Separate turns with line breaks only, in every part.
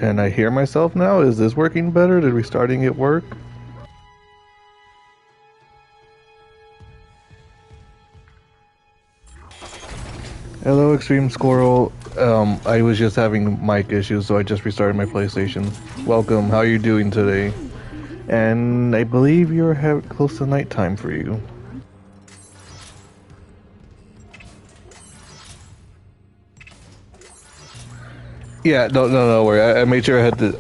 Can I hear myself now? Is this working better? Did restarting it work? Hello, Extreme Squirrel. I was just having mic issues, so I just restarted my PlayStation. Welcome. How are you doing today? And I believe you're close to nighttime for you. Yeah, no worry. I made sure I had to.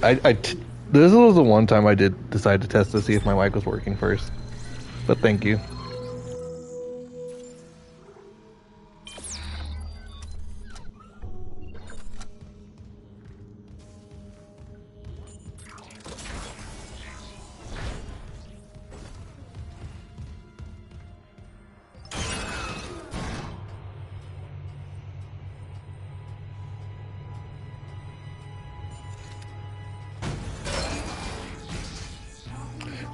This was the one time I did decide to test to see if my mic was working first. But thank you.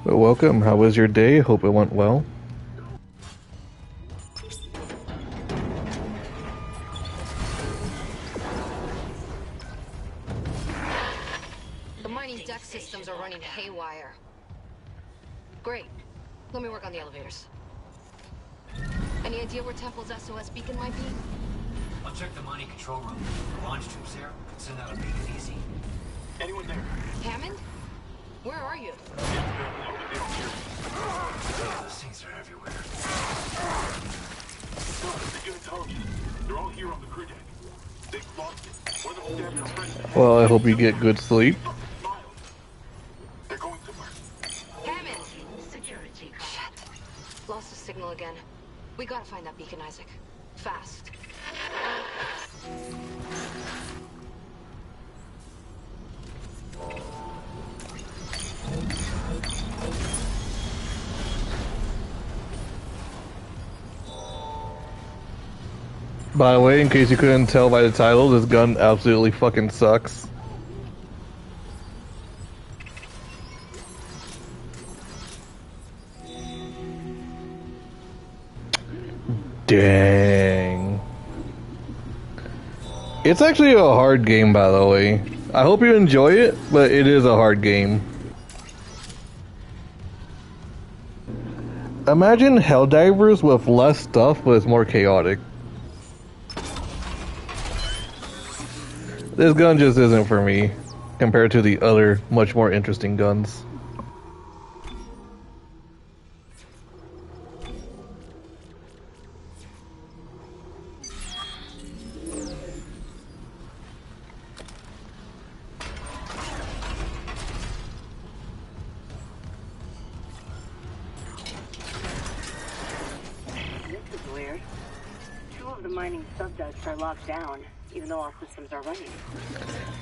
Well, welcome. How was your day? Hope it went well.
The mining deck systems are running haywire. Great. Let me work on the elevators. Any idea where Temple's SOS beacon might be?
I'll check the mining control room. The launch tubes there. Send out a beacon easy. Anyone there?
Hammond? Where are you?
Those things are everywhere.
Begin intelligence. They're all here on the crew deck. They've lost it. One of them stabbed their friend.
Well, I hope you get good sleep.
They're going somewhere.
Hammond! Security. Shit. Lost the signal again. We gotta find that beacon, Isaac. Fast.
By the way, in case you couldn't tell by the title, this gun absolutely fucking sucks. Dang. It's actually a hard game, by the way. I hope you enjoy it, but it is a hard game. Imagine Helldivers with less stuff, but it's more chaotic. This gun just isn't for me, compared to the other, much more interesting guns.
This is weird. Two of the mining subducts are locked down, even though all systems are running.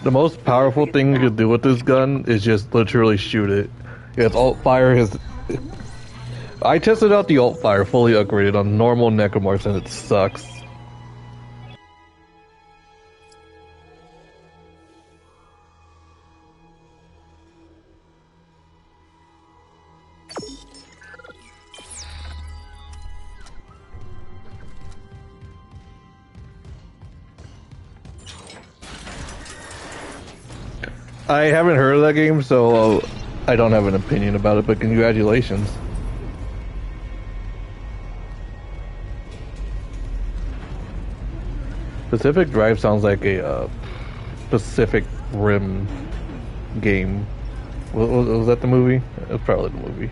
The most powerful thing you could do with this gun is just literally shoot it. Its alt fire is... I tested out the alt fire fully upgraded on normal necromorphs and it sucks. I haven't heard of that game, so I don't have an opinion about it, but congratulations. Pacific Drive sounds like a Pacific Rim game. Was that the movie? It was probably the movie.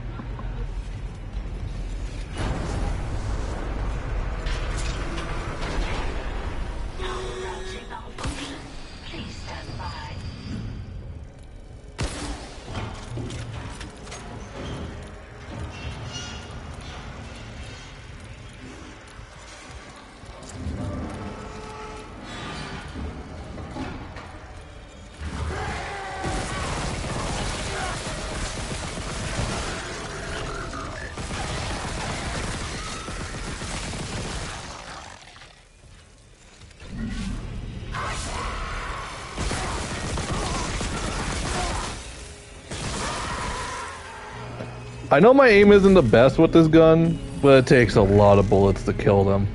I know my aim isn't the best with this gun, but it takes a lot of bullets to kill them.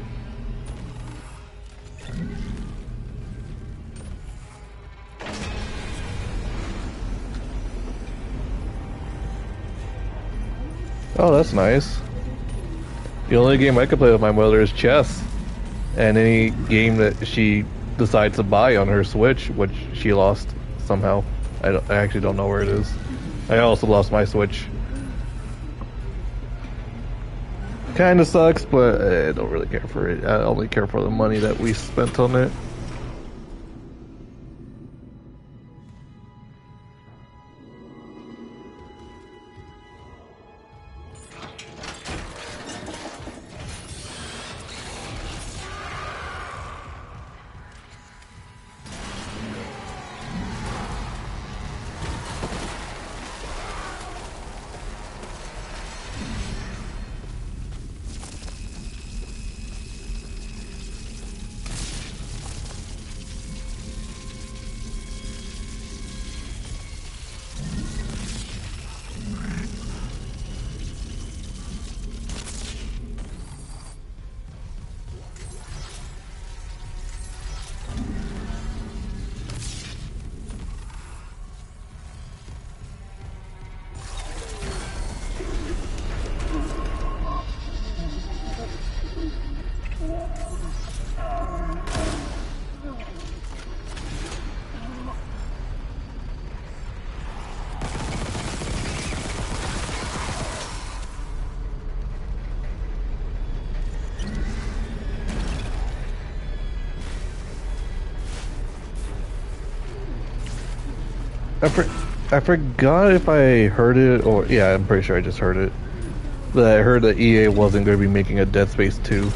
Oh, that's nice. The only game I could play with my mother is chess, and any game that she decides to buy on her Switch, which she lost somehow. I actually don't know where it is. I also lost my Switch. Kinda sucks, but I don't really care for it. I only care for the money that we spent on it. I forgot if I heard it, or yeah, I'm pretty sure I just heard it. That I heard that EA wasn't going to be making a Dead Space 2.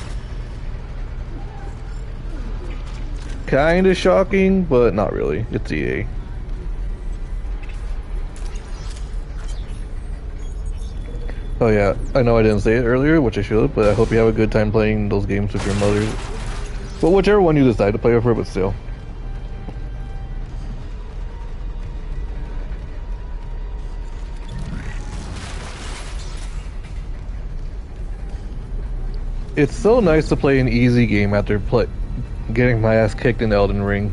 Kinda shocking, but not really. It's EA. Oh yeah, I know I didn't say it earlier, which I should, but I hope you have a good time playing those games with your mother. But whichever one you decide to play with her, but still. It's so nice to play an easy game after getting my ass kicked in Elden Ring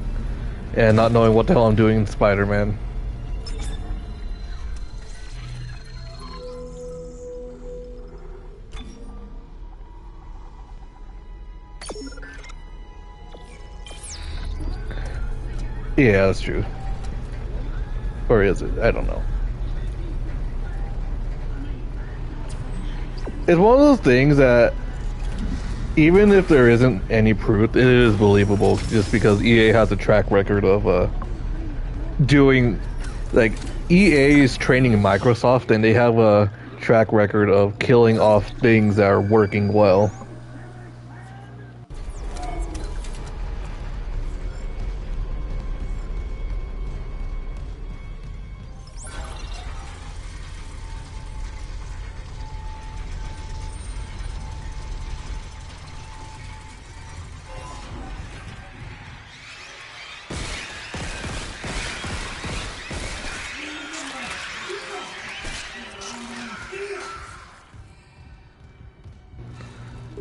and not knowing what the hell I'm doing in Spider-Man. Yeah, that's true. Or is it? I don't know. It's one of those things that even if there isn't any proof, it is believable just because EA has a track record of doing, like, EA is training Microsoft and they have a track record of killing off things that are working well.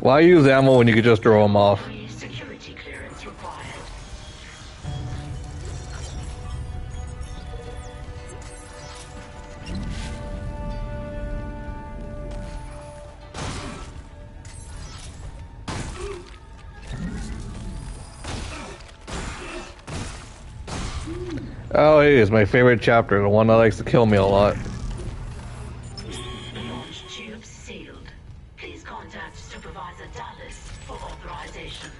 Why use ammo when you could just throw them off?
Security clearance required.
Oh, hey, it's my favorite chapter, the one that likes to kill me a lot.
Launch tube sealed. Please contact Supervisor Dallas for authorization.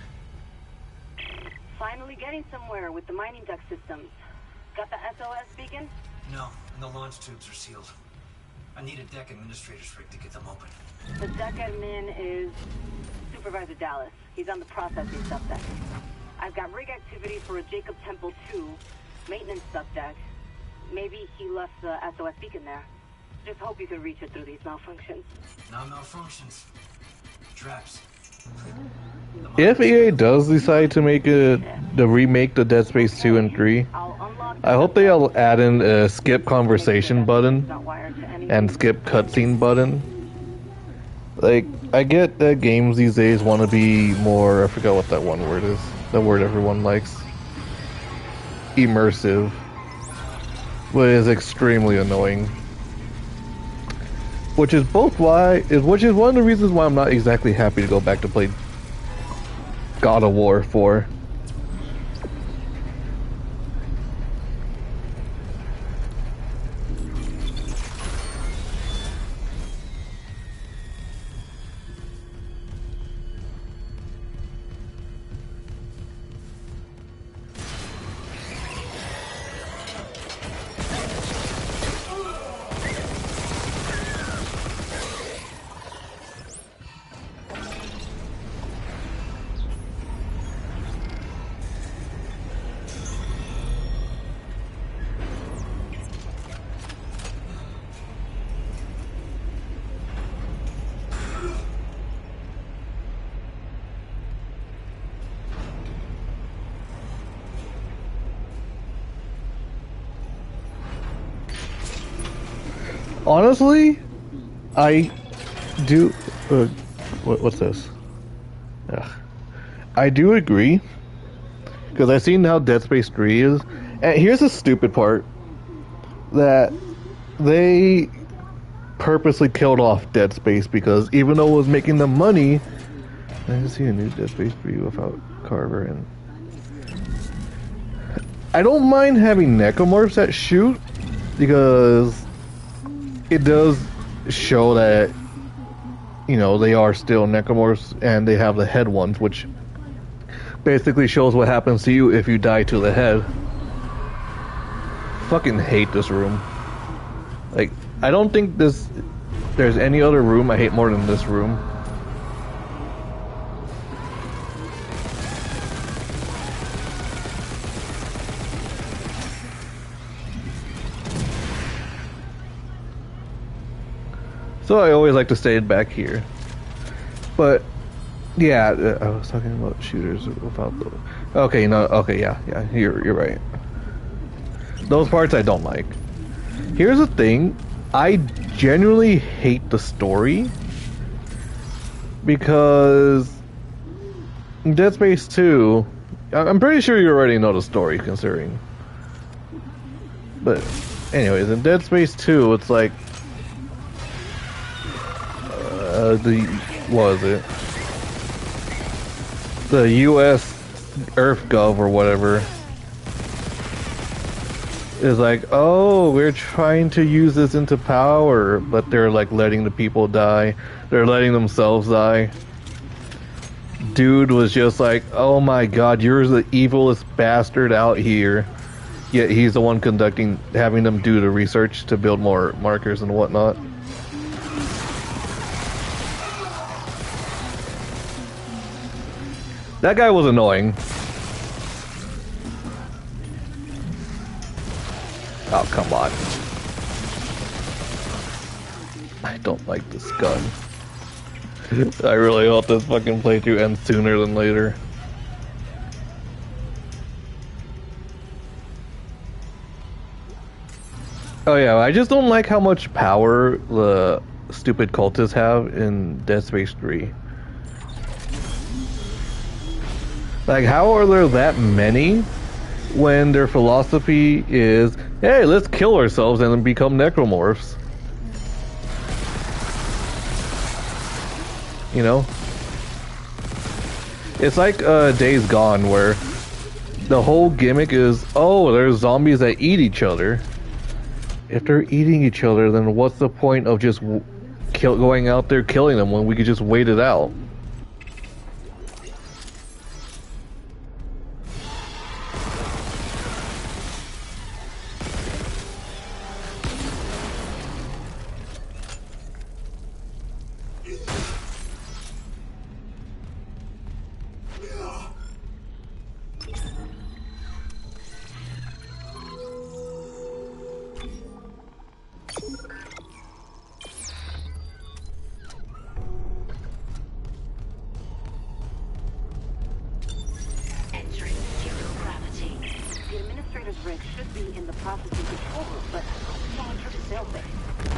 Finally getting somewhere with the mining duct systems. Got the SOS beacon?
No, and the launch tubes are sealed. I need a deck administrator's rig to get them open.
The deck admin is Supervisor Dallas. He's on the processing subdeck. I've got rig activity for a Jacob Temple 2 maintenance subdeck. Maybe he left the SOS beacon there. Just hope you can reach it through these malfunctions.
Not malfunctions. Traps.
If EA does decide to make the remake the Dead Space 2 and 3, I hope they'll add in a skip conversation button and skip cutscene button. Like, I get that games these days want to be more, I forgot what that one word is, the word everyone likes, immersive, but it is extremely annoying. which is which is one of the reasons why I'm not exactly happy to go back to play God of War 4. Honestly, I do. What's this? Ugh. I do agree, because I've seen how Dead Space 3 is. And here's the stupid part: that they purposely killed off Dead Space because even though it was making them money, I didn't see a new Dead Space 3 without Carver. And I don't mind having necromorphs that shoot because it does show that, you know, they are still necromorphs and they have the head ones, which basically shows what happens to you if you die to the head. Fucking hate this room. Like, I don't think there's any other room I hate more than this room. So I always like to stay back here. But yeah, I was talking about shooters without the. Okay, no, okay, yeah, you're right. Those parts I don't like. Here's the thing, I genuinely hate the story because in Dead Space 2, I'm pretty sure you already know the story considering. But anyways, in Dead Space 2, it's like what is it? The US EarthGov or whatever is like, oh, we're trying to use this into power, but they're like letting the people die. They're letting themselves die. Dude was just like, oh my god, you're the evilest bastard out here. Yet he's the one having them do the research to build more markers and whatnot. That guy was annoying. Oh, come on. I don't like this gun. I really hope this fucking playthrough ends sooner than later. Oh yeah, I just don't like how much power the stupid cultists have in Dead Space 3. Like, how are there that many when their philosophy is, hey, let's kill ourselves and then become necromorphs? You know? It's like Days Gone, where the whole gimmick is, oh, there's zombies that eat each other. If they're eating each other, then what's the point of just going out there killing them when we could just wait it out?
Entering zero gravity.
The administrator's rig should be in the processing control room, but someone tripped the sail safe. The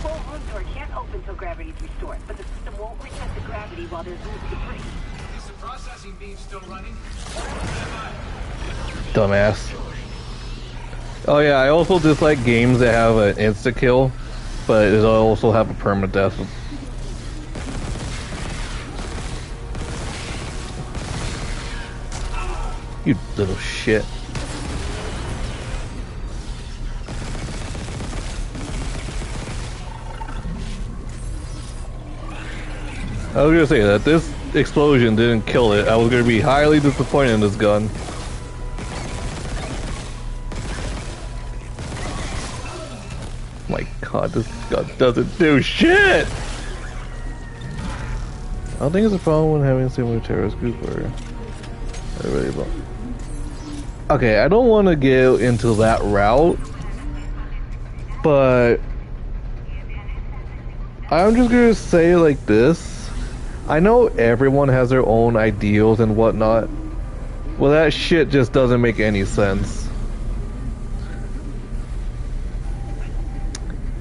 control room door can't open till gravity's restored, but the system won't reset the gravity while there's loose debris.
Is the processing beam still running?
Dumbass. Oh yeah, I also dislike games that have an insta-kill. but it'll also have a permadeath. You little shit. I was gonna say that this explosion didn't kill it. I was gonna be highly disappointed in this gun. My god, this gun doesn't do shit! I don't think it's a problem when having a similar terrorist group or... I really don't. Okay, I don't want to get into that route, but I'm just gonna say it like this. I know everyone has their own ideals and whatnot. Well, that shit just doesn't make any sense.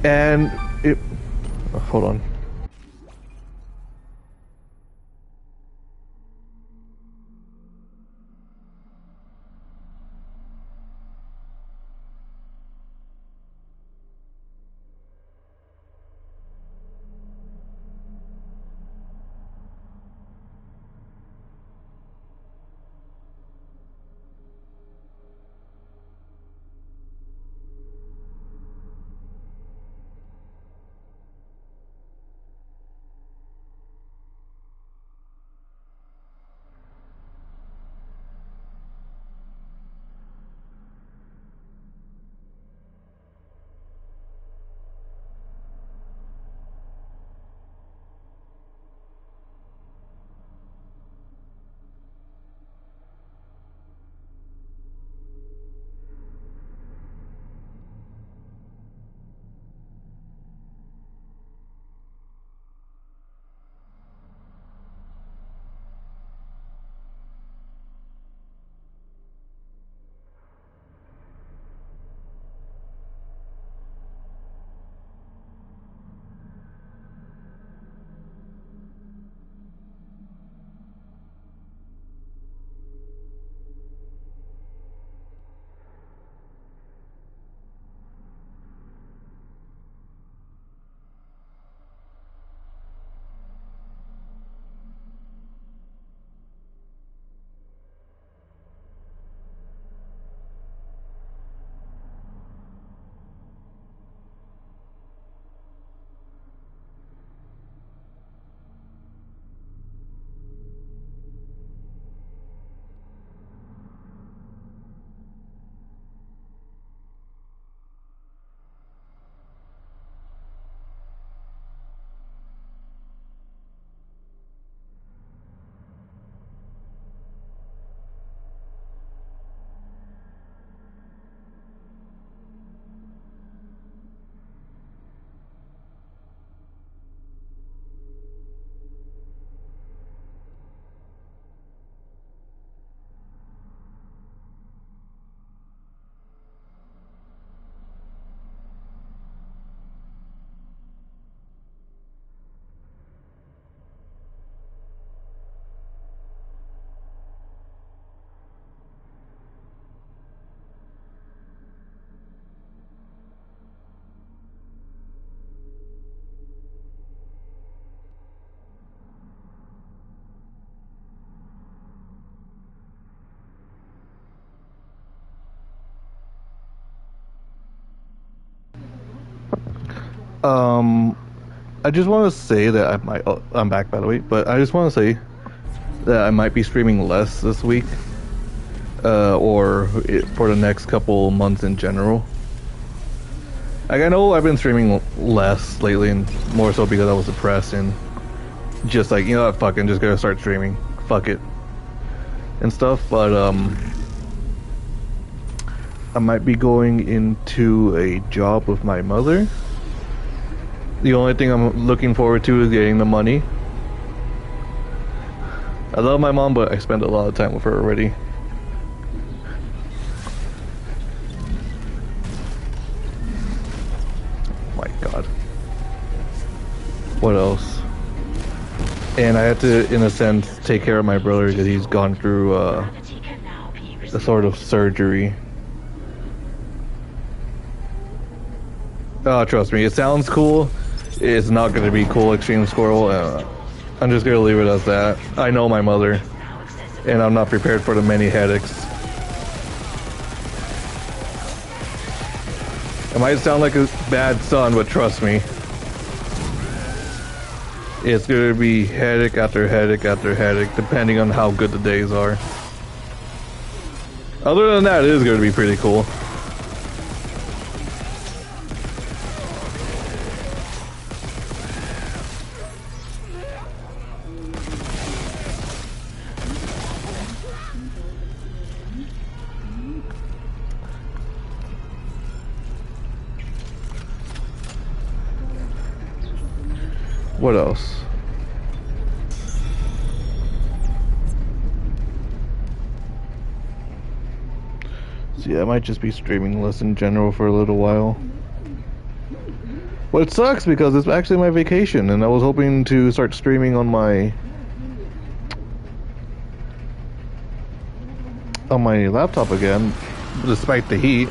And it... hold on. I just want to say that I might. Oh, I'm back, by the way. But I just want to say that I might be streaming less this week, or for the next couple months in general. Like, I know I've been streaming less lately, and more so because I was depressed and just like, you know what, fucking just gotta start streaming. Fuck it. And stuff, but I might be going into a job with my mother. The only thing I'm looking forward to is getting the money. I love my mom, but I spend a lot of time with her already. My God. What else? And I had to, in a sense, take care of my brother because he's gone through a sort of surgery. Trust me, it sounds cool. It's not going to be cool, Extreme Squirrel. I'm just going to leave it as that. I know my mother, and I'm not prepared for the many headaches. It might sound like a bad son, but trust me. It's going to be headache after headache after headache, depending on how good the days are. Other than that, it is going to be pretty cool. What else? So yeah, I might just be streaming less in general for a little while. Well, it sucks because it's actually my vacation, and I was hoping to start streaming on my laptop again, despite the heat.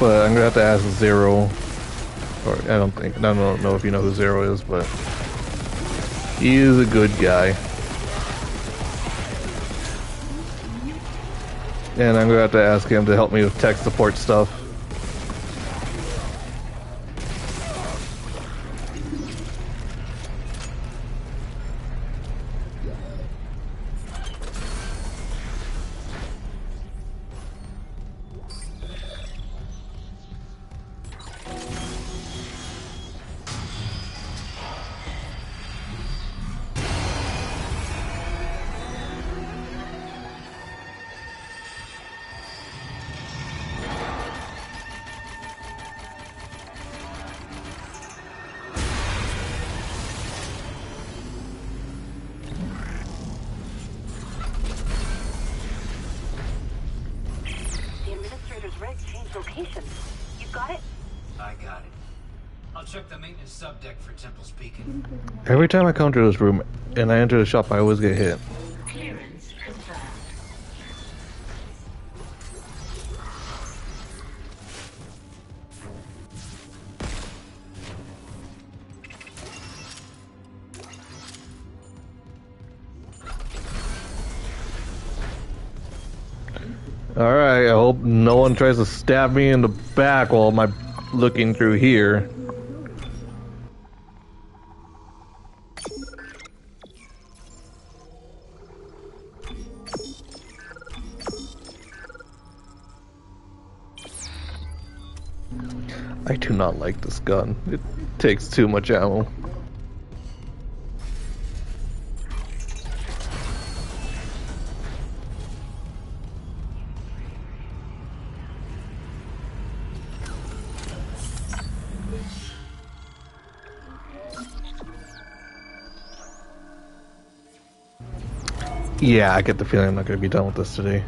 But I'm gonna have to ask Zero. Or I don't know if you know who Zero is, but he is a good guy. And I'm gonna have to ask him to help me with tech support stuff.
Location. You got it?
I got it. I'll check the maintenance subdeck for Temple's Beacon.
Every time I come to this room and I enter the shop, I always get hit.
Clearance confirmed.
Alright, I hope no one tries to stab me in the back while I'm looking through here. I do not like this gun. It takes too much ammo. Yeah, I get the feeling I'm not going to be done with this today.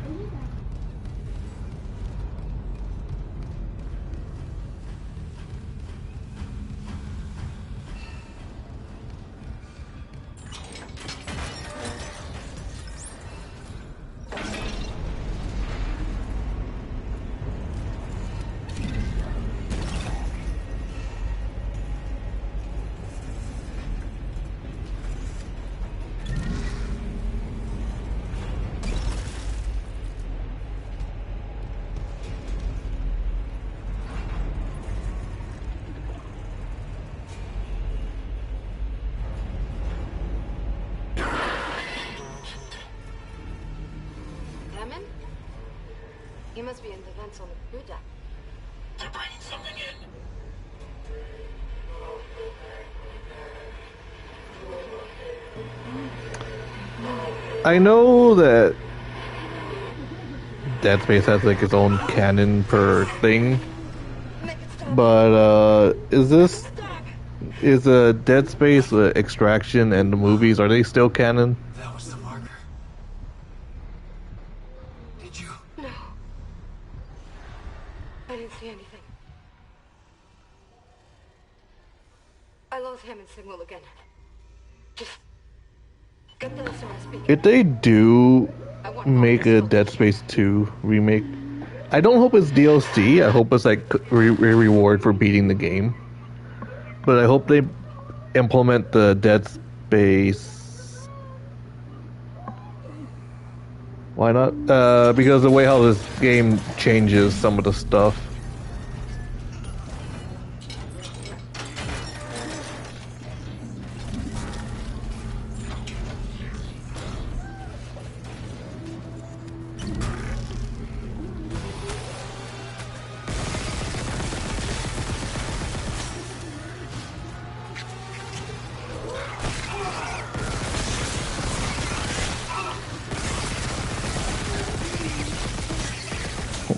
He must be in the vents on the crew deck.
They're bringing something in.
I know that Dead Space has like its own canon per thing, but is Dead Space Extraction and the movies, are they still canon?
That was the marker. Did you?
No. I didn't see anything. I lost Hammond signal again. Just get the SOS beacon.
If they do make a Dead Space 2 remake, I don't hope it's DLC. I hope it's like reward for beating the game. But I hope they implement the Dead Space. Why not? Because the way how this game changes some of the stuff.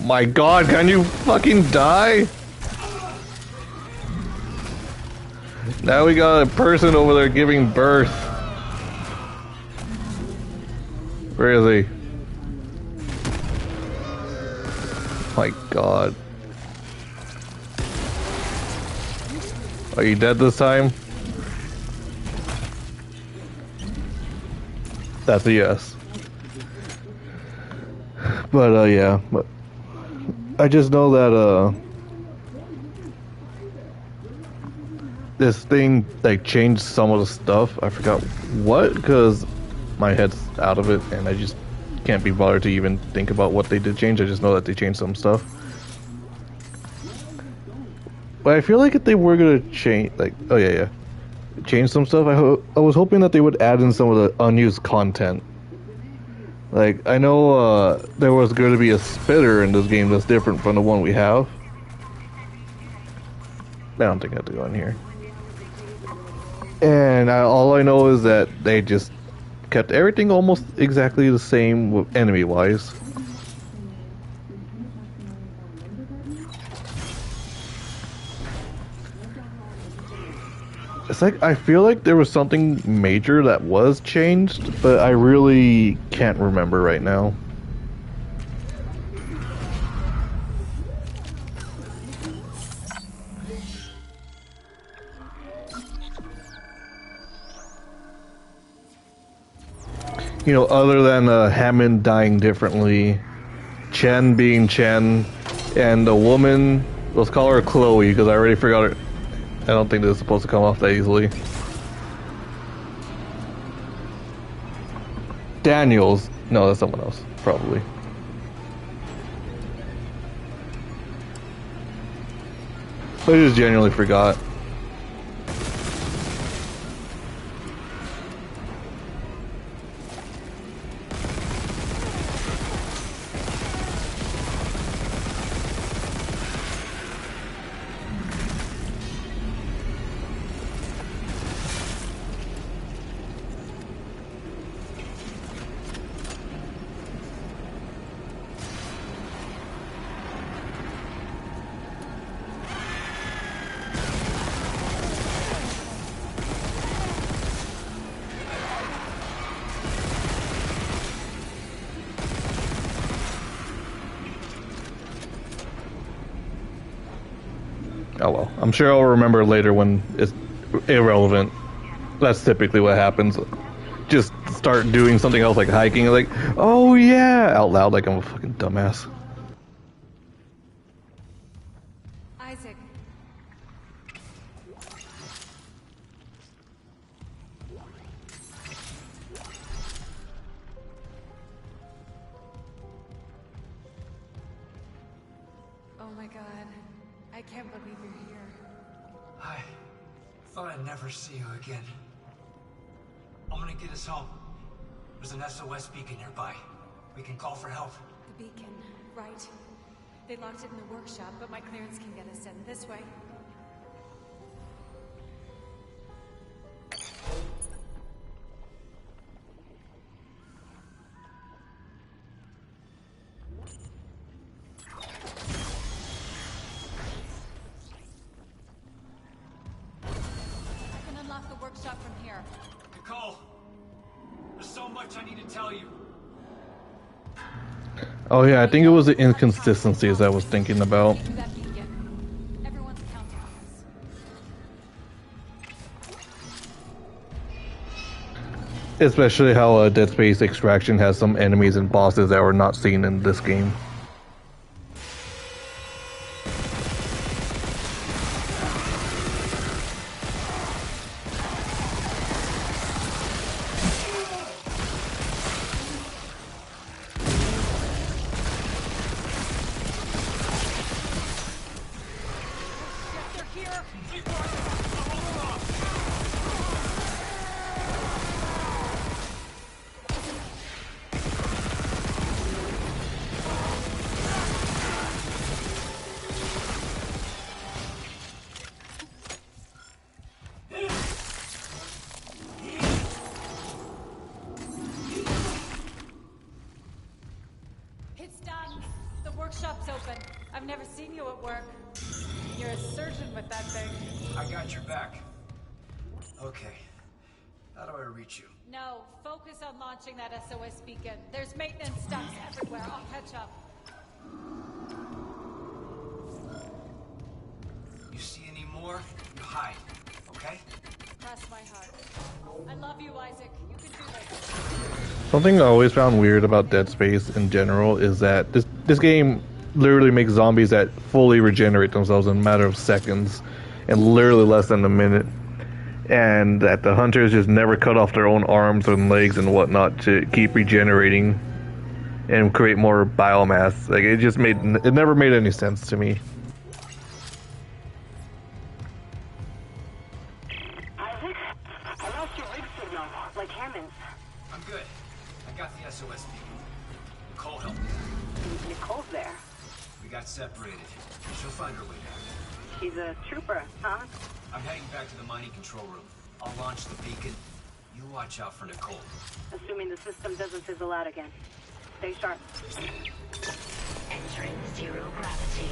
My god, can you fucking die? Now we got a person over there giving birth. Where is he? My god. Are you dead this time? That's a yes. But yeah, but I just know that this thing like changed some of the stuff. I forgot what, because my head's out of it and I just can't be bothered to even think about what they did change. I just know that they changed some stuff. But I feel like if they were gonna change, like, oh yeah, change some stuff, I was hoping that they would add in some of the unused content. Like, I know there was going to be a spitter in this game that's different from the one we have. I don't think I have to go in here. And all I know is that they just kept everything almost exactly the same enemy-wise. It's like, I feel like there was something major that was changed, but I really can't remember right now. You know, other than Hammond dying differently, Chen being Chen, and the woman, let's call her Chloe, because I already forgot her. I don't think this is supposed to come off that easily. Daniels. No, that's someone else, probably. I just genuinely forgot. Oh well, I'm sure I'll remember later when it's irrelevant. That's typically what happens. Just start doing something else like hiking, like, oh yeah, out loud like I'm a fucking dumbass.
Isaac.
Oh my god. I can't believe you're here.
I thought I'd never see you again. I'm gonna get us home. There's an SOS beacon nearby. We can call for help.
The beacon, right. They locked it in the workshop, but my clearance can get us in this way.
Workshop from here.
Nicole, there's so much I need to tell you.
Oh yeah, I think it was the inconsistencies I was thinking about.
Everyone's counting on us.
Especially how Dead Space Extraction has some enemies and bosses that were not seen in this game.
I've never seen you at work. You're a surgeon with that thing.
I got your back. Okay. How do I reach you?
No, focus on launching that SOS beacon. There's maintenance ducts everywhere. I'll catch up.
You see any more? You hide, okay?
Cross my heart. I love you, Isaac. You can do this.
Something I always found weird about Dead Space in general is that this game literally makes zombies that fully regenerate themselves in a matter of seconds, and literally less than a minute. And that the hunters just never cut off their own arms and legs and whatnot to keep regenerating and create more biomass. Like, it never made any sense to me.
Isaac, I lost your rig signal, like Hammond's.
I'm good. I got the SOS beacon. Nicole helped me.
Nicole's there.
We got separated. She'll find her way back.
She's a trooper, huh?
I'm heading back to the mining control room. I'll launch the beacon. You watch out for Nicole.
Assuming the system doesn't fizzle out again. Stay sharp.
Entering zero gravity.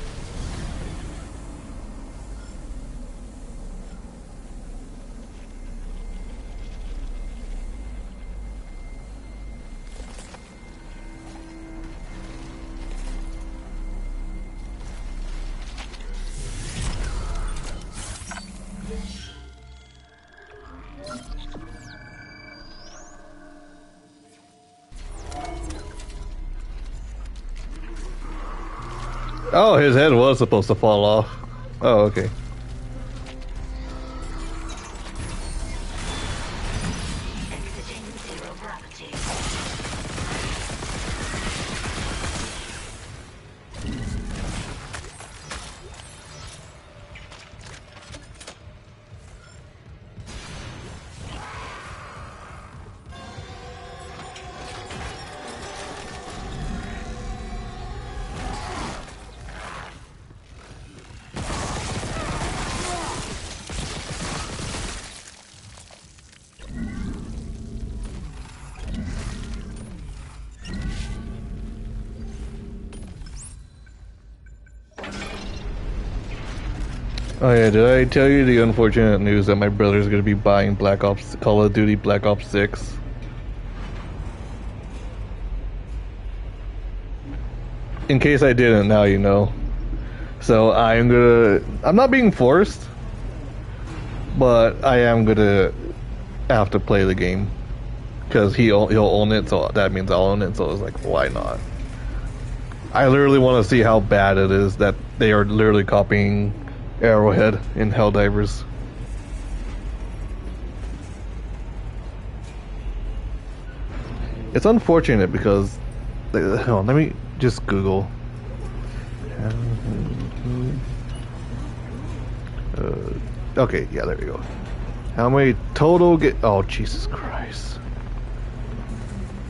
Oh, his head was supposed to fall off. Oh, okay.
Exiting zero gravity.
Oh yeah, did I tell you the unfortunate news that my brother's gonna be buying Call of Duty Black Ops 6? In case I didn't, now you know. So I'm not being forced, but I am gonna have to play the game. Because he'll own it, so that means I'll own it, so it's like, why not? I literally want to see how bad it is that they are literally copying Arrowhead in Helldivers. It's unfortunate because, hold on, let me just Google. Okay, yeah, there we go. How many total oh, Jesus Christ.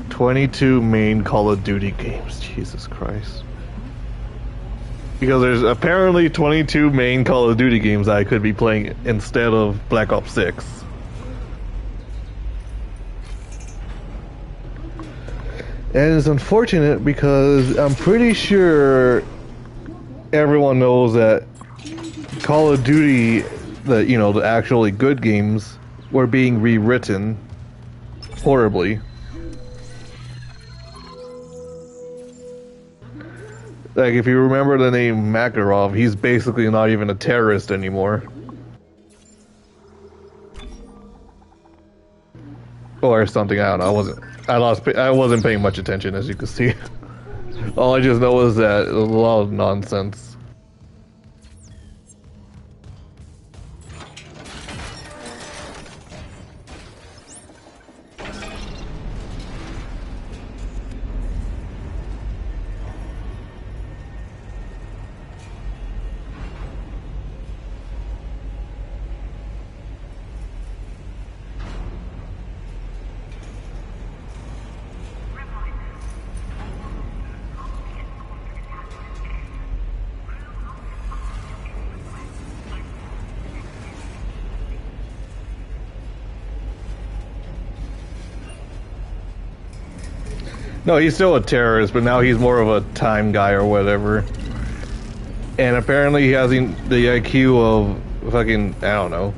22 main Call of Duty games, Jesus Christ. Because there's apparently 22 main Call of Duty games I could be playing instead of Black Ops 6. And it's unfortunate because I'm pretty sure everyone knows that Call of Duty, the actually good games, were being rewritten horribly. Like, if you remember the name Makarov, he's basically not even a terrorist anymore. Or something, I don't know. I wasn't paying much attention, as you can see. All I just know is that it was a lot of nonsense. No, he's still a terrorist, but now he's more of a time guy or whatever. and apparently he has the IQ of fucking, I don't know,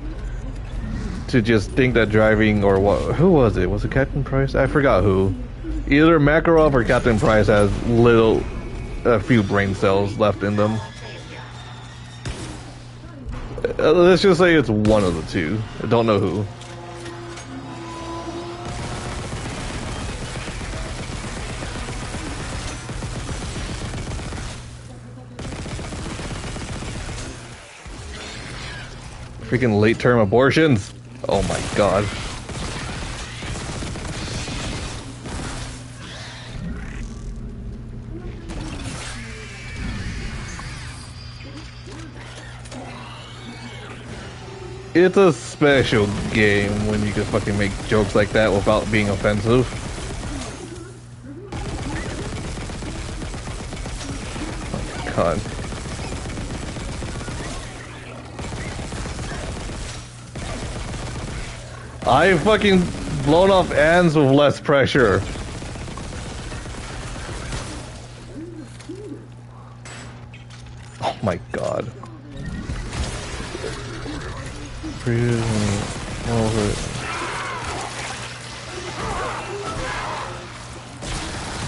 to just think that driving, or what, who was it? Was it Captain Price? I forgot who. Either Makarov or Captain Price has a few brain cells left in them. Let's just say it's one of the two. I don't know who. Freaking late term abortions. Oh my god. It's a special game when you can fucking make jokes like that without being offensive. Oh my god. I've fucking blown off ants with less pressure. Oh my god.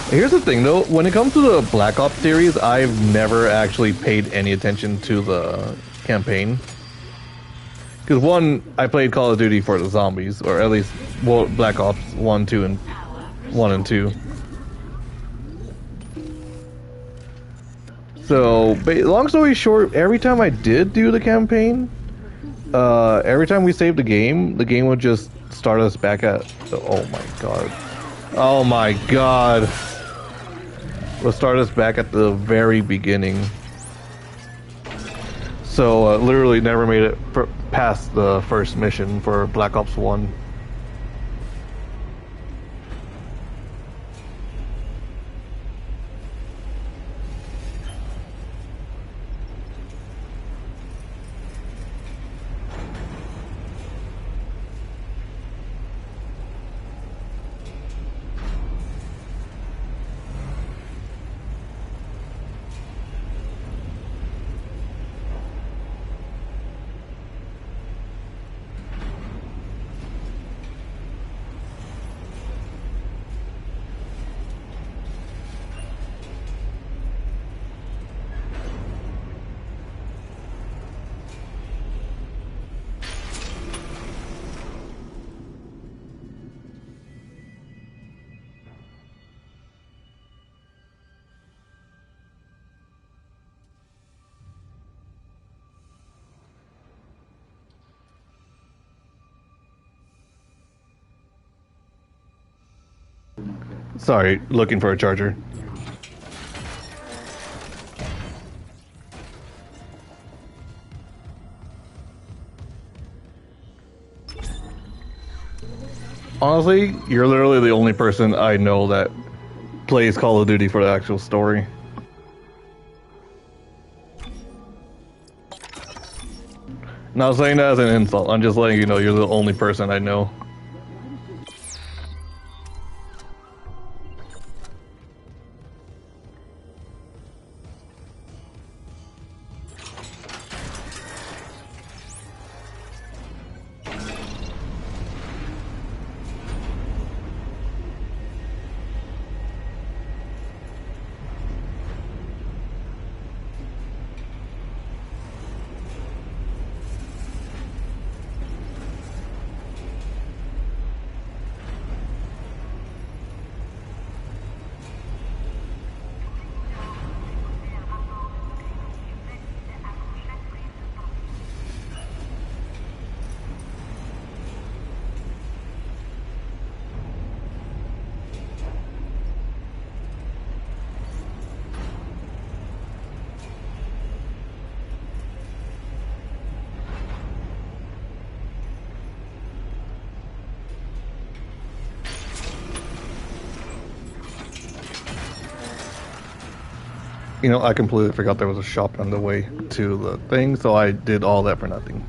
Here's the thing though, when it comes to the Black Ops series, I've never actually paid any attention to the campaign. Because one, I played Call of Duty for the zombies, or at least Black Ops 1, 2, and 1 and 2. So, long story short, every time I did do the campaign, every time we saved the game would just start us back at, oh my god. Oh my god. Would start us back at the very beginning. So, literally never made it past the first mission for Black Ops 1. Sorry, looking for a charger. Honestly, you're literally the only person I know that plays Call of Duty for the actual story. Not saying that as an insult, I'm just letting you know you're the only person I know. You know, I completely forgot there was a shop on the way to the thing, so I did all that for nothing.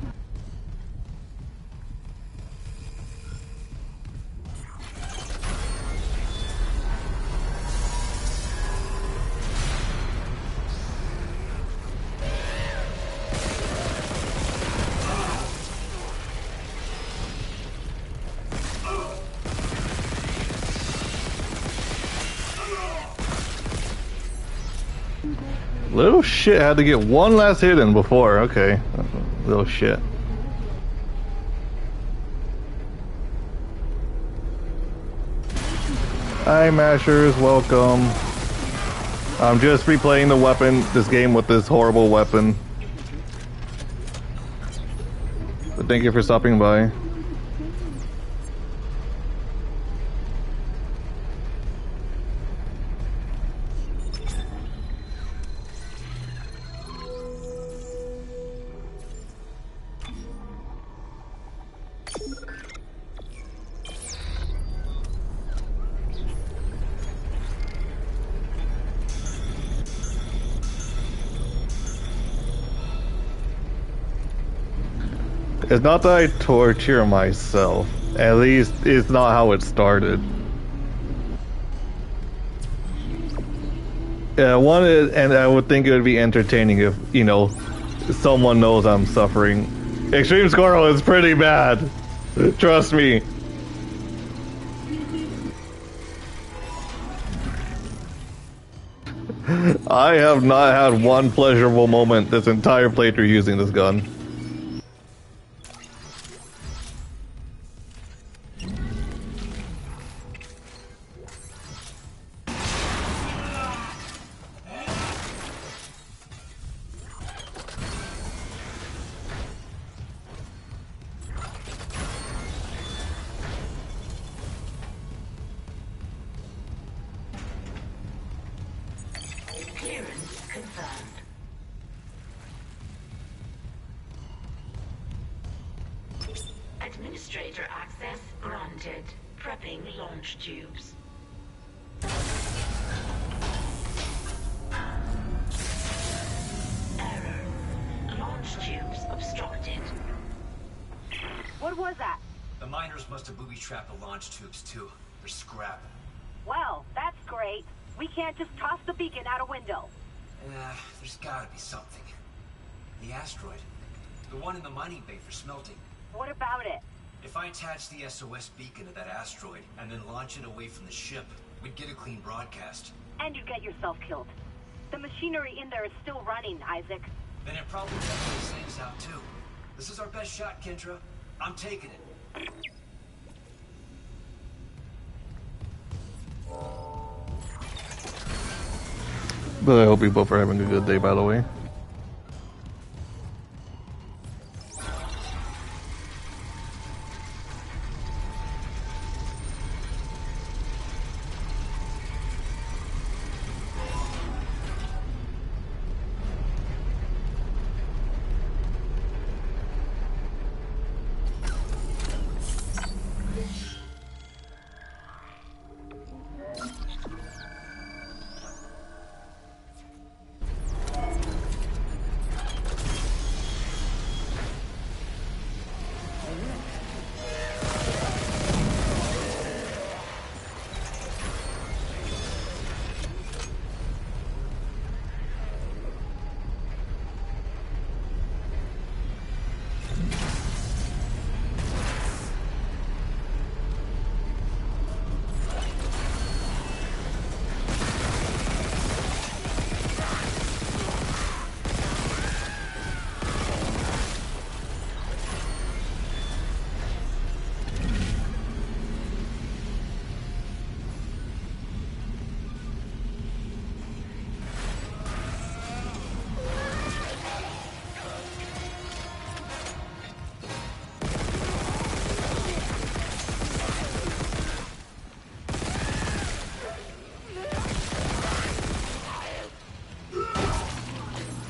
Little shit had to get one last hit in before. Okay. Little shit. Hi, Mashers. Welcome. I'm just replaying the weapon, this game with this horrible weapon. But thank you for stopping by. It's not that I torture myself. At least it's not how it started. Yeah, one is, and I would think it would be entertaining if, you know, someone knows I'm suffering. Extreme Squirrel is pretty bad. Trust me. I have not had one pleasurable moment this entire playthrough using this gun.
Administrator access granted. Prepping launch tubes. Error. Launch tubes obstructed.
What was that?
The miners must have booby-trapped the launch tubes, too. They're scrap.
Well, that's great. We can't just toss the beacon out a window.
There's gotta be something. The asteroid. The one in the mining bay for smelting.
What about it?
If I attach the SOS beacon to that asteroid and then launch it away from the ship, we'd get a clean broadcast.
And you'd get yourself killed. The machinery in there is still running, Isaac.
Then it probably definitely saves out too. This is our best shot, Kendra. I'm taking it.
But I hope you both are having a good day, by the way.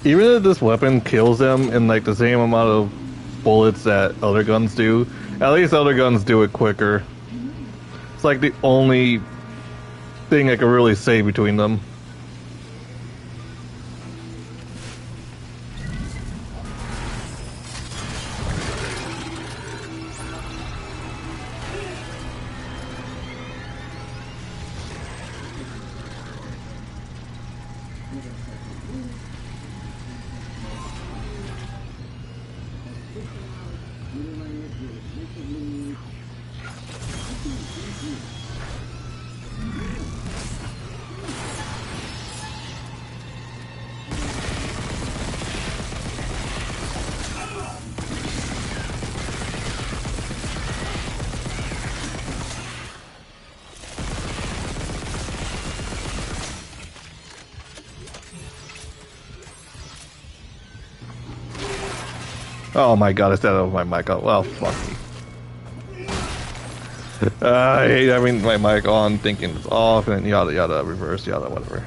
Even if this weapon kills them in like the same amount of bullets that other guns do, at least other guns do it quicker. It's like the only thing I can really say between them. Oh my god, I said that with my mic on. Well, fuck me. I hate having my mic on, thinking it's off, and yada yada, reverse, yada, whatever.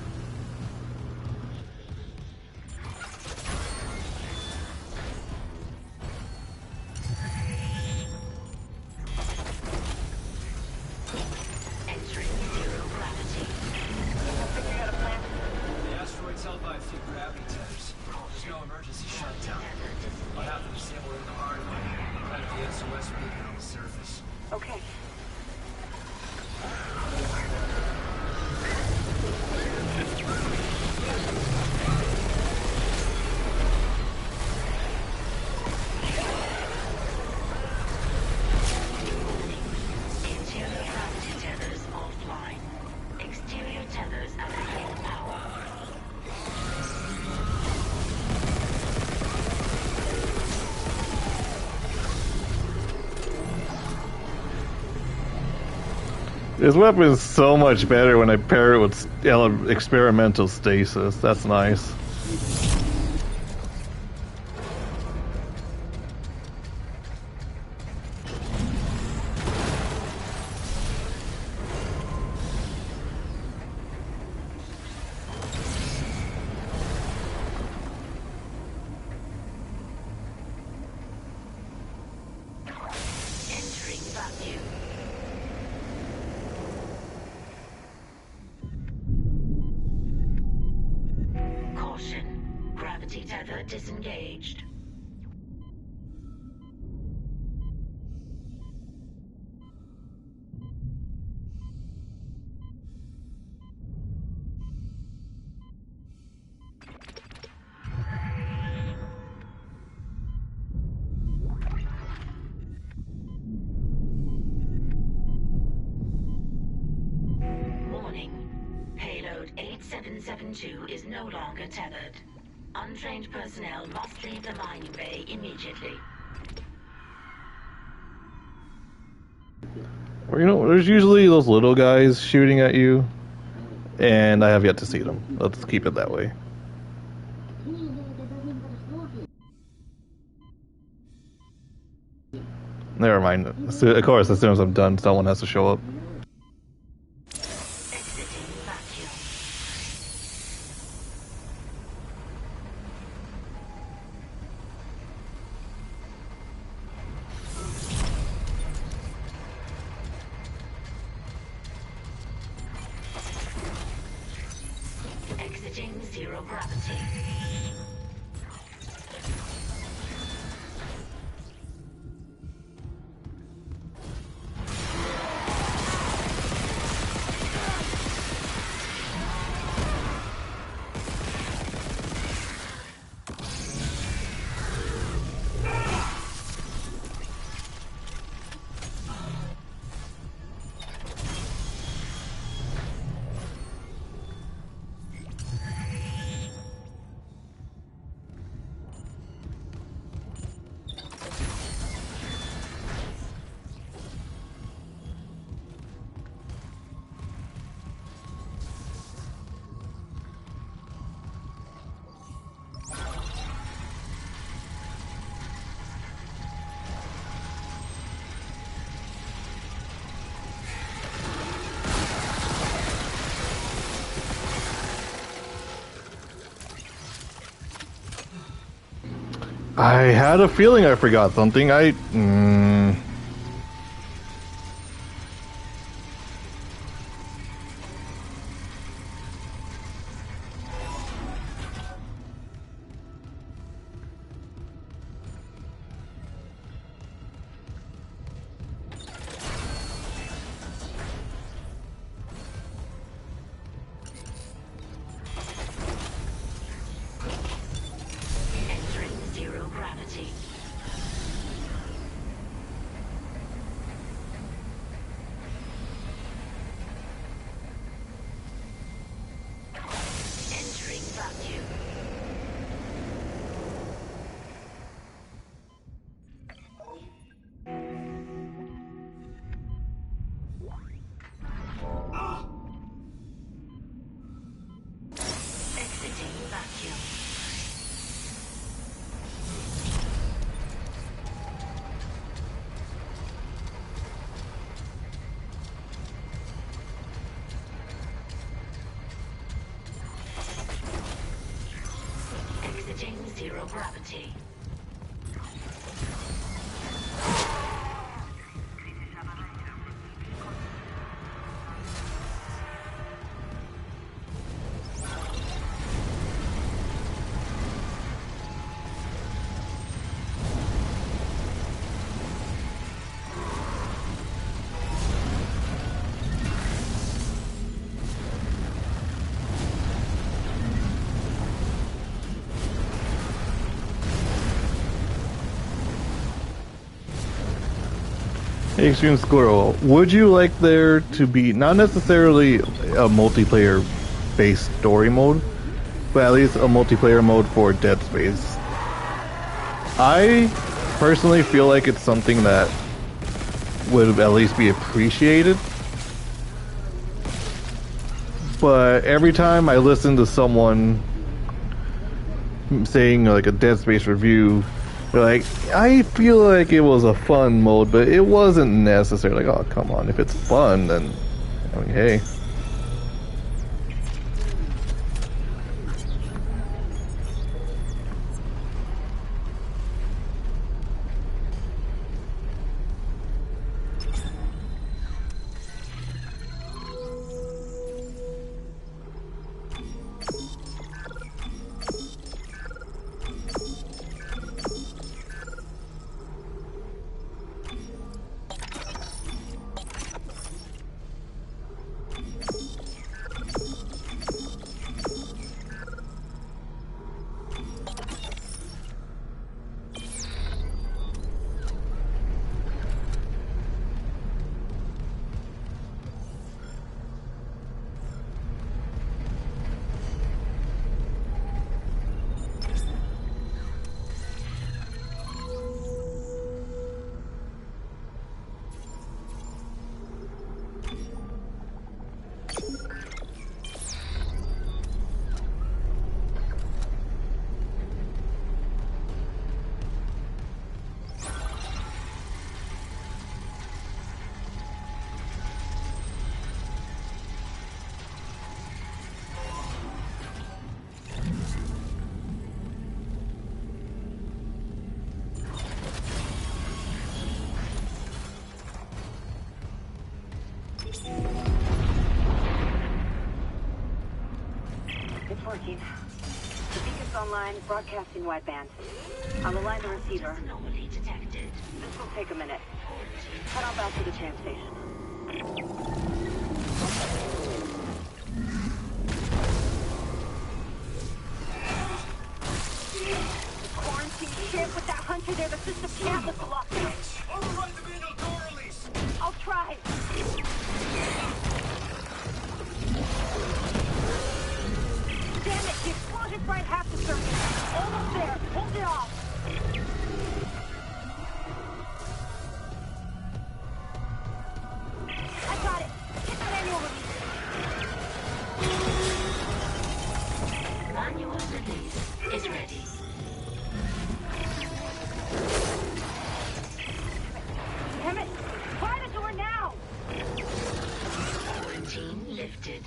Entering zero gravity.
The asteroid's held by a few gravity tethers. There's no emergency shutdown. I'll have to disable it in the hardware. Right at the SOS beacon on the surface.
Okay.
Interior gravity tethers offline. Exterior tethers at full power.
This weapon is so much better when I pair it with experimental stasis. That's nice.
Entering vacuum. Caution. Gravity tether disengaged. Warning. Payload 8772 is no longer tethered. Untrained personnel must leave the mining bay immediately.
Well, you know, there's usually those little guys shooting at you, and I have yet to see them. Let's keep it that way. Never mind. Of course, as soon as I'm done, someone has to show up.
Exiting vacuum. Exiting zero gravity.
I had a feeling I forgot something.
Entering zero gravity. Entering vacuum. Exiting vacuum. zero gravity.
Hey, Extreme Squirrel, would you like there to be not necessarily a multiplayer based story mode, but at least a multiplayer mode for Dead Space? I personally feel like it's something that would at least be appreciated. But every time I listen to someone saying like a Dead Space review, they're like, I feel like it was a fun mode, but it wasn't necessary. Like, oh, come on. If it's fun, then, I mean, hey.
It's working. The beacon's online, broadcasting wideband. I'll align the receiver.
Anomaly detected.
This will take a minute. Head on back to the tram station. Quarantine ship with that hunter there, the system can't lift the lockdown.
Override the manual door release!
I'll try. Damn it, the explosion's right half the circuit. Almost there. Hold it off. I got it. Hit the manual release.
Manual release is ready.
Damn it. Try the door now.
Quarantine lifted.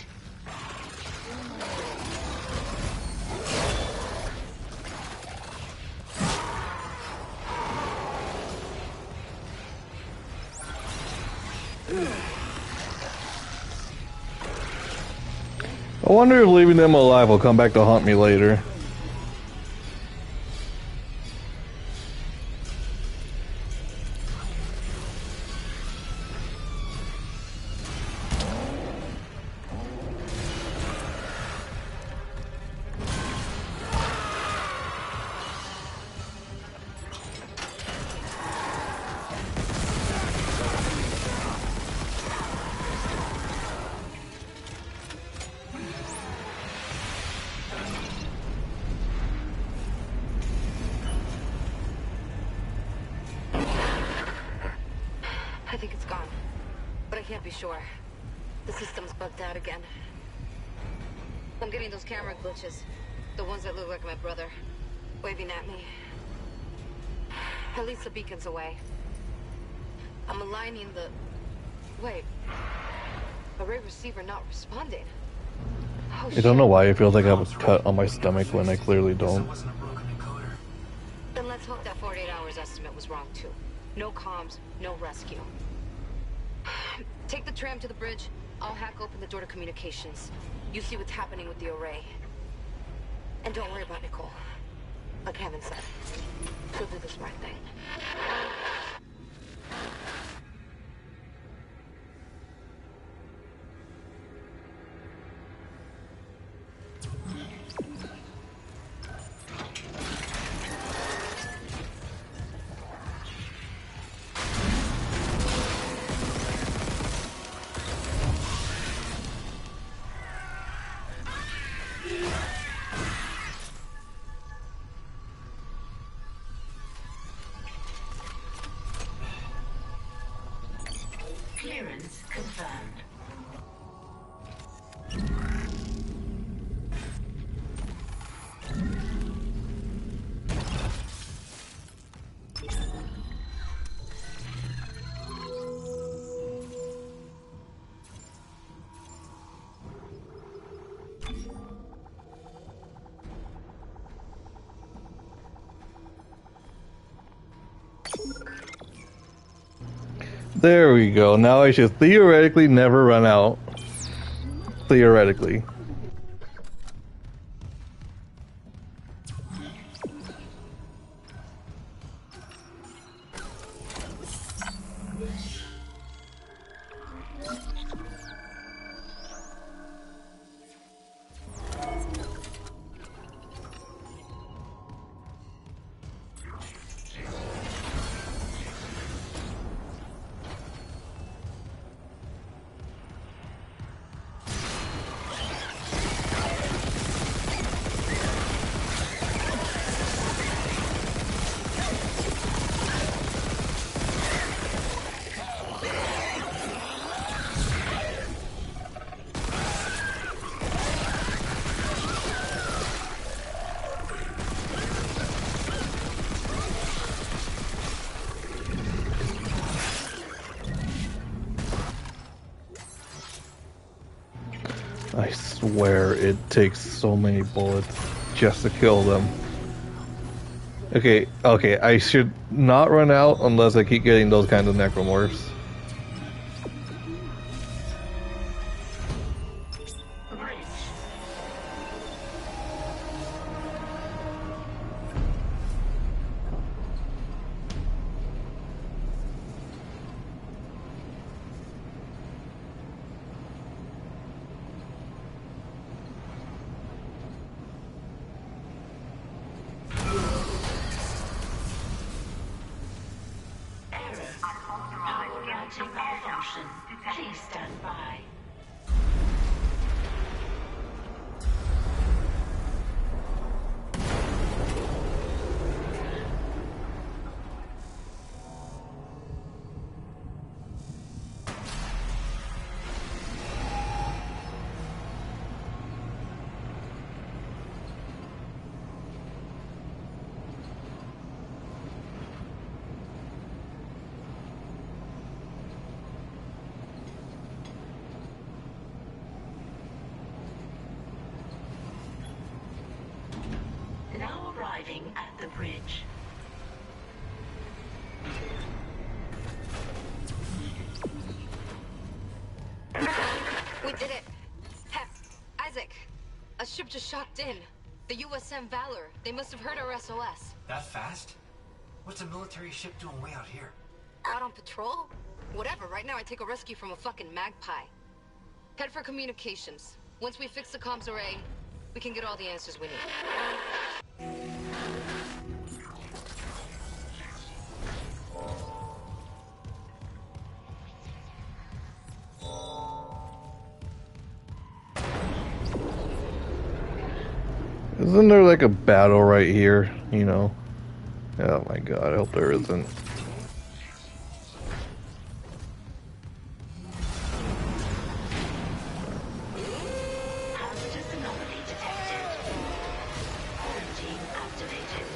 I wonder if leaving them alive will come back to haunt me later.
I think it's gone. But I can't be sure. The system's bugged out again. I'm getting those camera glitches. The ones that look like my brother. Waving at me. At least the beacon's away. I'm aligning the... Wait. Array receiver not responding. Oh,
I don't know why it feels like I have a cut on my stomach when I clearly
Guess it
don't.
wasn't a broken encoder.
measurement was wrong too. No comms, no rescue. Take the tram to the bridge. I'll hack open the door to communications. You see what's happening with the array. And don't worry about Nicole. Like Kevin said, she'll do the smart thing.
Clearance confirmed.
There we go. Now I should theoretically never run out. Theoretically. I swear it takes so many bullets just to kill them. Okay, I should not run out unless I keep getting those kinds of necromorphs.
Please stand by. Now arriving at the bridge.
We did it! Hep, Isaac, a ship just shocked in. The USM Valor. They must have heard our SOS.
That fast? What's a military ship doing way out here?
Out on patrol? Whatever, right now I take a rescue from a fucking magpie. Head for communications. Once we fix the comms array, we can get all the answers we need.
Isn't there like a battle right here, you know? Oh my god, I hope there isn't.
Hazardous anomaly detected. Quarantine activated.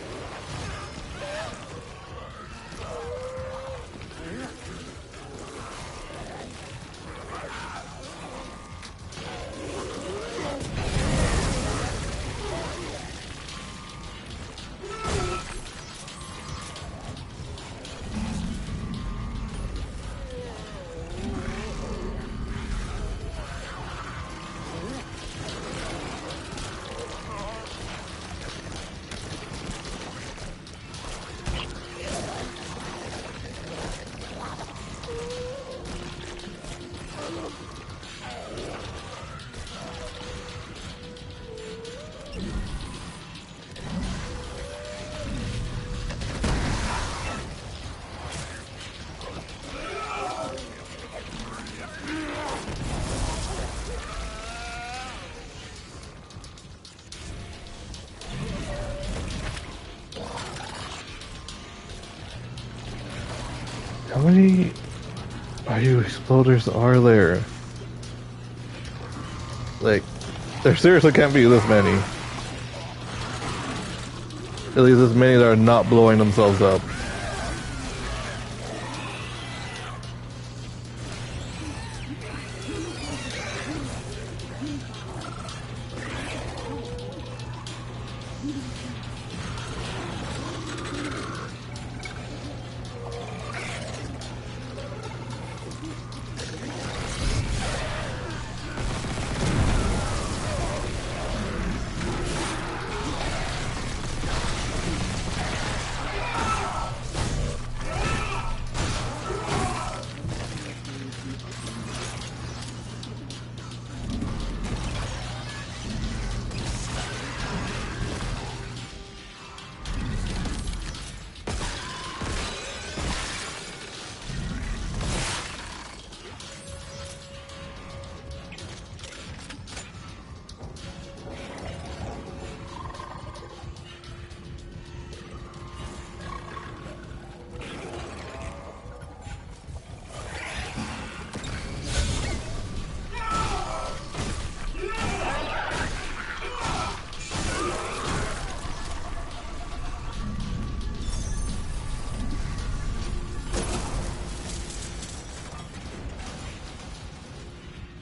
How many Bayou exploders are there? Like, there seriously can't be this many. At least as many that are not blowing themselves up.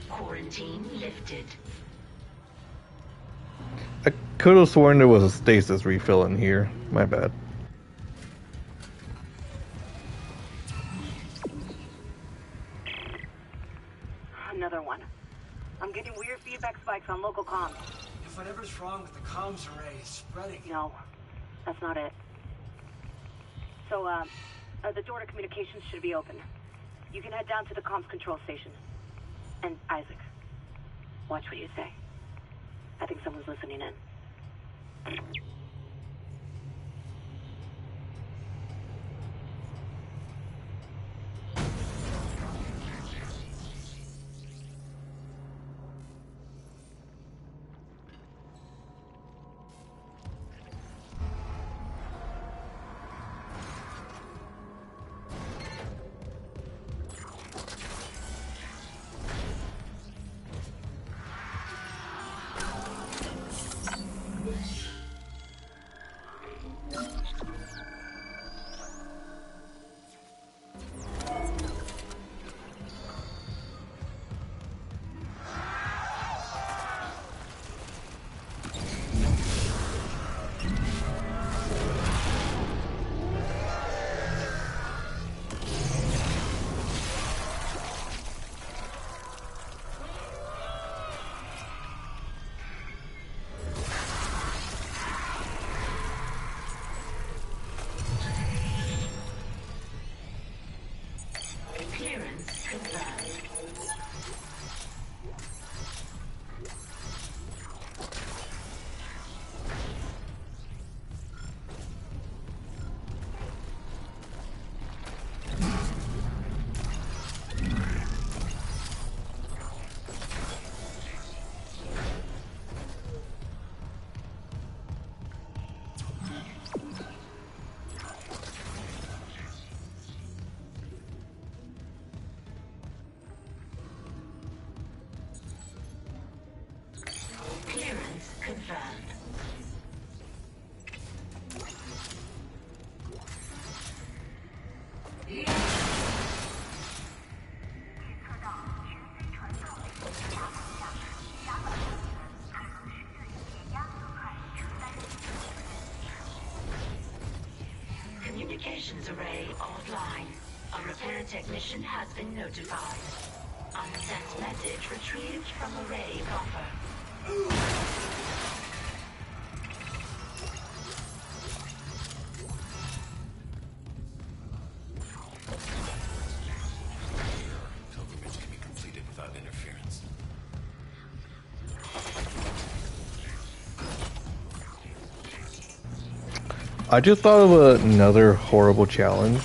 Quarantine lifted.
I could have sworn there was a stasis refill in here. My bad.
Another one. I'm getting weird feedback spikes on local comms.
If whatever's wrong with the comms array is spreading.
No, that's not it. So, the door to communications should be open. You can head down to the comms control station. And Isaac, watch what you say. I think someone's listening in.
Clearance confirmed. Clearance confirmed. Communications array offline. A repair technician has been notified. Unsent message retrieved from array buffer.
Pilgrimage can be completed without interference.
I just thought of another horrible challenge.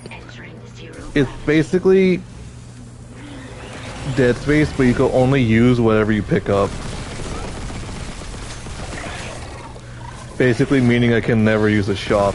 Entering zero.
It's basically Dead Space, but you can only use whatever you pick up. Basically meaning I can never use a shop.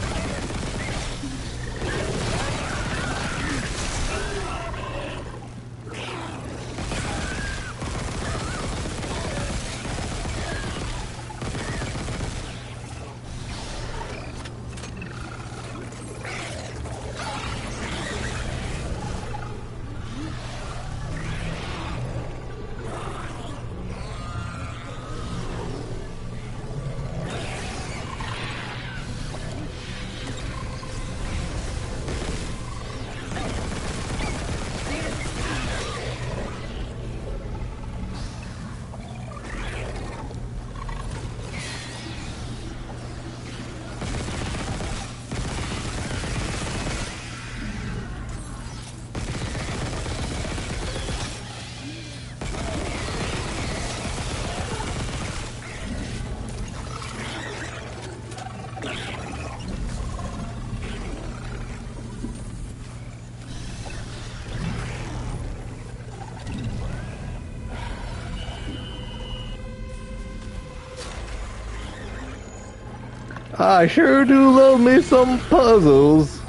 I sure do love me some puzzles.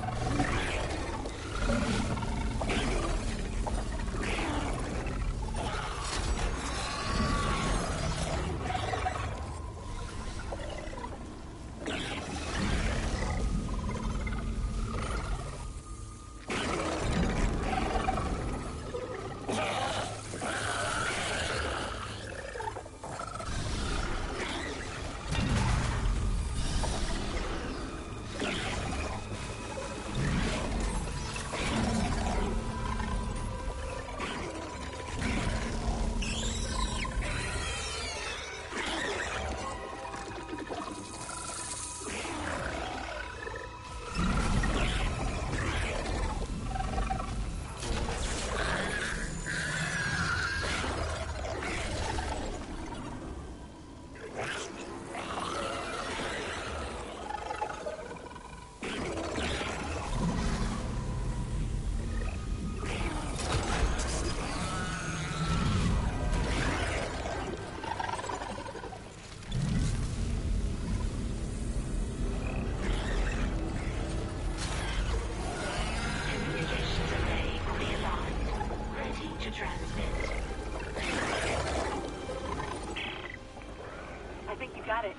I think you got it.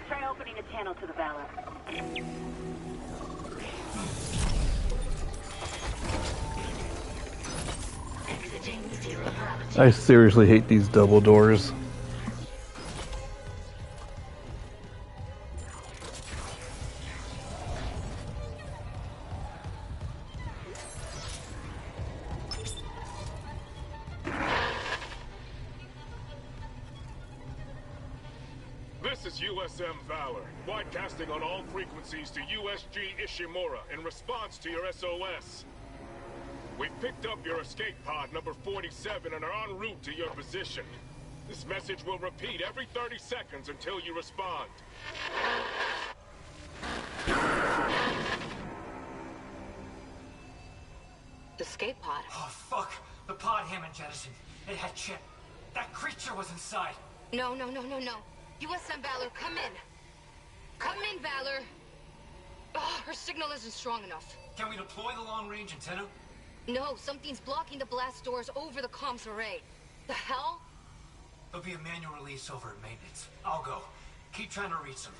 Try opening a channel to the Valor.
I seriously hate these double doors.
This is USM Valor, broadcasting on all frequencies to USG Ishimura in response to your SOS. We've picked up your escape pod number 47 and are en route to your position. This message will repeat every 30 seconds until you respond.
Escape pod.
Oh, fuck. The pod Hammond jettisoned. It had Chip. That creature was inside.
No. USM Valor, come in. Come in, Valor. Oh, her signal isn't strong enough.
Can we deploy the long-range antenna?
No, something's blocking the blast doors over the comms array. The hell?
There'll be a manual release over at maintenance. I'll go. Keep trying to reach them.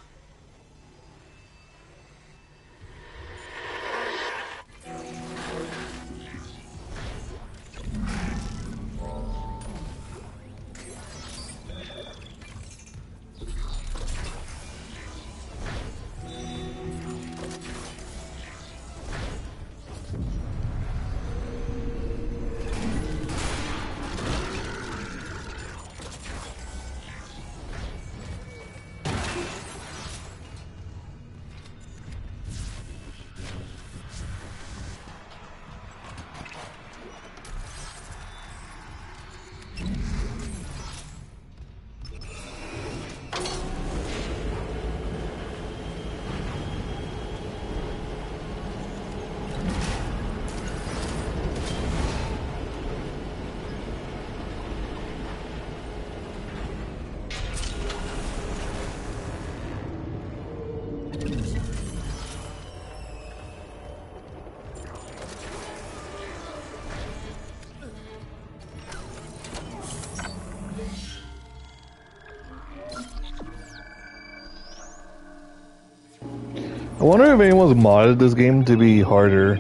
I wonder if anyone's modded this game to be harder.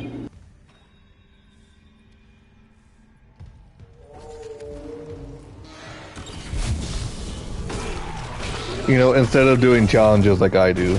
You know, instead of doing challenges like I do.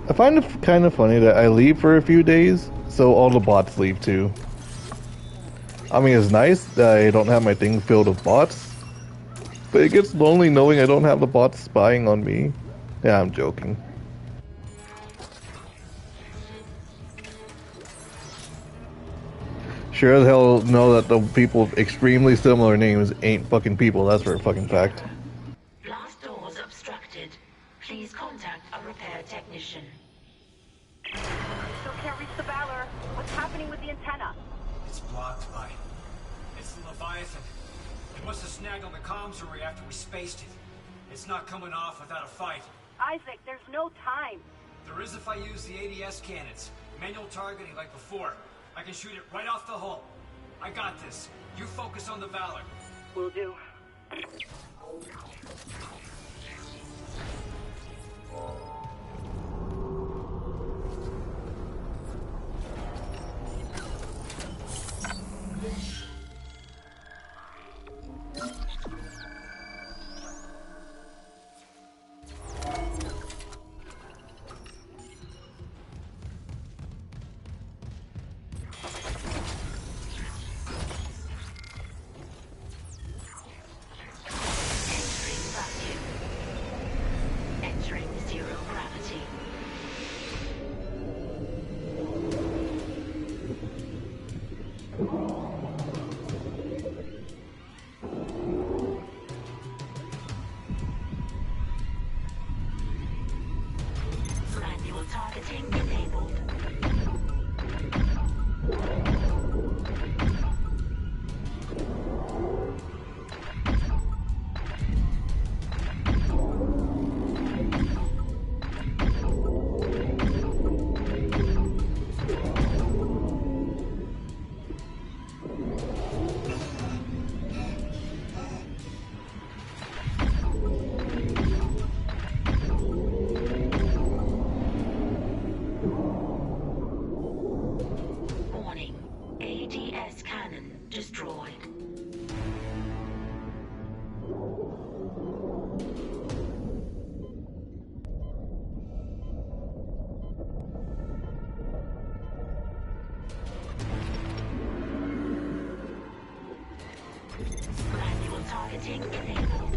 I find it kind of funny that I leave for a few days, so all the bots leave too. I mean, it's nice that I don't have my thing filled with bots, but it gets lonely knowing I don't have the bots spying on me. Yeah, I'm joking. Sure as hell know that the people with extremely similar names ain't fucking people, that's for a fucking fact.
Blast doors obstructed. Please contact a repair technician.
Still can't reach the Valor. What's happening with the antenna?
It's blocked by... It's the Leviathan. It must have snagged on the comms array after we spaced it. It's not coming off without a fight.
Isaac, there's no time.
There is if I use the ADS cannons. Manual targeting like before. I can shoot it right off the hull. I got this. You focus on the Valor.
Will do.
Entering zero gravity. Manual targeting enabled. Warning. ADS cannon destroyed. Manual targeting enabled.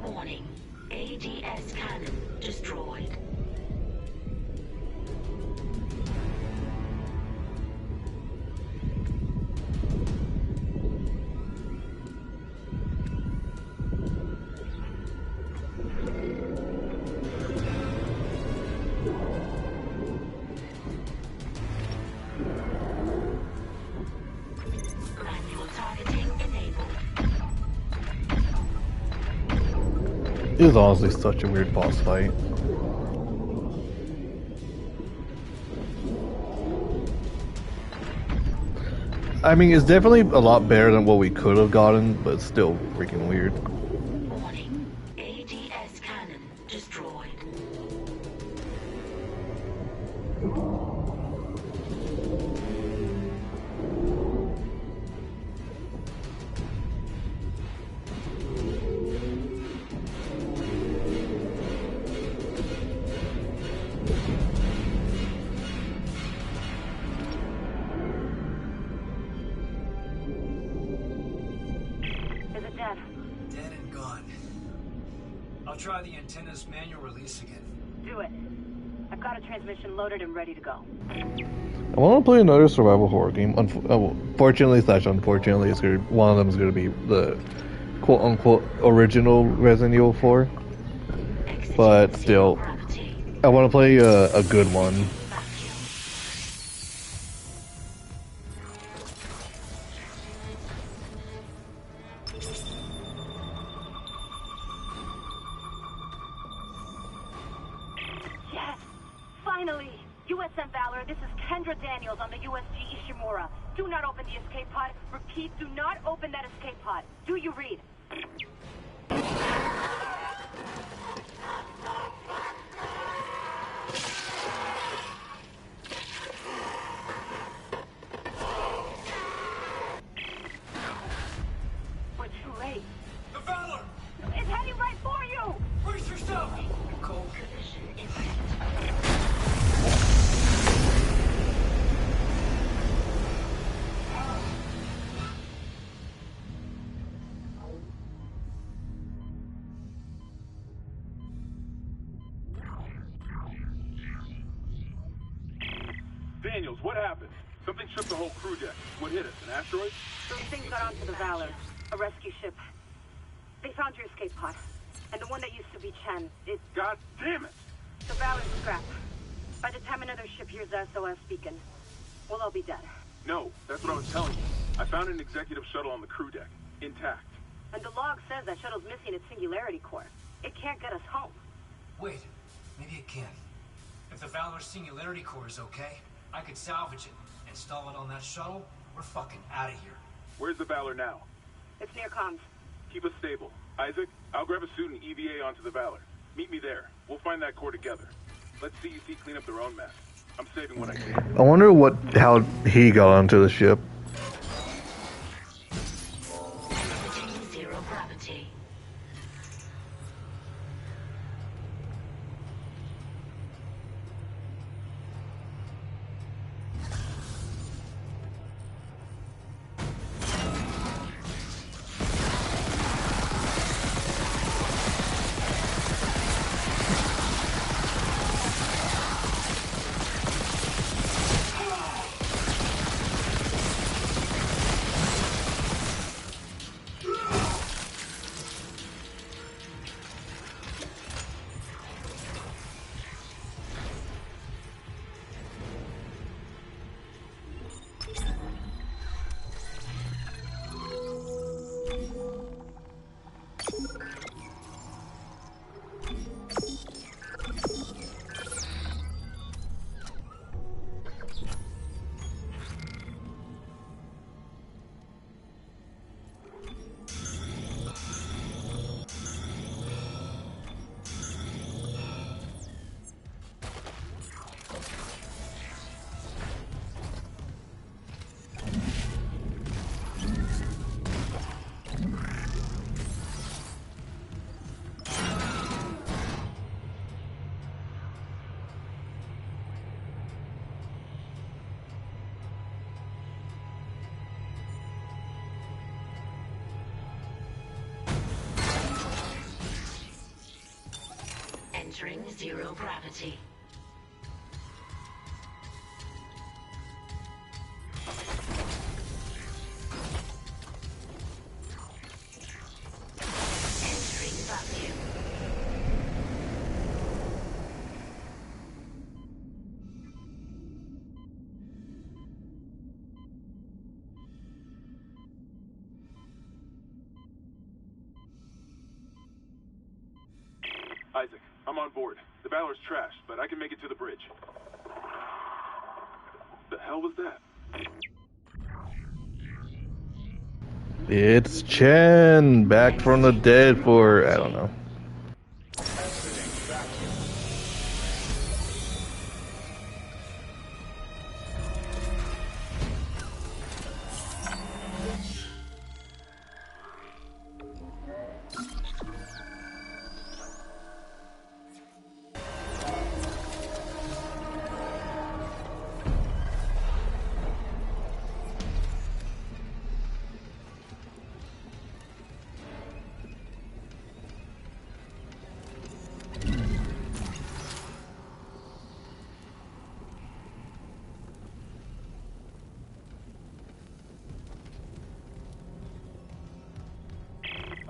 Warning. ADS cannon destroyed. Manual targeting enabled.
It is honestly such a weird boss fight. I mean, it's definitely a lot better than what we could have gotten, but it's still freaking weird.
Warning. ADS cannon destroyed.
Is it dead?
Dead and gone. I'll try the antenna's manual release again.
Do it. I've got a transmission loaded and ready to go.
I want to play another survival horror game. Fortunately slash unfortunately, it's gonna, one of them is going to be the quote-unquote original Resident Evil 4. But still, I want to play a good one.
Yes! Finally! USM Valor, this is Kendra Daniels on the USG Ishimura. Do not open the escape pod. Repeat, do not open that escape pod. Do you read? We're too late.
The Valor!
It's heading right for you!
Brace yourself! Nicole.
Collision imminent.
Daniels, what happened? Something shook the whole crew deck. What hit us? An asteroid?
Those things got onto the Valor, a rescue ship. They found your escape pod. And the one that used to be Chen,
God damn it!
the Valor's scrap. By the time another ship hears the SOS beacon, we'll all be dead.
No, that's what I was telling you. I found an executive shuttle on the crew deck, intact.
And the log says that shuttle's missing its singularity core. It can't get us home.
Wait, maybe it can. If the Valor's singularity core is okay, I could salvage it, install it on that shuttle. We're fucking out of here.
Where's the Valor now?
It's near comms.
Keep us stable. Isaac, I'll grab a suit and EVA onto the Valor. Meet me there. We'll find that core together. Let CEC clean up their own mess. I'm saving what I can.
I wonder how he got onto the ship.
Zero gravity. Entering zero gravity. Entering vacuum.
Isaac, I'm on board. The Valor's trashed, but I can make it to the bridge. The hell was that?
It's Chen, back from the dead for, I don't know.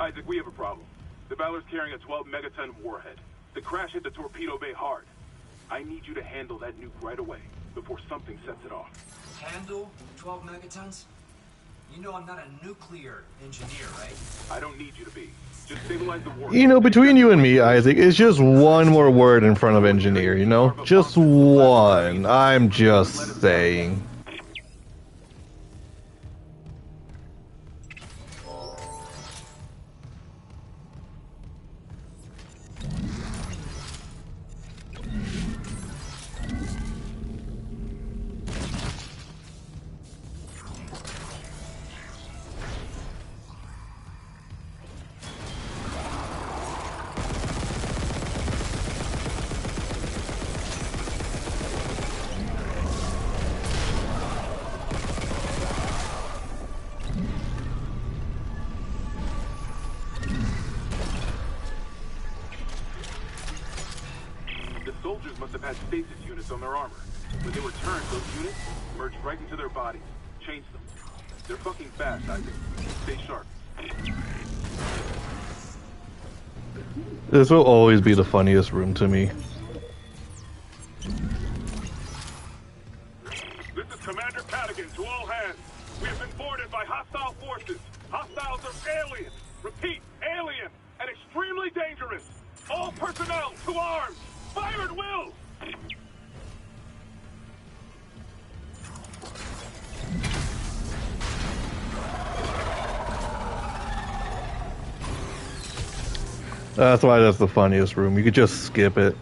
Isaac, we have a problem. The Valor's carrying a 12 megaton warhead. The crash hit the torpedo bay hard. I need you to handle that nuke right away, before something sets it off.
Handle 12 megatons? You know I'm not a nuclear engineer, right?
I don't need you to be. Just stabilize the warhead.
You know, between you and me, Isaac, it's just one more word in front of engineer, you know? Just one. I'm just saying.
Soldiers must have had stasis units on their armor. When they returned, those units merged right into their bodies. Changed them. They're fucking fast, Isaac. Stay sharp.
This will always be the funniest room to me.
This is Commander Cadigan to all hands. We have been boarded by hostile forces. Hostiles are aliens. Repeat, alien and extremely dangerous. All personnel to arms. Fire at will!
That's why that's the funniest room. You could just skip it.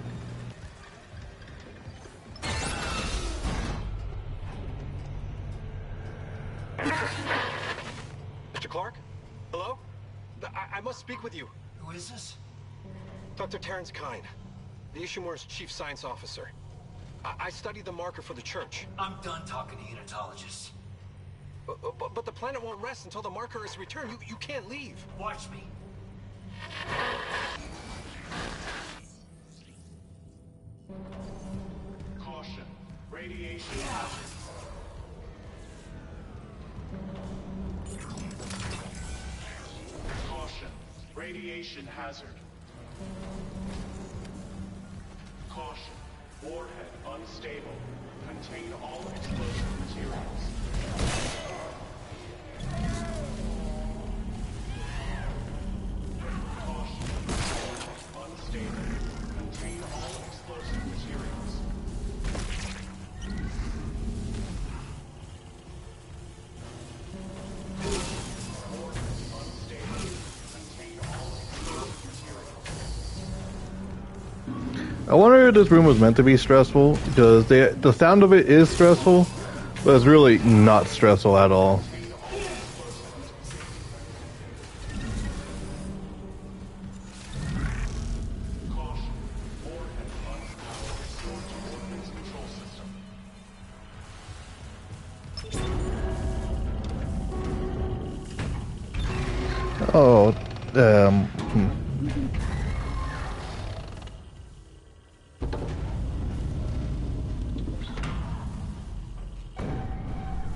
Mr. Clark? Hello? I must speak with you.
Who is this?
Dr. Terrence Kyne, the Ishimura's chief science officer. I studied the marker for the church.
I'm done talking to unitologists.
But the planet won't rest until the marker is returned. You can't leave.
Watch me.
Caution. Radiation hazard. Caution. Radiation hazard. Caution. Warhead unstable. Contain all explosive materials. Caution. Warhead unstable. Contain all explosive materials. Warhead unstable. Contain all explosive materials.
I wonder if this room was meant to be stressful, because the sound of it is stressful, but it's really not stressful at all. Oh,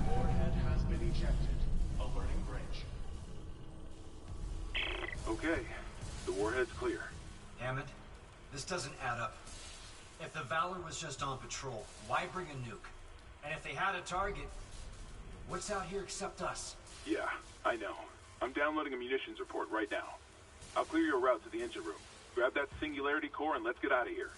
Warhead has been ejected. Alerting bridge.
Okay. The warhead's clear.
Hammond, this doesn't add up. If the Valor was just on patrol, why bring a nuke? And if they had a target, what's out here except us?
Yeah, I know. I'm downloading a munitions report right now. I'll clear your route to the engine room. Grab that Singularity core and let's get out of here.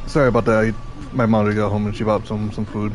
Sorry about that. My mother got home and she bought some food.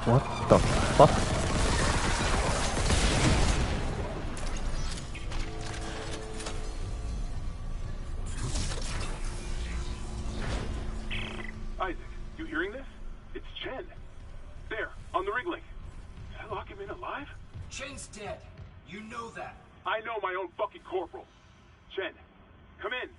What the fuck?
Isaac, you hearing this? It's Chen. There, on the rig link. Did I lock him in alive?
Chen's dead. You know that.
I know my own fucking corporal. Chen, come in.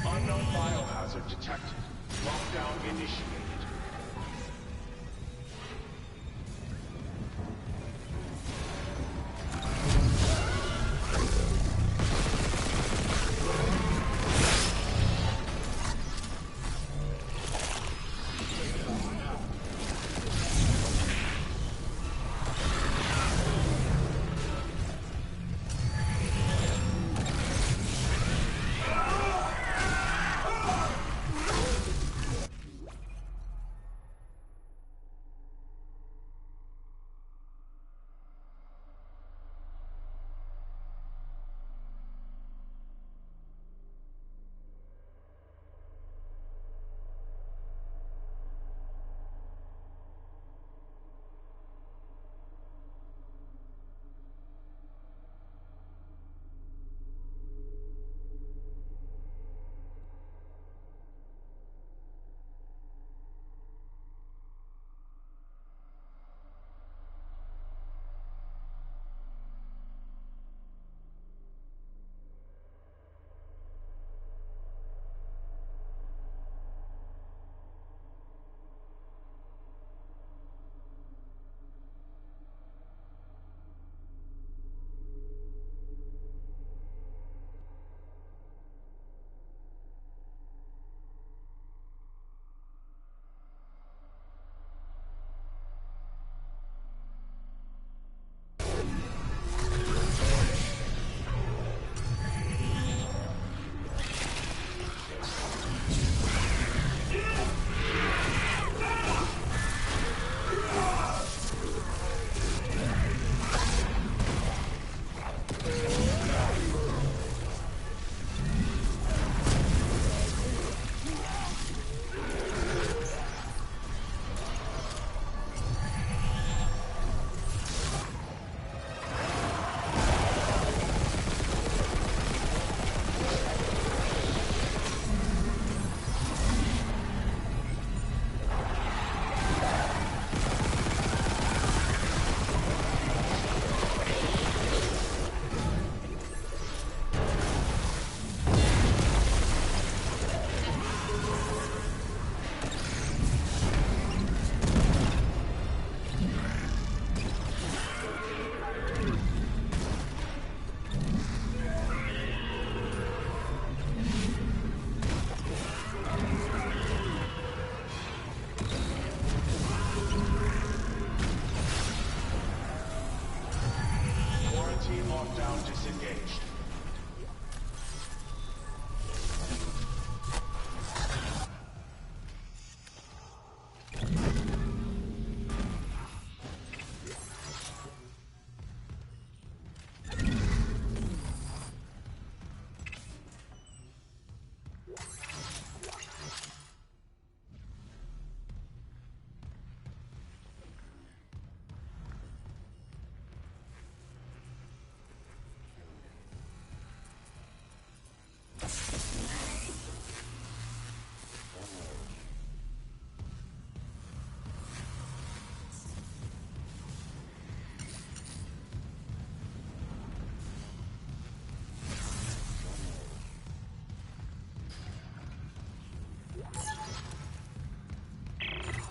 Unknown biohazard detected. Lockdown initiated.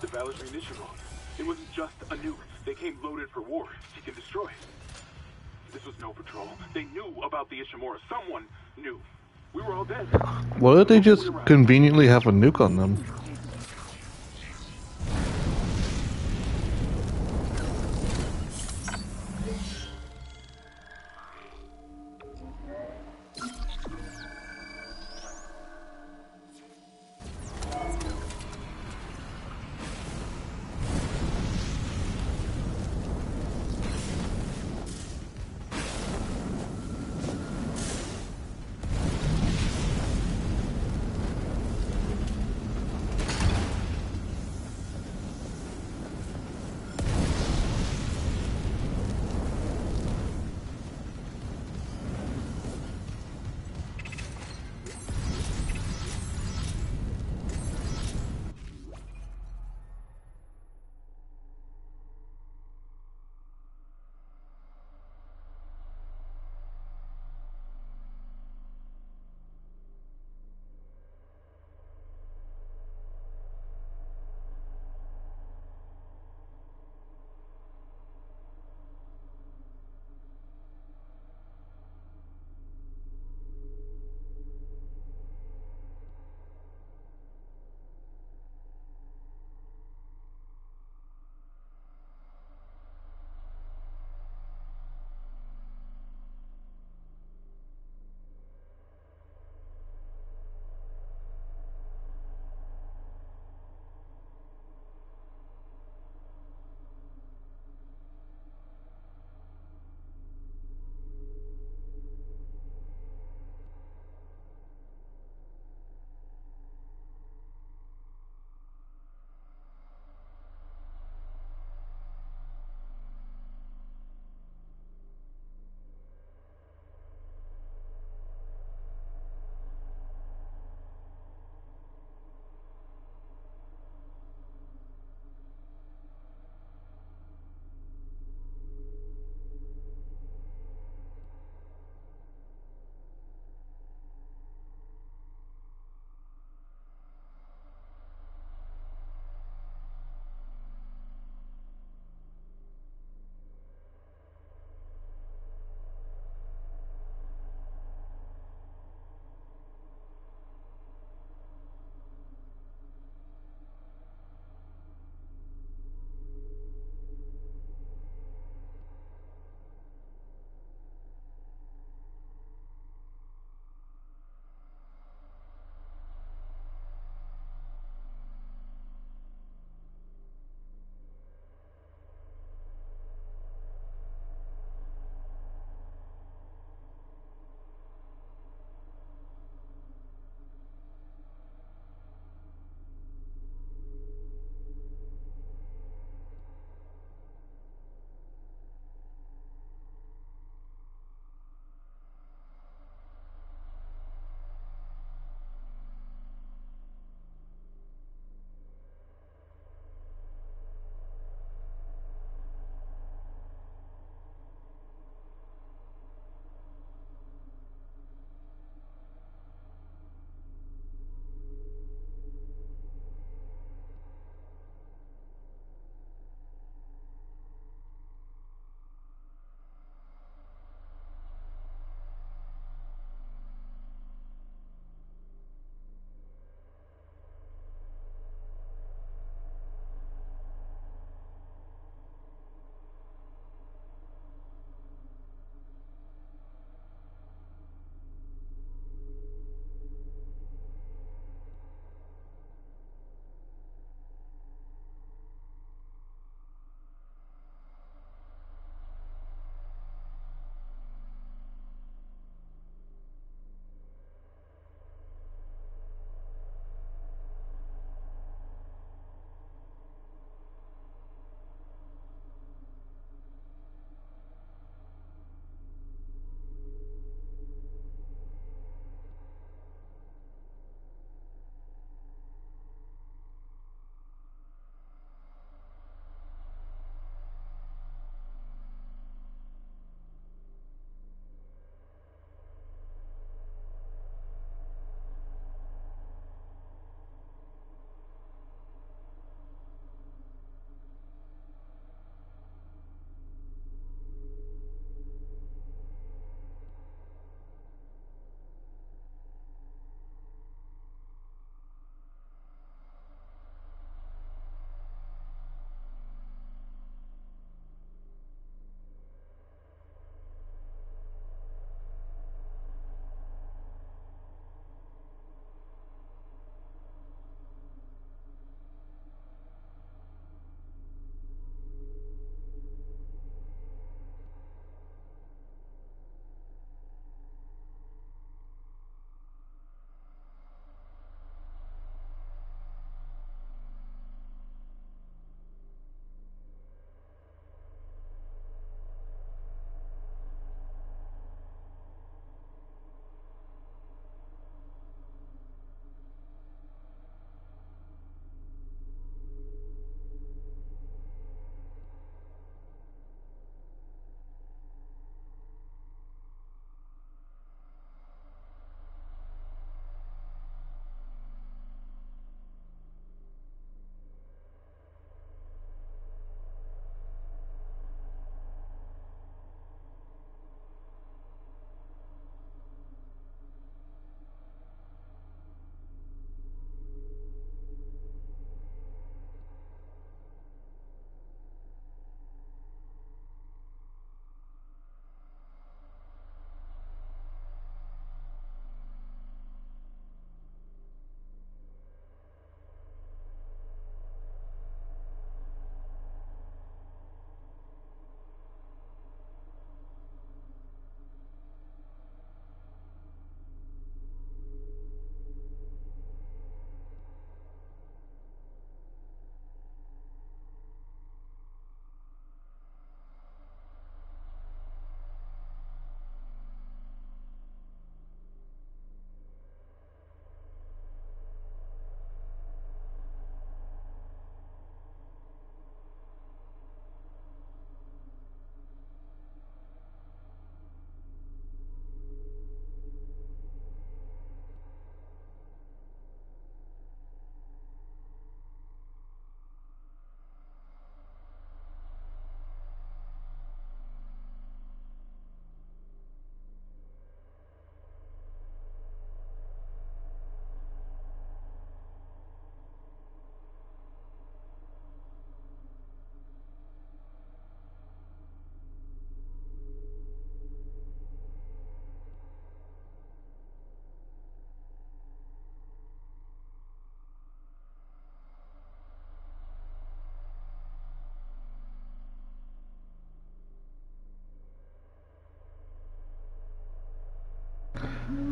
The Valor's munition vault. It wasn't just a nuke. They came loaded for war. Seek and destroy. This was no patrol. They knew about the Ishimura. Someone knew. We were all dead.
Why did they just conveniently have a nuke on them?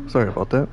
Sorry about that.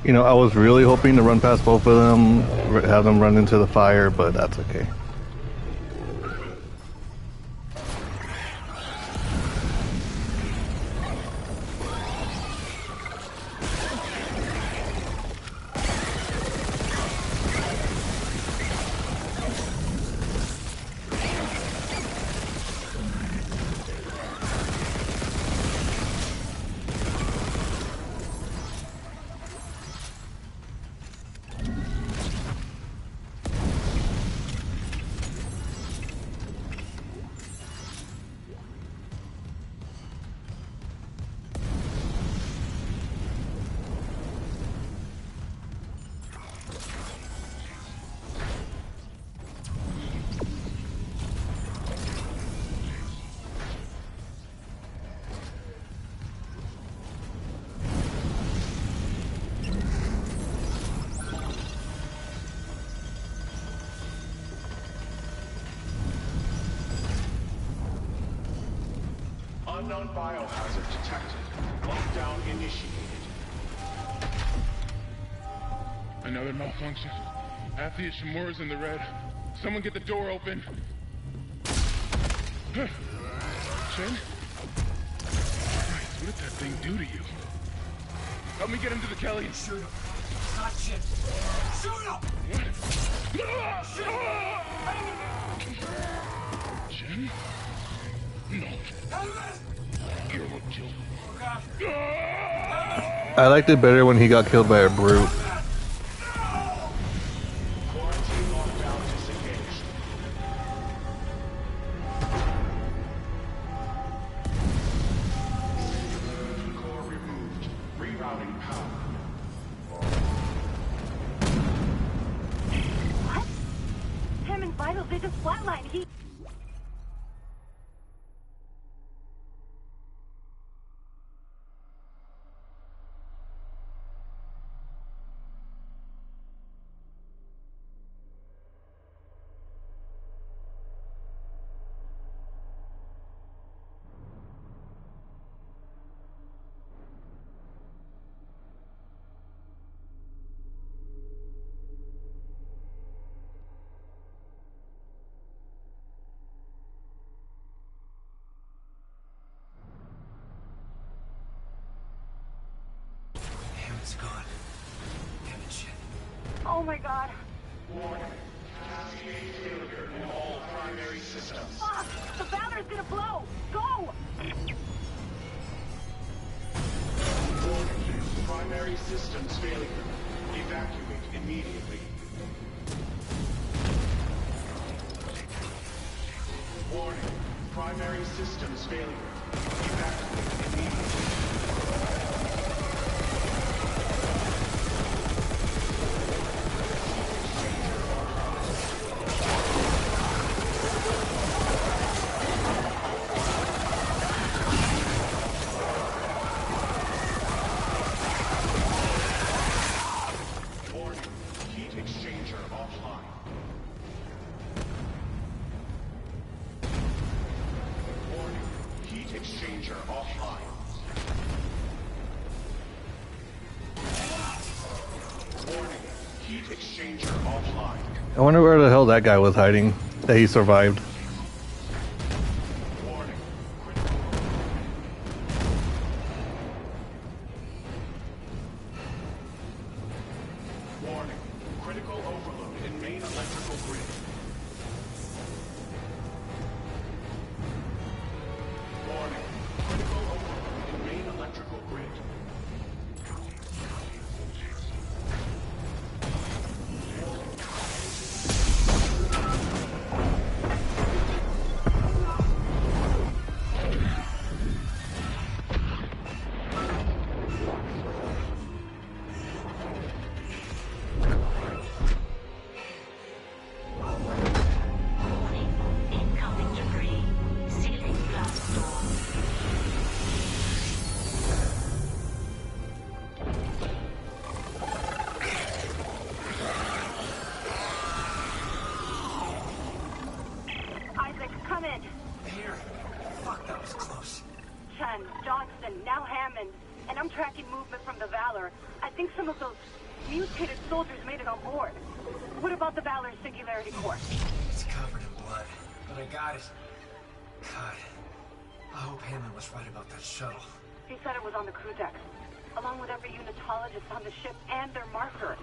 You know, I was really hoping to run past both of them, have them run into the fire, but that's okay.
Unknown biohazard detected. Lockdown initiated.
Another malfunction. Half the Ishimura's in the red. Someone get the door open. Shen? Christ, what did that thing do to you? Help me get him to the Kelly.
Shoot him. It's not shit. Shoot him!
What? Shen? No. You're what killed him.
I liked it better when he got killed by a brute.
Quarantine lockdown disengaged. Core removed. Rerouting power.
What? Him and Vitals, they just flatlined. He...
It's gone. Damn it, shit.
Oh my god.
Warning. Cascade failure in all primary systems.
Fuck! The Valor's gonna blow! Go!
Warning. Primary systems failure. Evacuate immediately. Warning. Primary systems failure. Evacuate immediately.
I wonder where the hell that guy was hiding, that he survived.
Warning. Critical overload in main electrical grid. Warning. Critical overload in main electrical grid.
Hammond, and I'm tracking movement from the Valor. I think some of those mutated soldiers made it on board. What about the Valor's Singularity Core?
It's covered in blood, but I got it. God, I hope Hammond was right about that shuttle.
He said it was on the crew deck, along with every unitologist on the ship and their marker.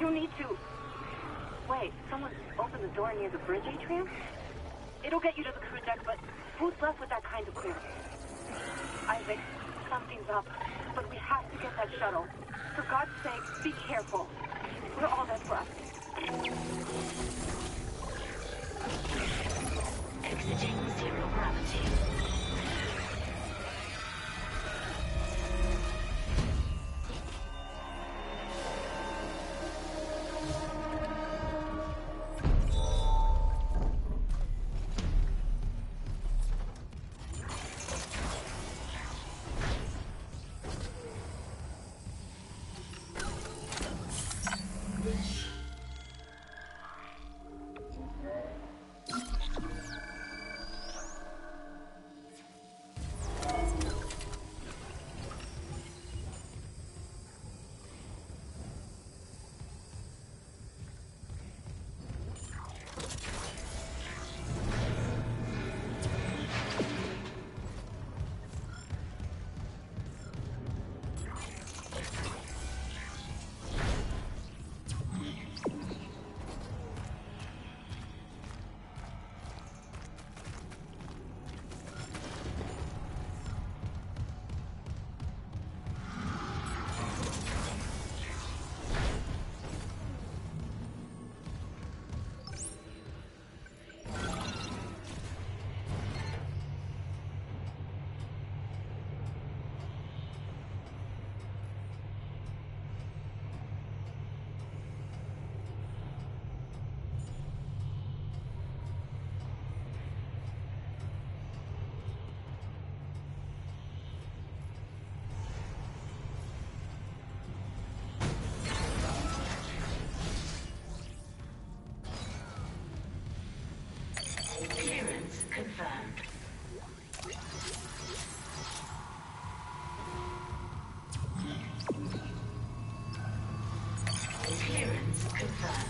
You need to... Wait, someone opened the door near the bridge atrium? It'll get you to the crew deck, but who's left with that kind of clearance? Isaac, something's up, but we have to get that shuttle. For God's sake, be careful. We're all that's left.
Exiting zero gravity. Clearance confirmed. Clearance confirmed.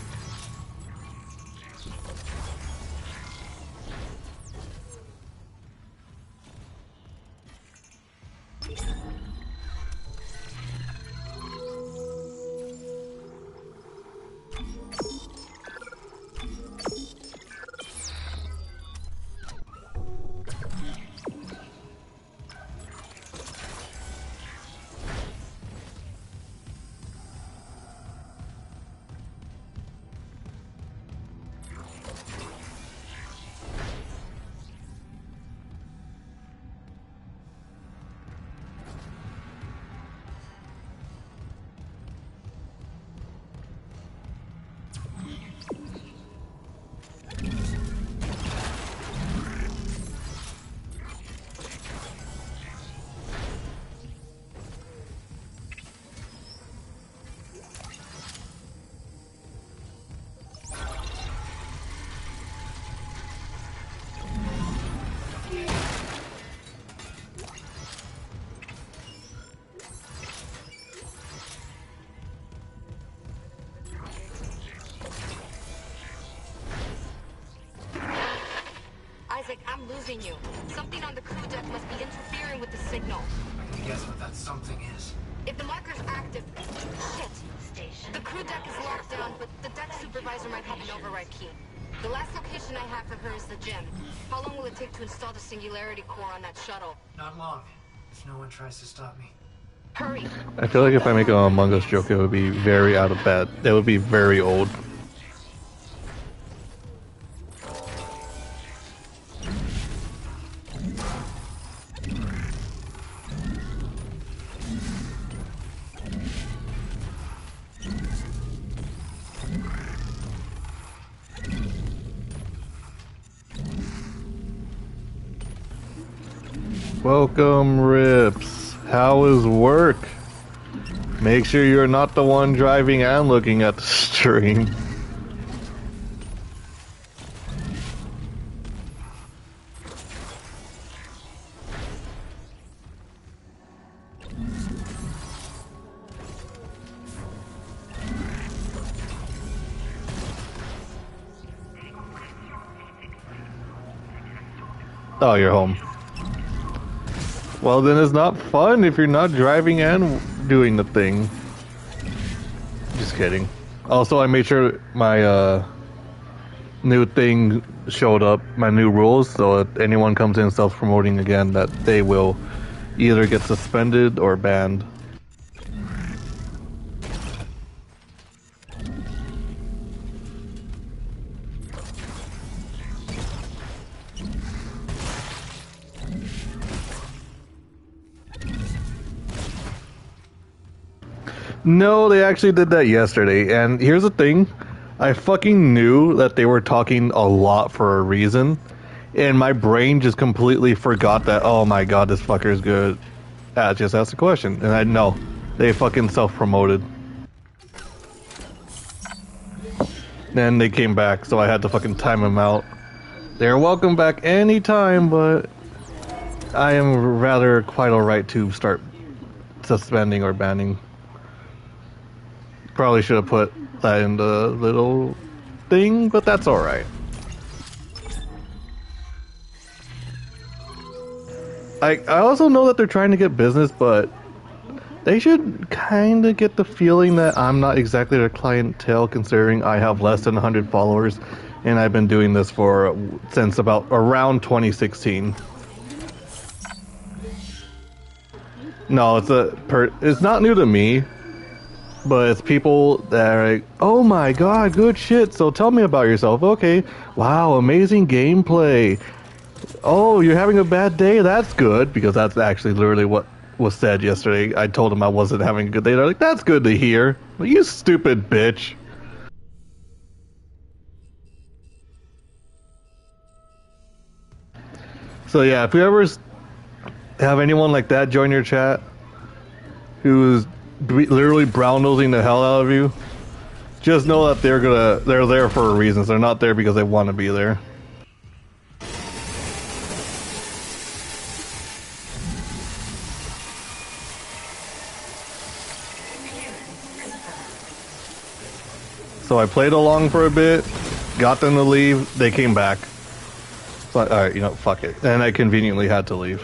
Isaac, I'm losing you. Something on the crew deck must be interfering with the signal.
I can guess what that something is.
If the marker's active... Shit. The crew deck is locked down, but the deck supervisor might have an override key. The last location I have for her is the gym. How long will it take to install the Singularity Core on that shuttle?
Not long, if no one tries to stop me.
Hurry.
I feel like if I make an Among Us joke, it would be very out of bed. It would be very old. Welcome, Rips. How is work? Make sure you're not the one driving and looking at the stream. Oh, you're home. Well, then it's not fun if you're not driving and doing the thing. Just kidding. Also, I made sure my new thing showed up, my new rules, so if anyone comes in self-promoting again, that they will either get suspended or banned. No, they actually did that yesterday, and here's the thing. I fucking knew that they were talking a lot for a reason, and my brain just completely forgot that, oh my god, this fucker is good. Just ask a question, and I know. They fucking self-promoted. Then they came back, so I had to fucking time them out. They're welcome back anytime, but I am rather quite alright to start suspending or banning. Probably should have put that in the little thing, but that's alright. I also know that they're trying to get business, but they should kind of get the feeling that I'm not exactly their clientele, considering I have less than 100 followers, and I've been doing this since about around 2016. No, it's not new to me. But it's people that are like, oh my god, good shit, so tell me about yourself. Okay, wow, amazing gameplay. Oh, you're having a bad day? That's good, because that's actually literally what was said yesterday. I told them I wasn't having a good day. They're like, that's good to hear. Well, you stupid bitch. So yeah, if you ever have anyone like that join your chat, who's literally brown nosing the hell out of you, just know that they're there for a reason. So they're not there because they want to be there. So I played along for a bit, got them to leave, they came back. So alright, you know, fuck it. And I conveniently had to leave.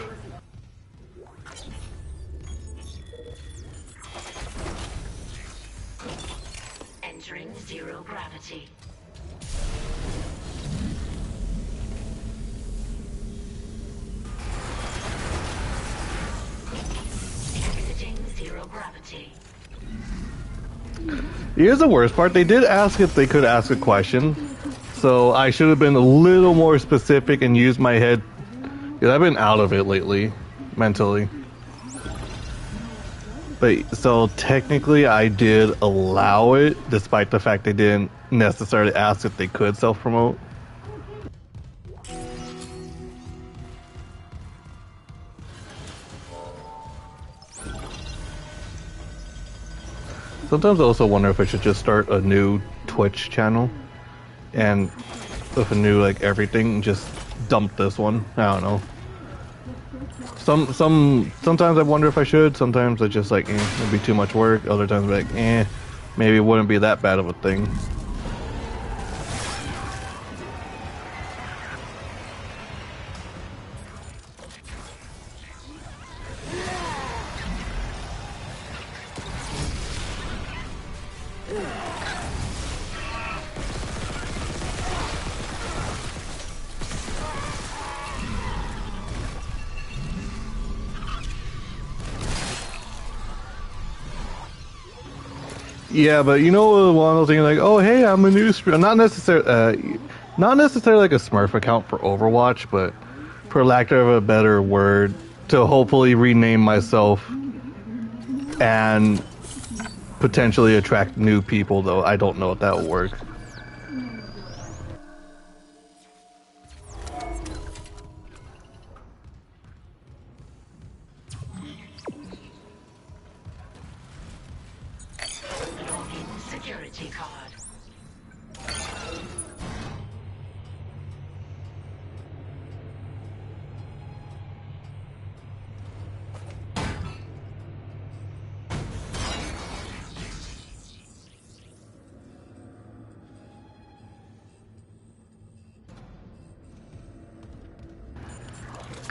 Zero gravity. Exiting zero gravity.
Here's the worst part. They did ask if they could ask a question, so I should have been a little more specific and used my head, because I've been out of it lately, mentally. But, so technically I did allow it, despite the fact they didn't necessarily ask if they could self-promote. Sometimes I also wonder if I should just start a new Twitch channel, and with a new, like, everything, and just dump this one. I don't know. Sometimes I wonder if I should. Sometimes I just like, it'd be too much work. Other times I'm like, maybe it wouldn't be that bad of a thing. Yeah, but you know, one of those things like, oh hey, I'm a new streamer. Not necessarily like a Smurf account for Overwatch, but for lack of a better word, to hopefully rename myself and potentially attract new people. Though I don't know if that will work.
Security card.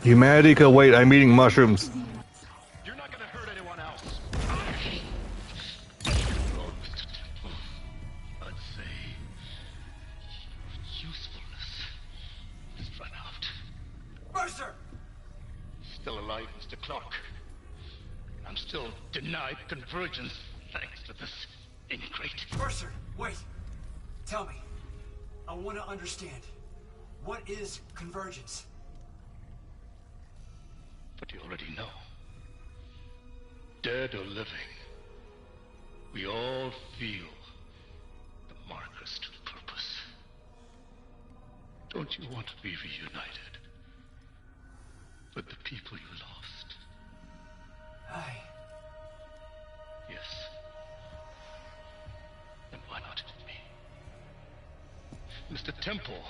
Humanity could wait. I'm eating mushrooms.
You're not gonna hurt anyone else. I'd say your usefulness has run out.
Mercer!
Still alive, Mr. Clark. I'm still denied convergence thanks to this ingrate.
Mercer, wait. Tell me. I want to understand. What is convergence?
But you already know. Dead or living, we all feel the marker's true purpose. Don't you want to be reunited with the people you lost? Yes. And why not with me? Mr. Temple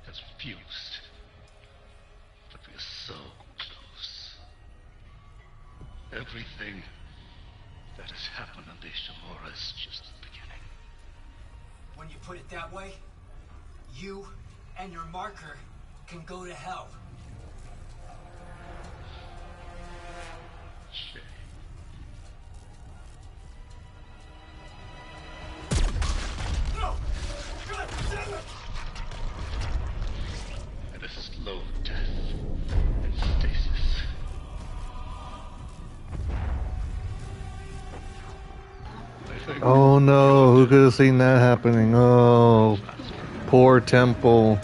has refused. But we are so close. Everything that has happened on the Ishimura is just the beginning.
When you put it that way, you and your marker can go to hell.
Shame.
No! God damn it!
And a slow death in stasis.
Oh no, who could have seen that happening? Oh, poor Temple.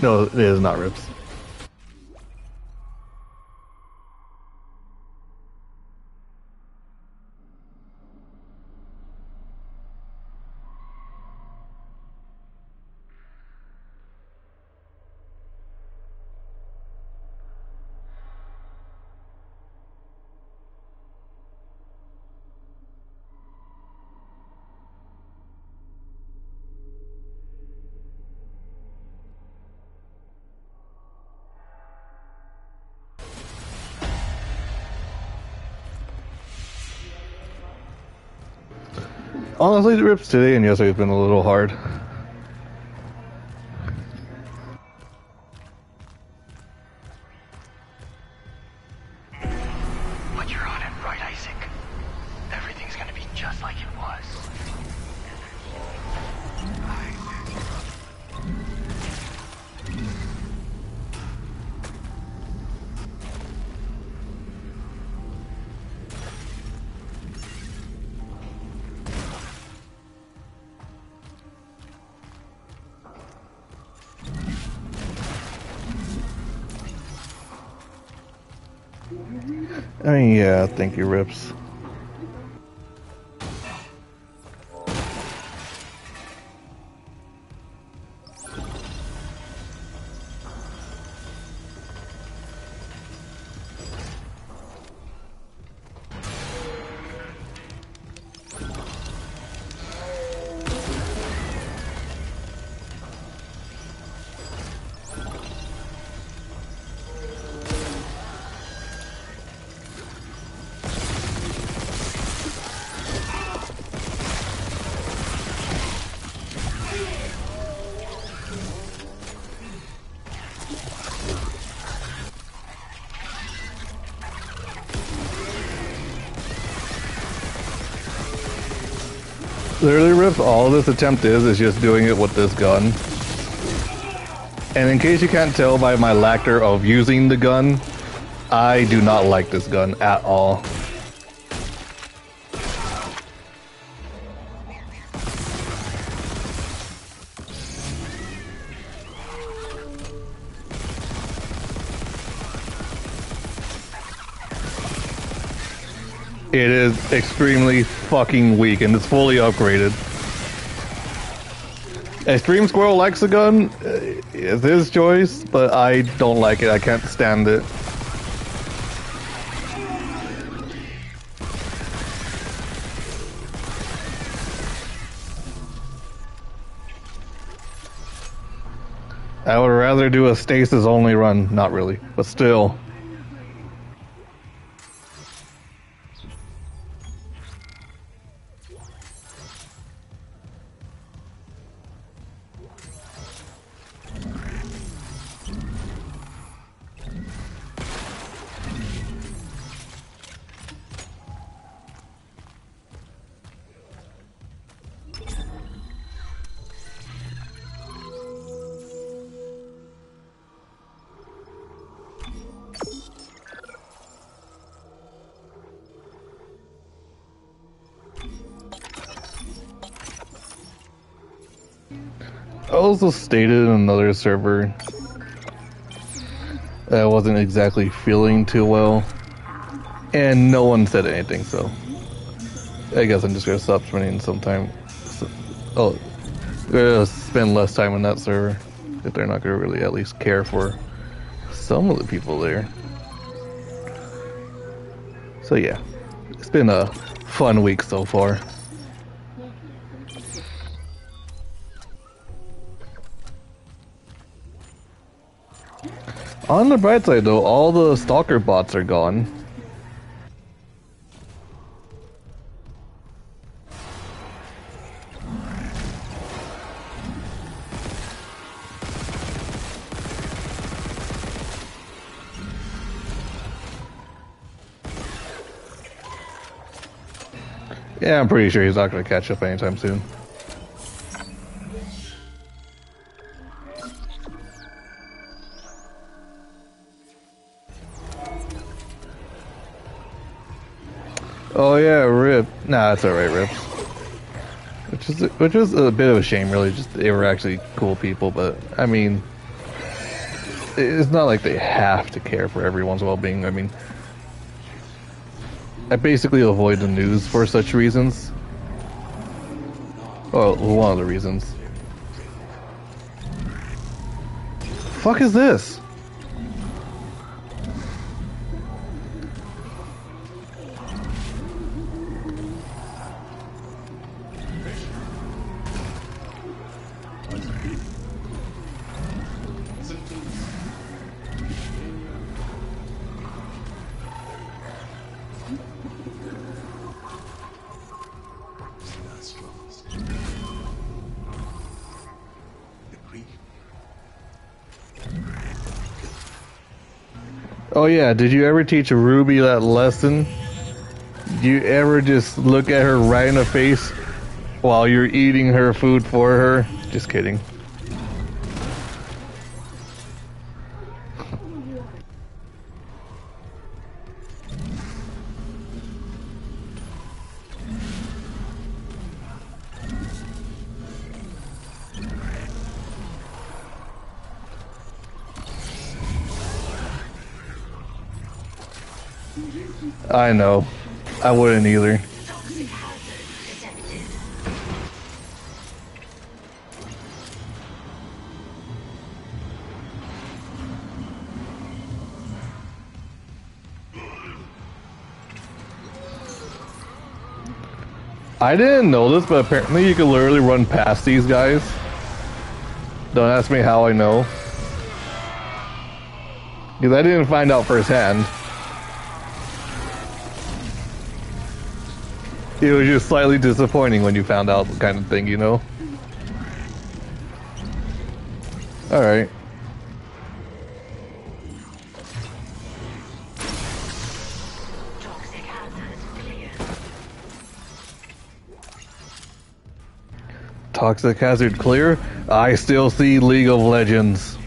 No, it is not Rips. Honestly, the Rips today and yesterday has been a little hard.
But you're on it, right, Isaac? Everything's gonna be just like it was.
I mean, yeah, thank you, Rips. Literally, Rips, all this attempt is just doing it with this gun. And in case you can't tell by my laughter of using the gun, I do not like this gun at all. It is extremely fucking weak and it's fully upgraded. Extreme Squirrel likes the gun. It's his choice, but I don't like it. I can't stand it. I would rather do a stasis only run. Not really, but still. I also stated in another server that I wasn't exactly feeling too well, and no one said anything, so I guess I'm just gonna stop spending some time. Gonna spend less time on that server if they're not gonna really at least care for some of the people there. So yeah, it's been a fun week so far. On the bright side though, all the stalker bots are gone. Yeah, I'm pretty sure he's not going to catch up anytime soon. Oh yeah, Rip. Nah, it's alright, Rip. Which was a bit of a shame, really. Just they were actually cool people, but I mean, it's not like they have to care for everyone's well-being. I mean, I basically avoid the news for such reasons. Well, one of the reasons. Fuck is this? Oh yeah, did you ever teach Ruby that lesson? Did you ever just look at her right in the face while you're eating her food for her? Just kidding. I know. I wouldn't either. I didn't know this, but apparently you can literally run past these guys. Don't ask me how I know. Because I didn't find out firsthand. It was just slightly disappointing when you found out, kind of thing, you know? Alright. Toxic hazard clear? I still see League of Legends.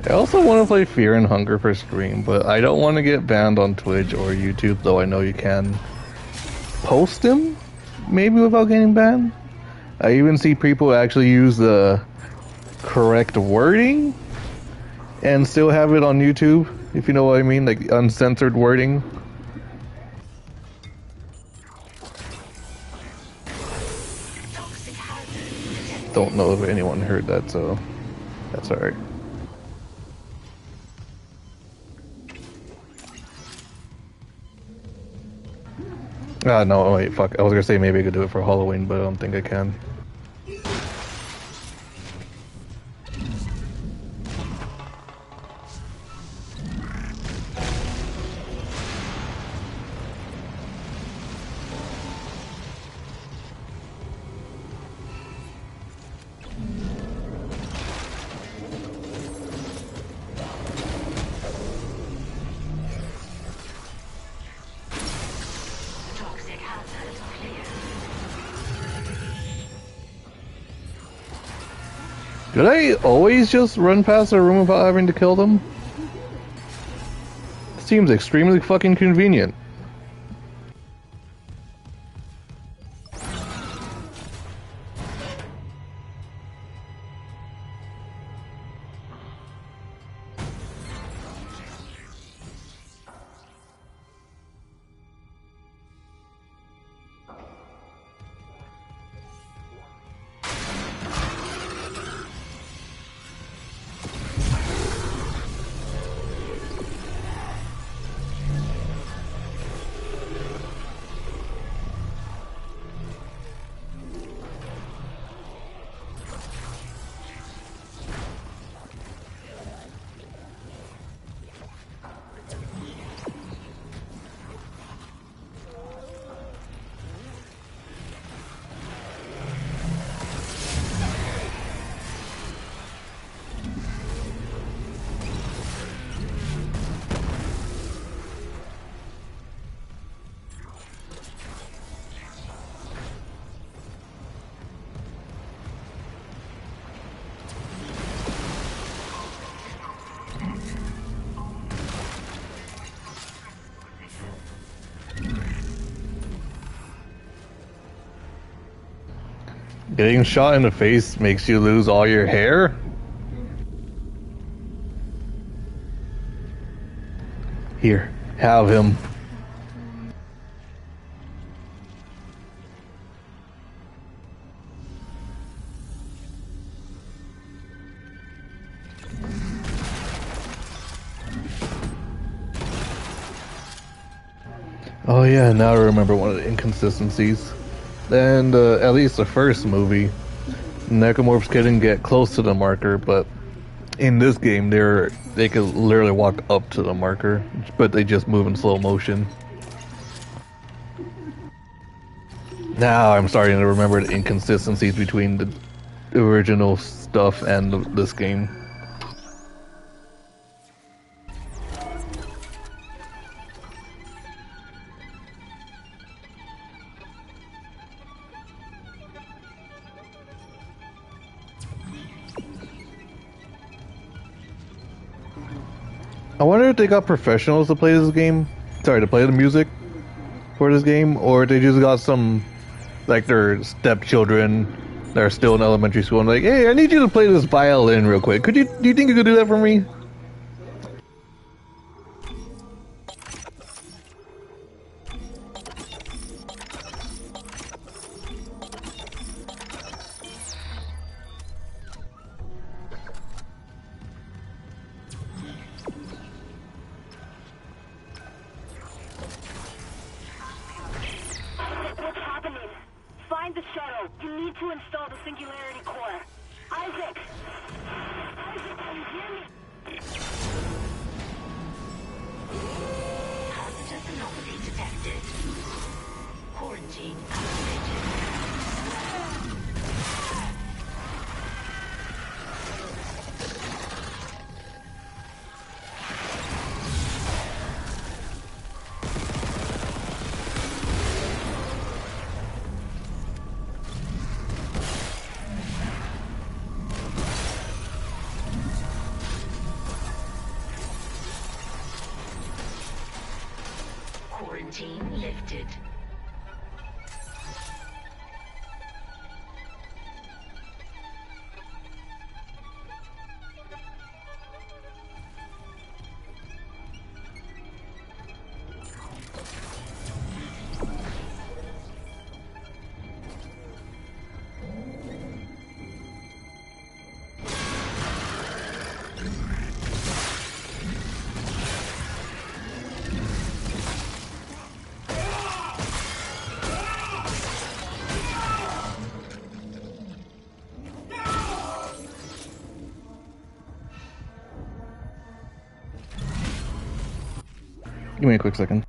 I also want to play Fear and Hunger for stream, but I don't want to get banned on Twitch or YouTube, though I know you can post them, maybe without getting banned. I even see people actually use the correct wording and still have it on YouTube, if you know what I mean, like uncensored wording. Don't know if anyone heard that, so that's alright. No, wait, fuck. I was gonna say maybe I could do it for Halloween, but I don't think I can. Did I always just run past a room without having to kill them? Seems extremely fucking convenient. Getting shot in the face makes you lose all your hair? Here, have him. Oh yeah, now I remember one of the inconsistencies. And at least the first movie, necromorphs couldn't get close to the marker, but in this game they could literally walk up to the marker, but they just move in slow motion. Now I'm starting to remember the inconsistencies between the original stuff and this game. I wonder if they got professionals to play this game. Sorry, to play the music for this game, or they just got some, like, their stepchildren that are still in elementary school and like, hey, I need you to play this violin real quick. Do you think you could do that for me?
Quarantine lifted.
Give me a quick second.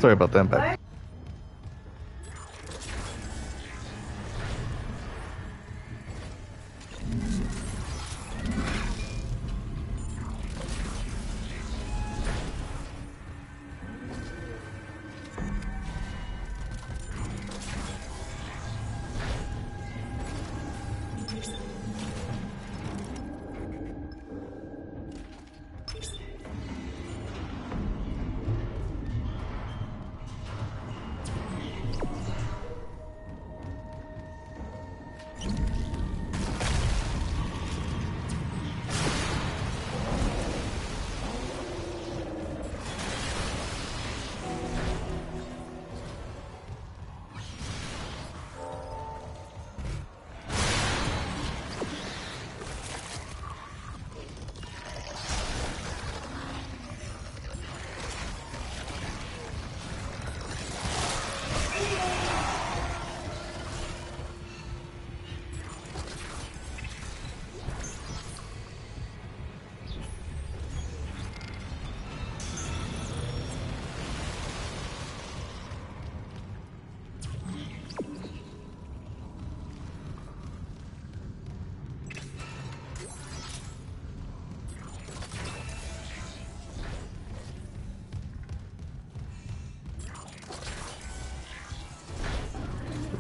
Sorry about that, I'm back.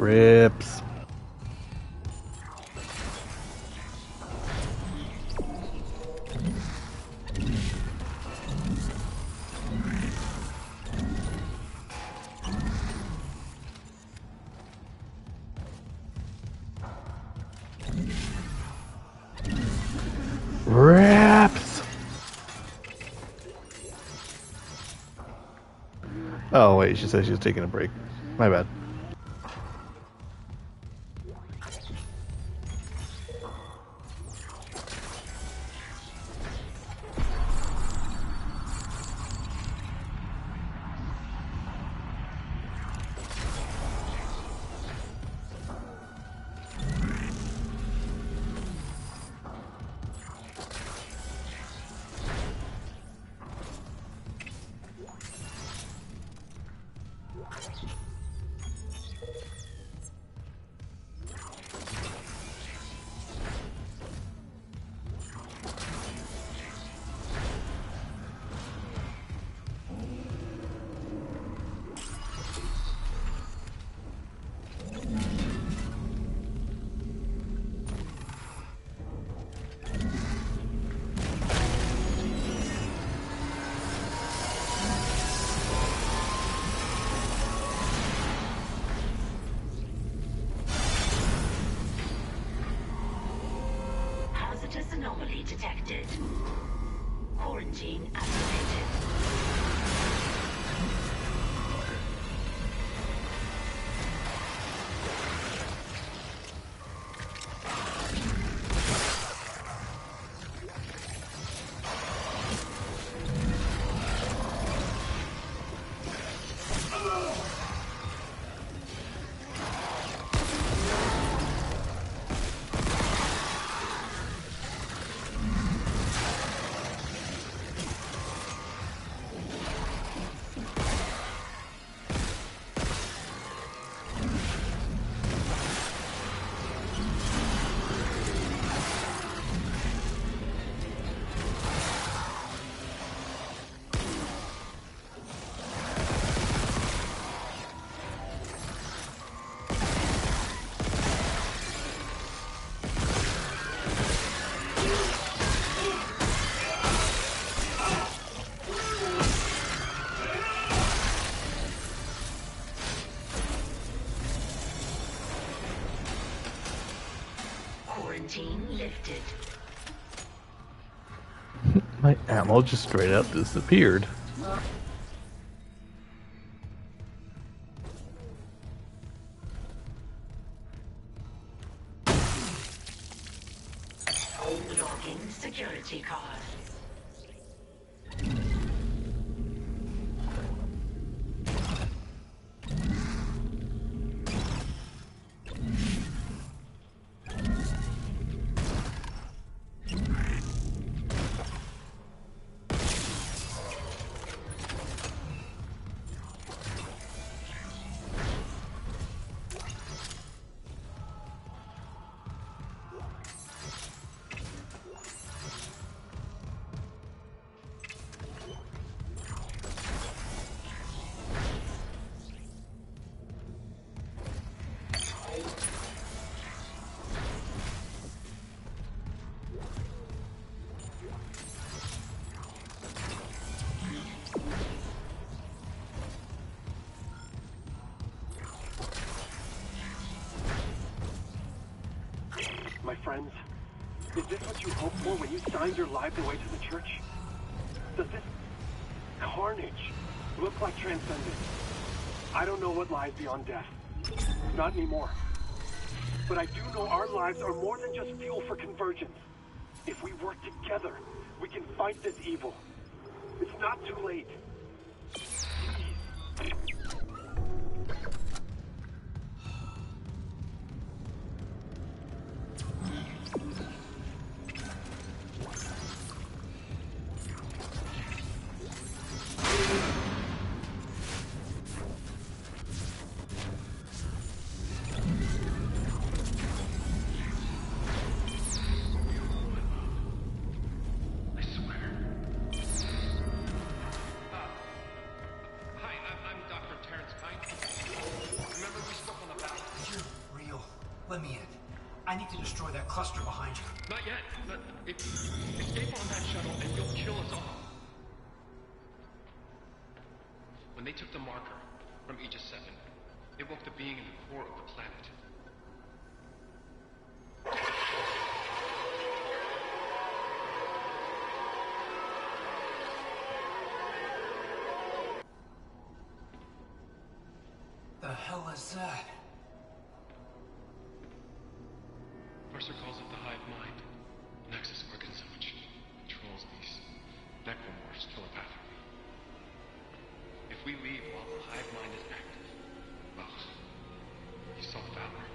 Rips. Rips. Oh wait, she said she was taking a break. My bad.
Hazardous anomaly detected. Quarantine activated. Quarantine lifted.
My ammo just straight up disappeared.
Logging security card.
My friends, is this what you hoped for when you signed your lives away to the church? Does this carnage look like transcendence? I don't know what lies beyond death. Not anymore. But I do know our lives are more than just fuel for convergence. If we work together, we can fight this evil. It's not too late.
Let me in. I need to destroy that cluster behind you.
Not yet. Escape on that shuttle and you'll kill us all. When they took the marker from Aegis 7, it woke the being in the core of the planet.
The hell is that?
Mercer calls it the hive mind. Nexus organs which controls these necromorphs telepathically. If we leave while the hive mind is active, well, you saw Valor.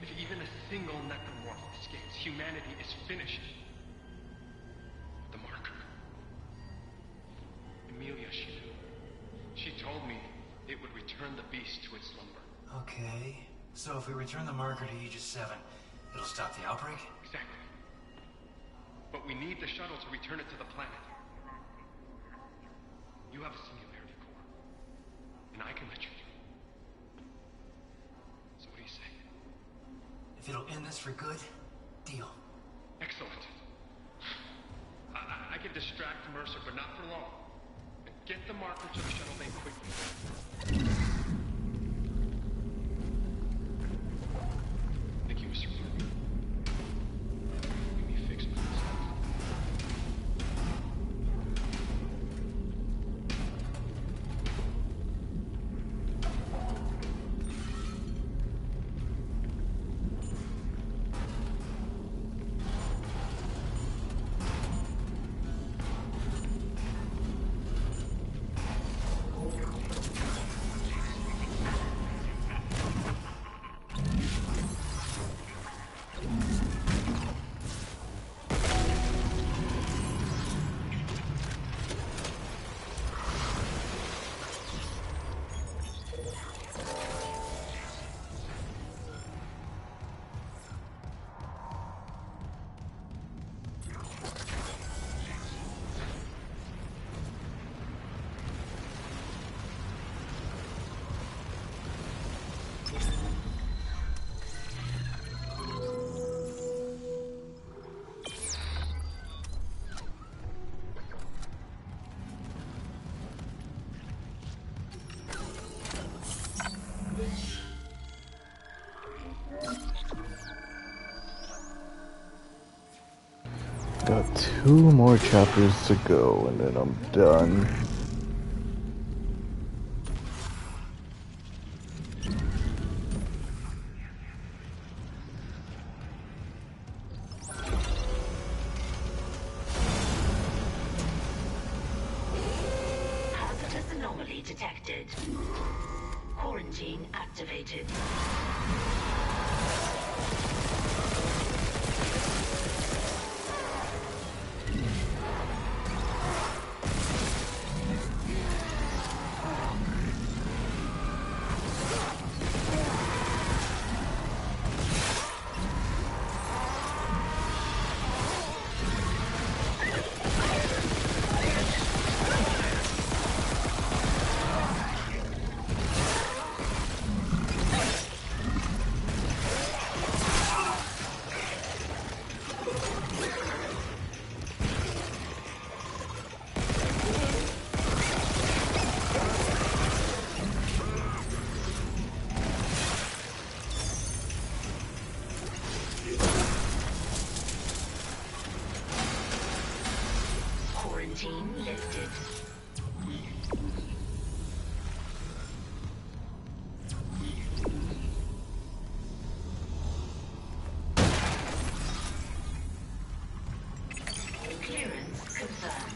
If even a single necromorph escapes, humanity is finished. The marker. Emilia, she knew. She told me it would return the beast to its slumber.
Okay. So if we return the marker to Aegis 7, it'll stop the outbreak?
Exactly. But we need the shuttle to return it to the planet. You have a singularity core, and I can let you through. So what do you say?
If it'll end this for good, deal.
Excellent. I can distract Mercer, but not for long. Get the marker to the shuttle bay quickly. Thank you, Mr. Blue. Let me fix myself.
Got 2 more chapters to go, and then I'm done.
Hazardous anomaly detected. Quarantine activated. Quarantine lifted. Clearance confirmed.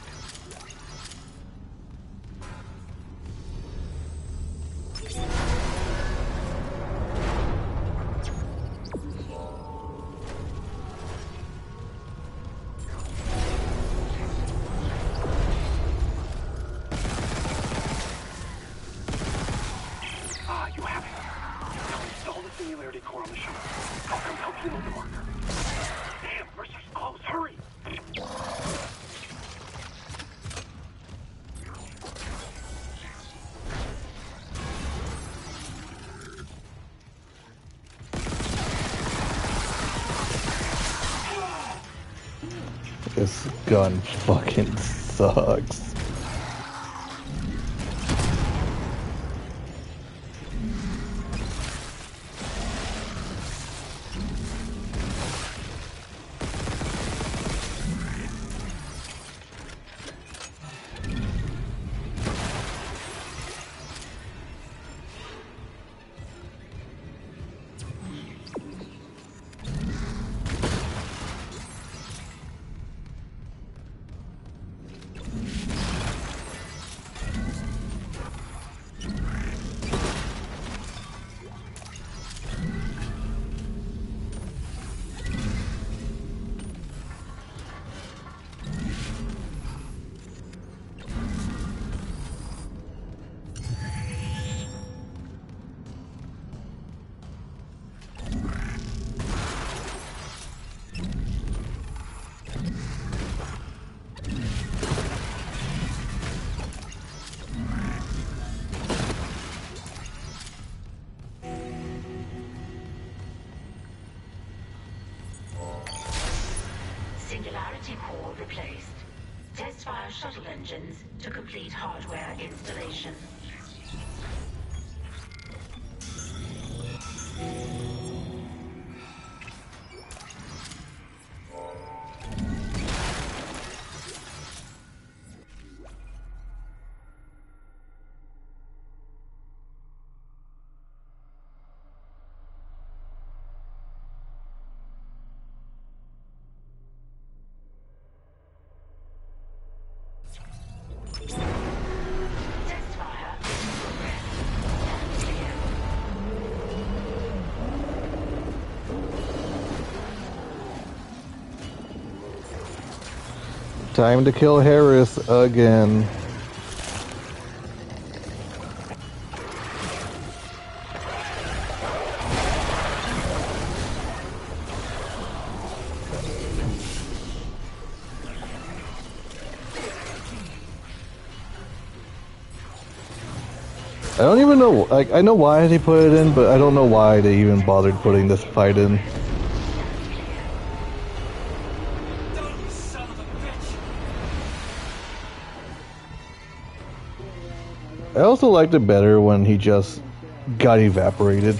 You have it. Now install the singularity core on the shuttle. I'll come help you load the marker. Damn, Mercer's close. Hurry!
this gun fucking sucks.
Singularity core replaced. Test fire shuttle engines to complete hardware installation.
Time to kill Harris again. I don't even know, like, I know why they put it in, but I don't know why they even bothered putting this fight in. I also liked it better when he just got evaporated.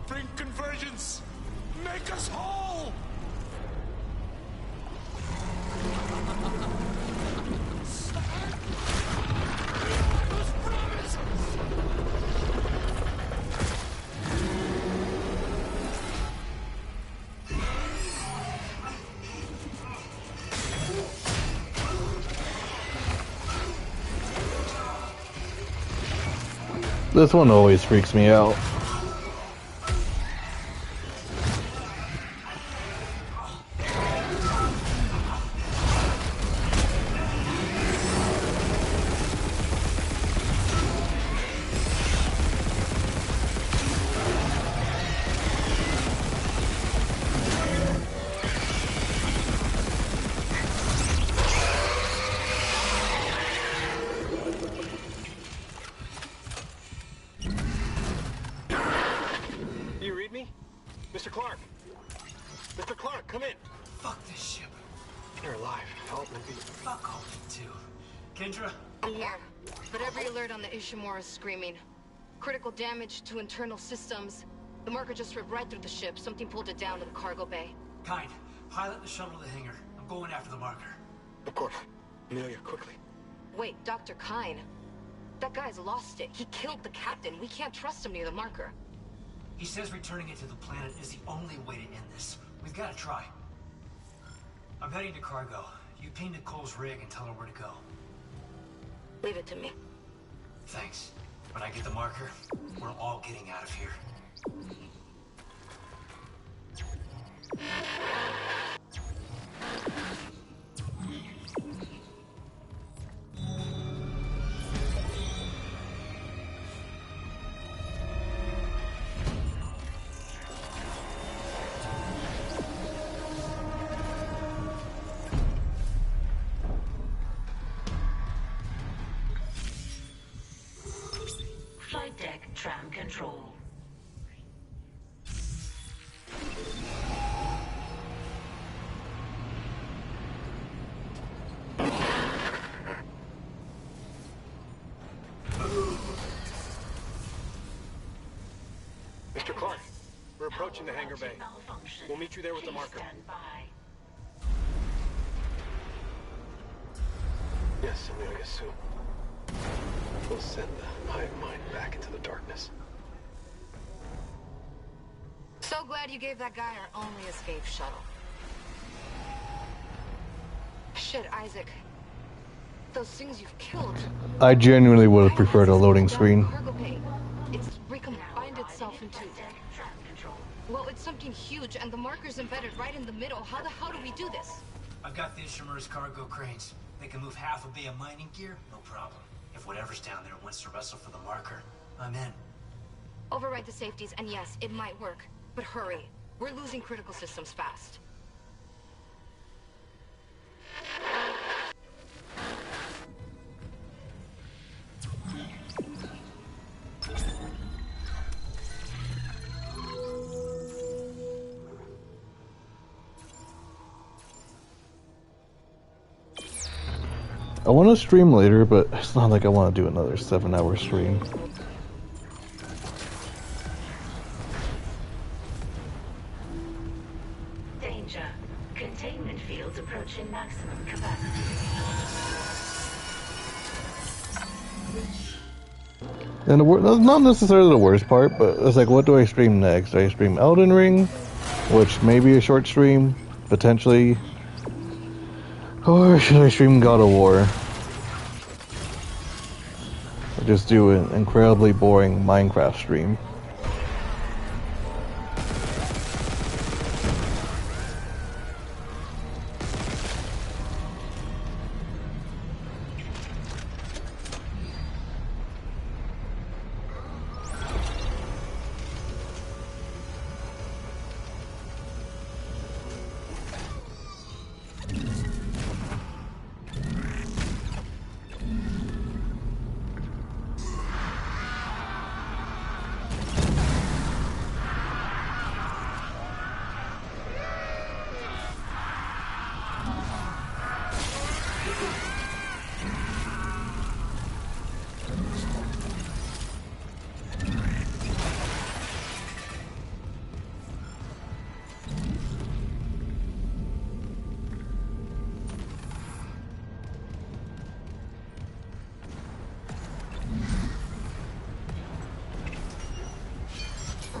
Bring convergence! Make us whole!
This one always freaks me out.
Mr. Clark! Mr. Clark, come in!
Fuck this ship.
You're alive. Help me be.
Fuck all you two. Kendra?
I'm here, but every alert on the Ishimura is screaming. Critical damage to internal systems. The marker just ripped right through the ship. Something pulled it down to the cargo bay.
Kind, pilot the shuttle to the hangar. I'm going after the marker.
Of course. Amelia, quickly.
Wait, Dr. Kyne. That guy's lost it. He killed the captain. We can't trust him near the marker.
He says returning it to the planet is the only way to end this. We've got to try. I'm heading to cargo. You ping Nicole's rig and tell her where to go.
Leave it to me.
Thanks. When I get the marker, we're all getting out of here.
Check tram control.
Mr. Clark, we're approaching the hangar bay. We'll meet you there with the marker. Yes, Amelia Sue. We'll send the hive mind back into the darkness.
So glad you gave that guy our only escape shuttle. Shit, Isaac. Those things you've killed.
I genuinely would have preferred a loading screen.
Cargo bay. It's recombined itself into... Well, it's something huge, and the marker's embedded right in the middle. How the hell do we do this?
I've got the Ishimura's cargo cranes. They can move half a bay of mining gear, no problem. If whatever's down there wants to wrestle for the marker, I'm in.
Override the safeties, and yes, it might work. But hurry. We're losing critical systems fast.
I want to stream later, but it's not like I want to do another 7-hour stream.
Danger. Containment fields approaching maximum capacity.
And that's not necessarily the worst part, but it's like, what do I stream next? Do I stream Elden Ring, which may be a short stream, potentially, or should I stream God of War? Or just do an incredibly boring Minecraft stream?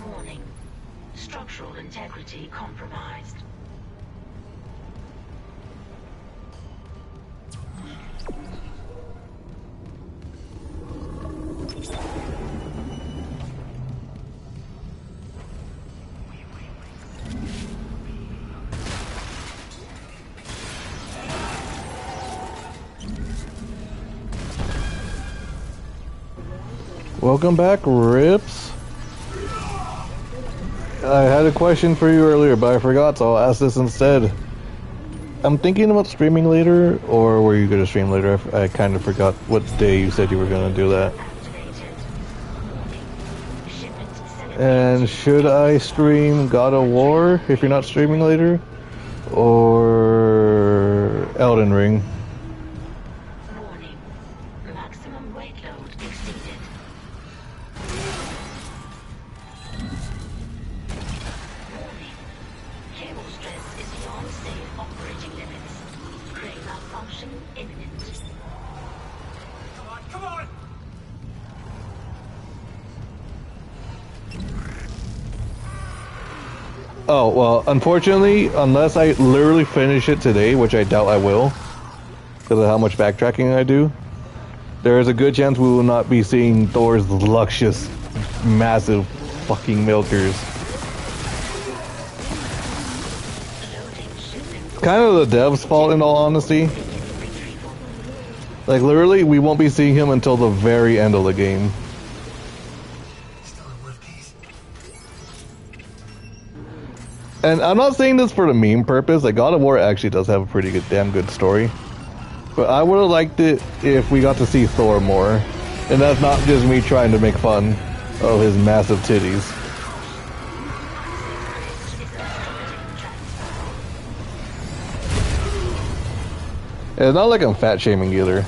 Warning. Structural integrity compromised.
Welcome back, Rips. I had a question for you earlier, but I forgot, so I'll ask this instead. I'm thinking about streaming later, or were you going to stream later? I kind of forgot what day you said you were going to do that. And should I stream God of War if you're not streaming later? Or Elden Ring?
Warning. Maximum weight load exceeded. Warning. Cable stress is beyond safe operating limits. Crane malfunction imminent.
Come on, come on!
Oh, well, unfortunately, unless I literally finish it today, which I doubt I will, because of how much backtracking I do, there is a good chance we will not be seeing Thor's luscious, massive fucking milkers. Kind of the dev's fault, in all honesty. Like, literally, we won't be seeing him until the very end of the game. And I'm not saying this for the meme purpose. Like, God of War actually does have a pretty good, damn good story. But I would have liked it if we got to see Thor more. And that's not just me trying to make fun. of his massive titties. And it's not like I'm fat shaming either.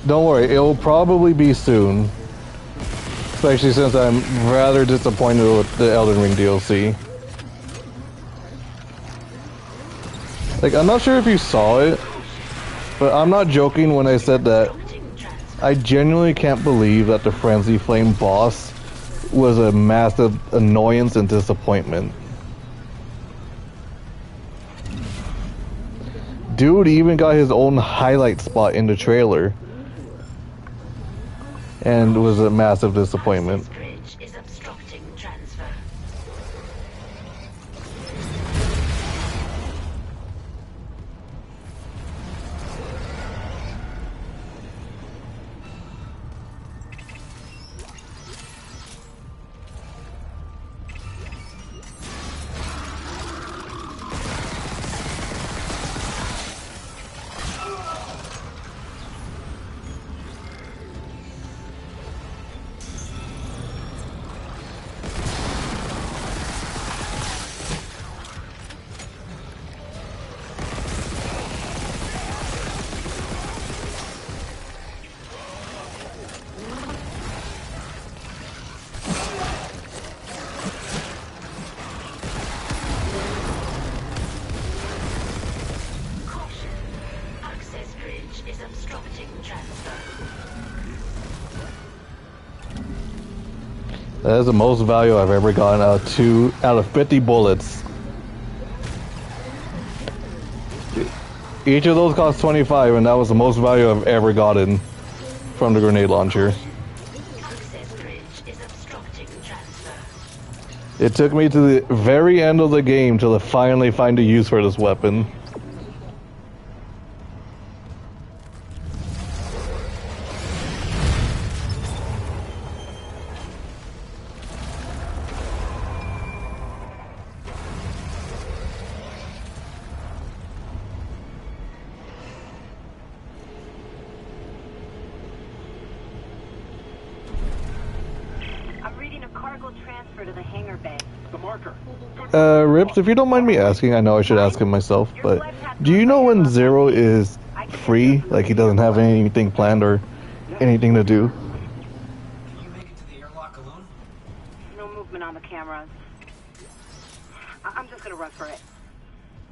Don't worry, it will probably be soon. Especially since I'm rather disappointed with the Elden Ring DLC. Like, I'm not sure if you saw it, but I'm not joking when I said that I genuinely can't believe that the Frenzy Flame boss was a massive annoyance and disappointment. Dude even got his own highlight spot in the trailer. And was a massive disappointment. That is the most value I've ever gotten out of 50 bullets. Each of those cost 25, and that was the most value I've ever gotten from the grenade launcher. It took me to the very end of the game till I finally find a use for this weapon. Rips, if you don't mind me asking, I know I should ask him myself, but do you know when Zero is free? Like he doesn't have anything planned or anything to do?
You make it to the airlock alone? No movement on the cameras. I'm just gonna run for it.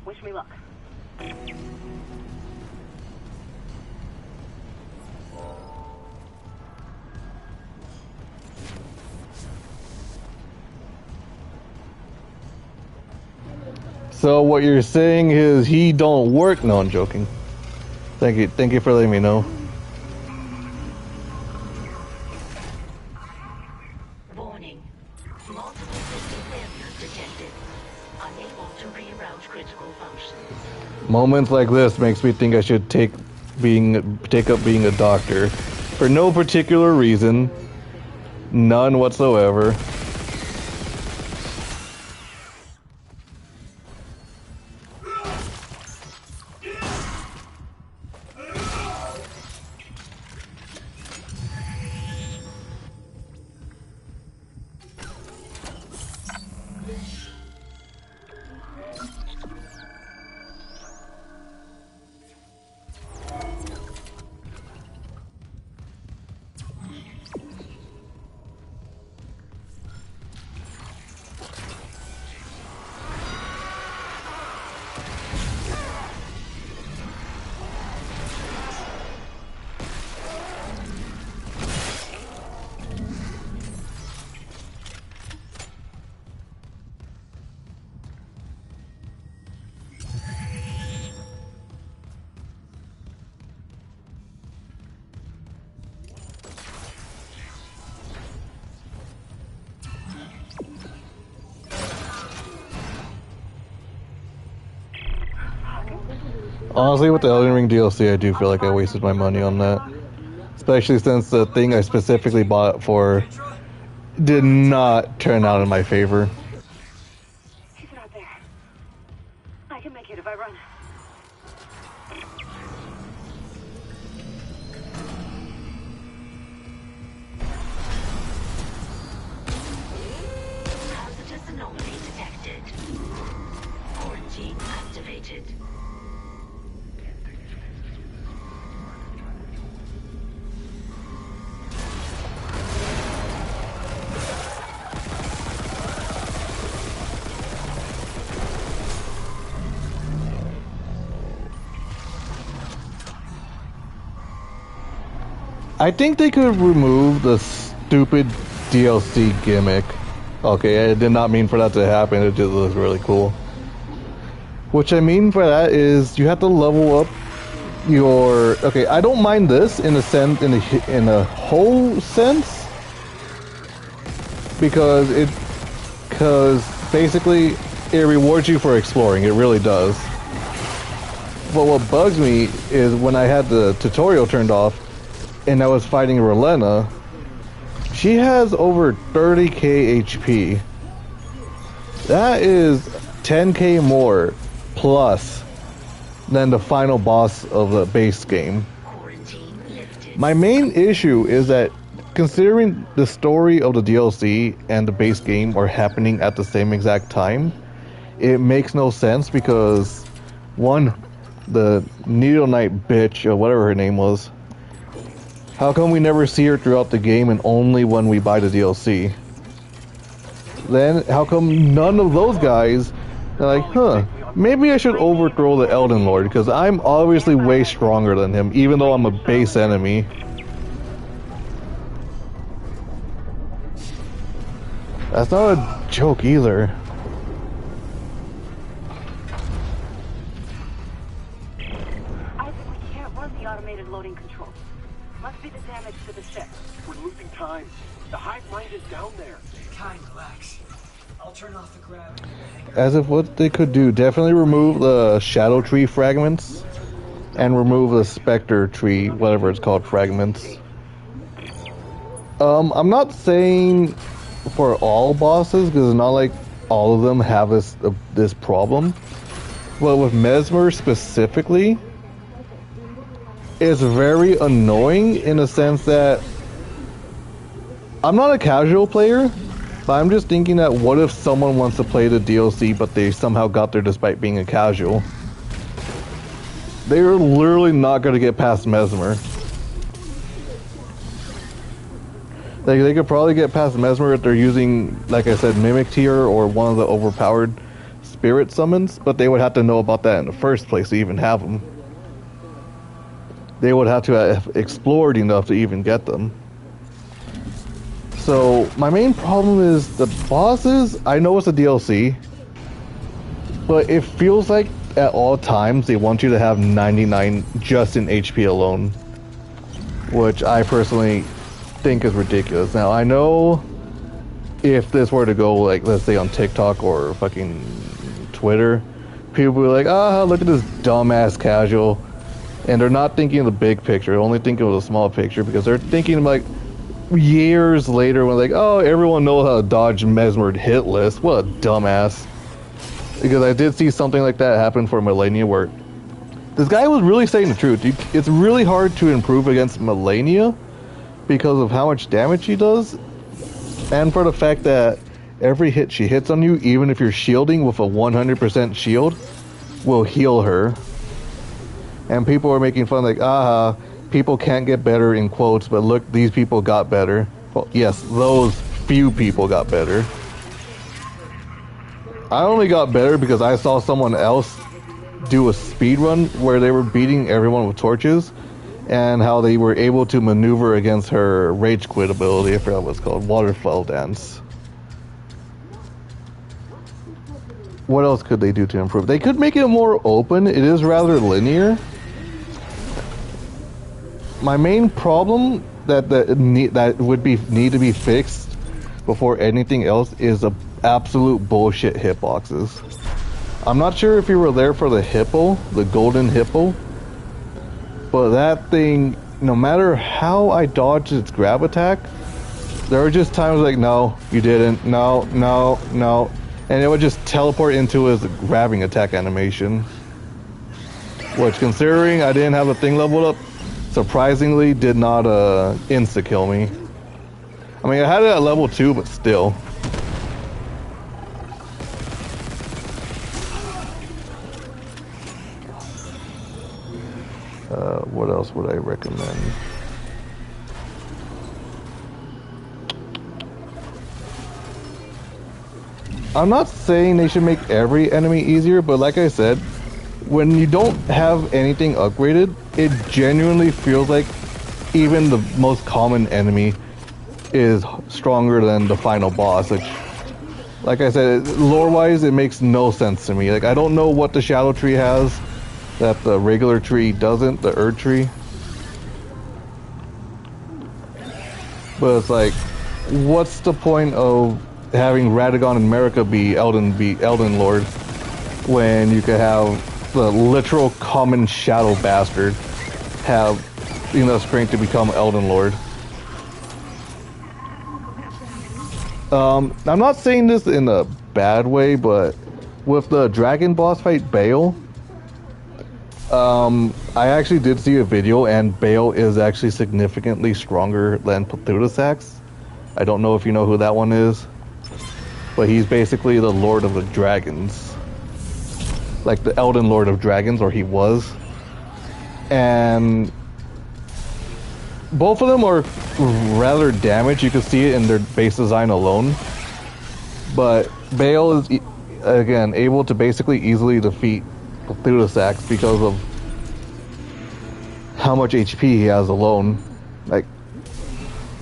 Wish me luck.
So what you're saying is he don't work? No, I'm joking. Thank you for letting me know.
Warning. Multiple system failures detected. Unable to reroute critical functions.
Moments like this makes me think I should take up being a doctor for no particular reason, none whatsoever. Honestly, with the Elden Ring DLC, I do feel like I wasted my money on that. Especially since the thing I specifically bought it for did not turn out in my favor.
He's not there. I can make it if I run.
Hazardous anomaly detected. Quarantine activated.
I think they could remove the stupid DLC gimmick. Okay, I did not mean for that to happen, it just looks really cool. Which I mean for that is you have to level up your... Okay, I don't mind this in a sense, in a whole sense. Because basically it rewards you for exploring, it really does. But what bugs me is when I had the tutorial turned off and I was fighting Relena, she has over 30k HP. That is 10k more plus than the final boss of the base game. My main issue is that considering the story of the DLC and the base game are happening at the same exact time, it makes no sense because one, the Needle Knight bitch or whatever her name was, how come we never see her throughout the game and only when we buy the DLC? Then, how come none of those guys are like, huh, maybe I should overthrow the Elden Lord because I'm obviously way stronger than him, even though I'm a base enemy. That's not a joke either.
I think we can't run the automated loading control. Must be the damage to the ship.
We're losing time. The hive mind is down there.
Kind, relax. I'll turn off the gravity.
As if what they could do, definitely remove the Shadow Tree fragments and remove the Spectre Tree, whatever it's called, fragments. I'm not saying for all bosses, because it's not like all of them have this problem. But with Mesmer specifically, it's very annoying in the sense that I'm not a casual player, but I'm just thinking that what if someone wants to play the DLC but they somehow got there despite being a casual? They're literally not going to get past Mesmer. They could probably get past Mesmer if they're using, like I said, Mimic Tier or one of the overpowered spirit summons, but they would have to know about that in the first place to even have them. They would have to have explored enough to even get them. So, my main problem is the bosses. I know it's a DLC, but it feels like at all times they want you to have 99 just in HP alone, which I personally think is ridiculous. Now, I know if this were to go, like, let's say on TikTok or fucking Twitter, people would be like, ah, look at this dumbass casual. And they're not thinking of the big picture, they're only thinking of the small picture because they're thinking like years later when like, oh, everyone knows how to dodge Mesmer hit list. What a dumbass. Because I did see something like that happen for Malenia where this guy was really saying the truth. It's really hard to improve against Malenia because of how much damage she does and for the fact that every hit she hits on you, even if you're shielding with a 100% shield, will heal her. And people are making fun like, people can't get better in quotes, but look, these people got better. Well, yes, those few people got better. I only got better because I saw someone else do a speed run where they were beating everyone with torches and how they were able to maneuver against her rage quit ability. I forgot what it's called, waterfall dance. What else could they do to improve? They could make it more open. It is rather linear. My main problem that would need to be fixed before anything else is the absolute bullshit hitboxes. I'm not sure if you were there for the hippo, the golden hippo, but that thing no matter how I dodged its grab attack, there were just times like, no, you didn't, no, no, no. And it would just teleport into his grabbing attack animation. Which, considering I didn't have the thing leveled up, surprisingly did not insta-kill me. I mean, I had it at level 2, but still. What else would I recommend? I'm not saying they should make every enemy easier, but like I said, when you don't have anything upgraded, it genuinely feels like even the most common enemy is stronger than the final boss. Like I said, lore-wise, it makes no sense to me. Like, I don't know what the Shadow Tree has that the regular tree doesn't, the Erd Tree. But it's like, what's the point of having Radagon and Marika be Elden Lord when you could have the literal common shadow bastard have enough strength to become Elden Lord? I'm not saying this in a bad way, but with the dragon boss fight Baal, I actually did see a video, and Baal is actually significantly stronger than Ptheudasax. I don't know if you know who that one is, but he's basically the Lord of the Dragons. Like the Elden Lord of Dragons, or he was. And both of them are rather damaged. You can see it in their base design alone. But Baal is, again, able to basically easily defeat Ptheudasax because of how much HP he has alone. Like,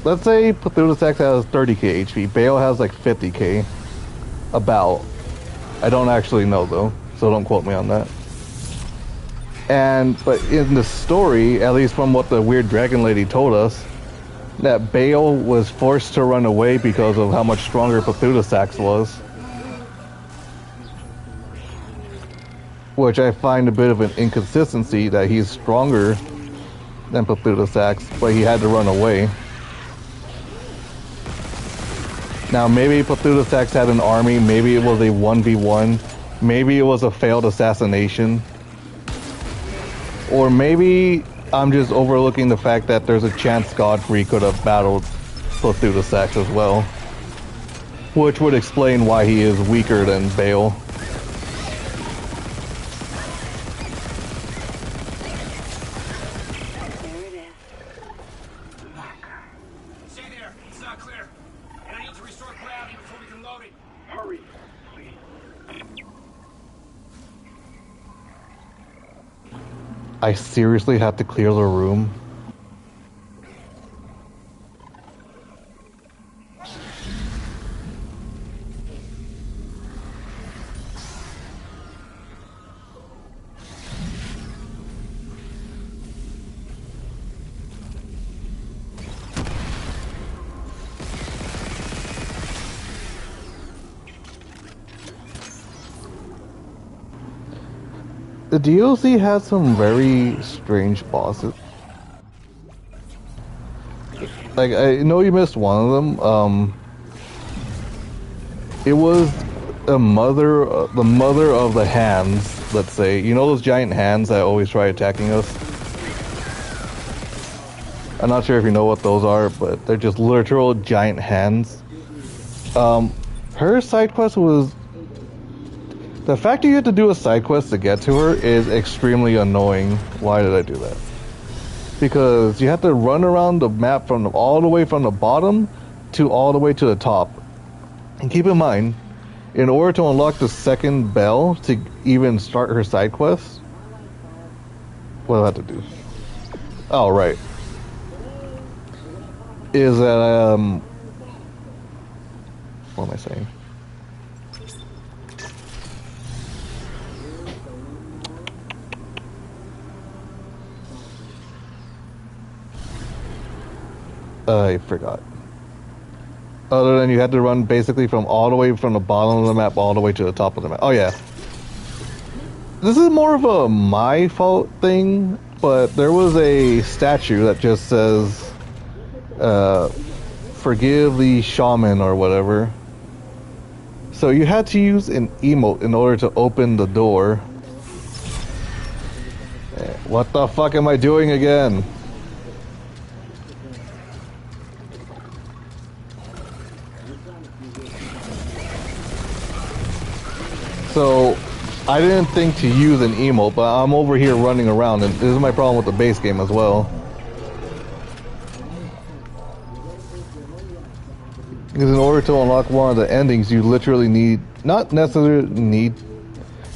let's say Ptheudasax has 30k HP. Baal has like 50k. About. I don't actually know though, so don't quote me on that. But in the story, at least from what the weird dragon lady told us, that Baal was forced to run away because of how much stronger Ptheudasax was. Which I find a bit of an inconsistency, that he's stronger than Ptheudasax, but he had to run away. Now, maybe Ptheudasax had an army, maybe it was a 1v1, maybe it was a failed assassination, or maybe I'm just overlooking the fact that there's a chance Godfrey could have battled Ptheudasax as well, which would explain why he is weaker than Baal. I seriously have to clear the room. The DLC has some very strange bosses. Like, I know you missed one of them. It was the mother of the hands, let's say. You know those giant hands that always try attacking us? I'm not sure if you know what those are, but they're just literal giant hands. Her side quest was... The fact that you have to do a side quest to get to her is extremely annoying. Why did I do that? Because you have to run around the map from all the way from the bottom to all the way to the top. And keep in mind, in order to unlock the second bell to even start her side quest, what do I have to do? Oh, right. Is that, what am I saying? I forgot. Other than you had to run basically from all the way from the bottom of the map all the way to the top of the map. Oh yeah. This is more of a my fault thing. but there was a statue that just says, forgive the shaman or whatever. So you had to use an emote in order to open the door. What the fuck am I doing again? So I didn't think to use an emote, but I'm over here running around, and this is my problem with the base game as well. Because in order to unlock one of the endings, you literally need, not necessarily need,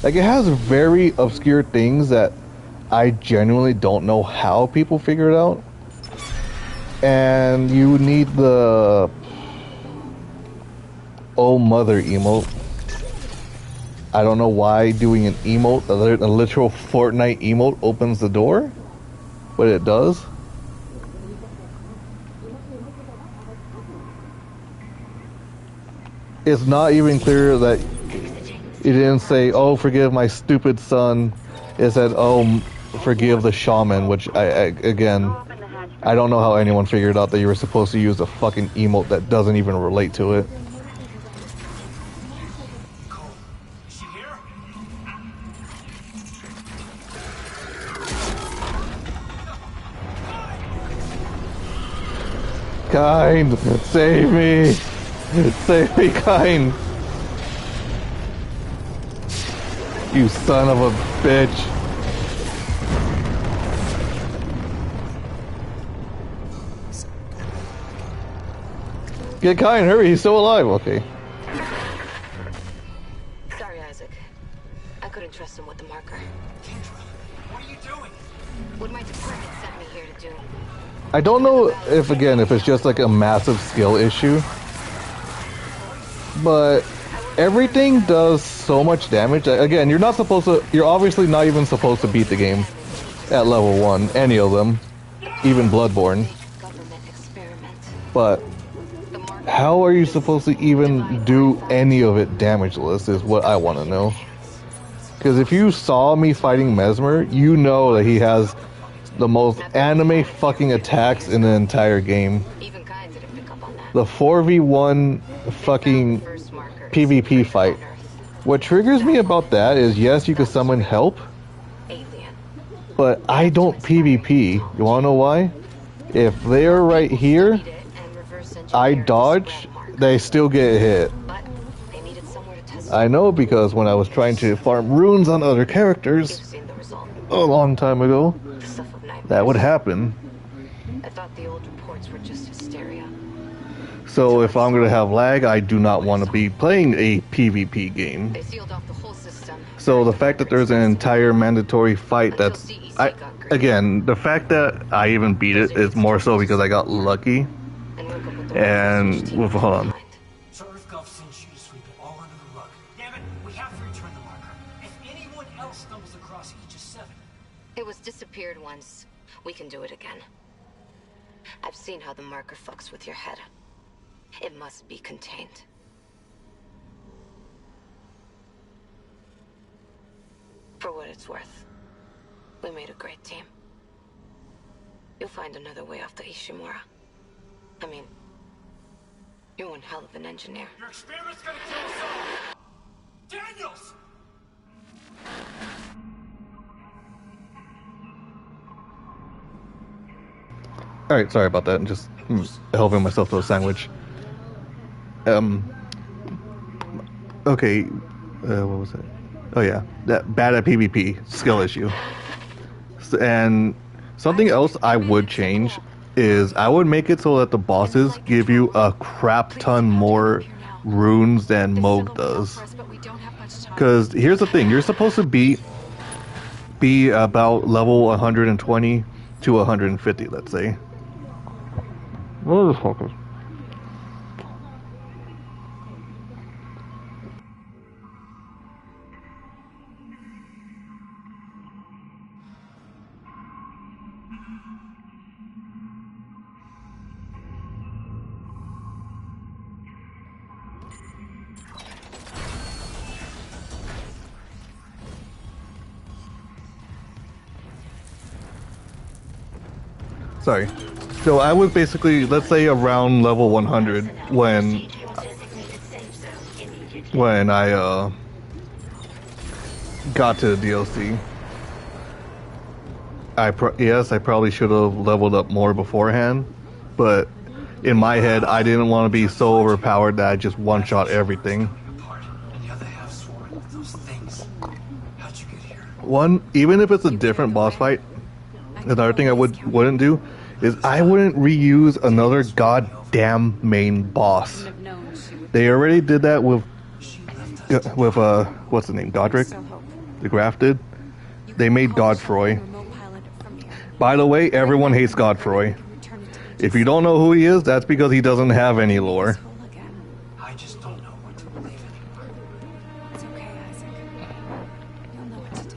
like it has very obscure things that I genuinely don't know how people figure it out. And you need the Oh Mother emote. I don't know why doing an emote, a literal Fortnite emote opens the door, but it does. It's not even clear that it didn't say, oh, forgive my stupid son. It said, oh, forgive the shaman, which again, I don't know how anyone figured out that you were supposed to use a fucking emote that doesn't even relate to it. Kind, save me! Save me, Kind! You son of a bitch! Get Kind, hurry, he's still alive, okay.
Sorry, Isaac. I couldn't trust him with the marker.
Kendra, what are you doing?
What my department sent me here to do.
I don't know if, again, if it's just like a massive skill issue, but everything does so much damage. Again, you're obviously not even supposed to beat the game at level 1, any of them, even Bloodborne. But how are you supposed to even do any of it damageless is what I want to know. Because if you saw me fighting Mesmer, you know that he has the most anime fucking attacks in the entire game. The 4v1 fucking PvP fight. What triggers me about that is, yes, you can summon help, but I don't PvP. You wanna know why? If they're right here, I dodge, they still get hit. I know, because when I was trying to farm runes on other characters a long time ago, that would happen.
I thought the old reports were just hysteria.
So if I'm gonna have lag, I do not want to be playing a PvP game.
They sealed off the whole system.
So the fact that there's an entire mandatory fight that's... Again, the fact that I even beat it is more so because I got lucky. And... well, hold on.
So EarthGov sent you to sweep it all under the rug. Damn it, we have to return the marker. If anyone else stumbles across Aegis 7...
It was disappeared once. We can do it again. I've seen how the marker fucks with your head. It must be contained. For what it's worth, we made a great team. You'll find another way off the Ishimura. I mean, you're one hell of an engineer.
Your experiment's gonna kill us all! Daniels!
Alright, sorry about that. I'm just helping myself to a sandwich. Okay, what was it? Oh yeah, that bad at PvP, skill issue. And something else I would change is I would make it so that the bosses give you a crap ton more runes than Moog does. Because here's the thing, you're supposed to be about level 120 to 150, let's say. Motherfucker. Sorry. So I was basically, let's say, around level 100 when I got to the DLC. Yes, I probably should have leveled up more beforehand, but in my head, I didn't want to be so overpowered that I just one-shot everything. One, even if it's a different boss fight, another thing I wouldn't do is I wouldn't reuse another goddamn main boss. They already did that with what's the name? Godric? The Grafted? They made Godfroy. By the way, everyone hates Godfroy. If you don't know who he is, that's because he doesn't have any lore.
I just don't know what to believe anymore.
It's okay, Isaac. You'll know what to do.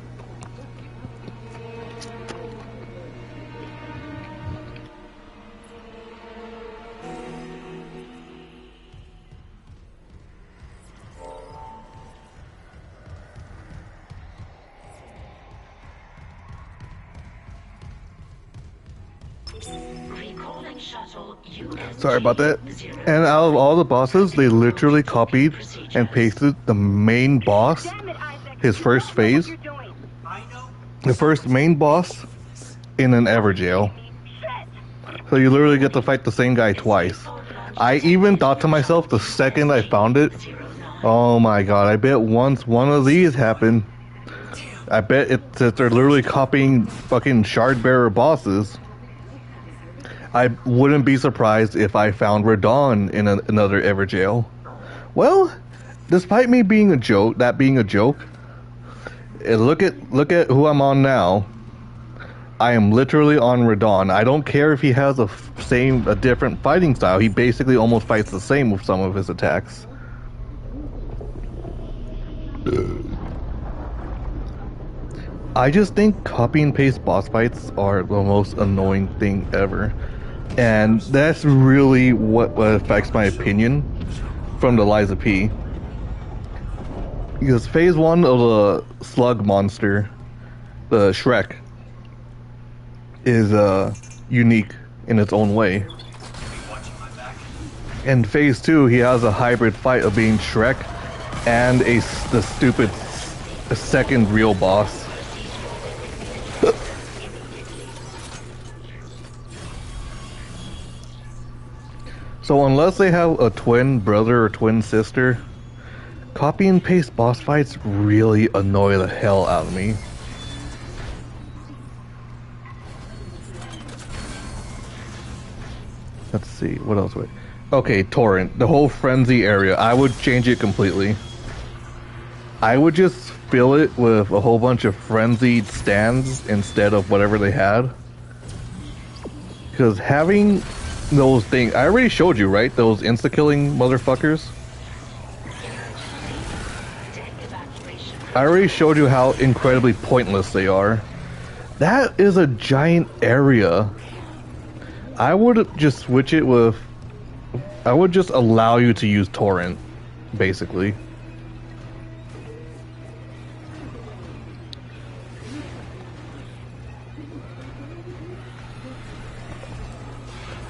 Sorry about that. And out of all the bosses, they literally copied and pasted the main boss, his first phase, the first main boss in an Everjail. So you literally get to fight the same guy twice. I even thought to myself the second I found it, oh my god, I bet once one of these happened, I bet that they're literally copying fucking Shardbearer bosses. I wouldn't be surprised if I found Radon in another Everjail. Well, despite me being a joke, look at who I'm on now. I am literally on Radon. I don't care if he has a different fighting style. He basically almost fights the same with some of his attacks. I just think copy and paste boss fights are the most annoying thing ever. And that's really what affects my opinion from the Lies of P. Because phase 1 of the slug monster, the Shrek, is unique in its own way. And phase 2, he has a hybrid fight of being Shrek and the stupid second real boss. So unless they have a twin brother or twin sister, copy and paste boss fights really annoy the hell out of me. Let's see, what else would... Okay, Torrent, the whole frenzy area, I would change it completely. I would just fill it with a whole bunch of frenzied stands instead of whatever they had. Because having those things, I already showed you, right? Those insta-killing motherfuckers. I already showed you how incredibly pointless they are. That is a giant area. I would just switch it with... I would just allow you to use Torrent, basically.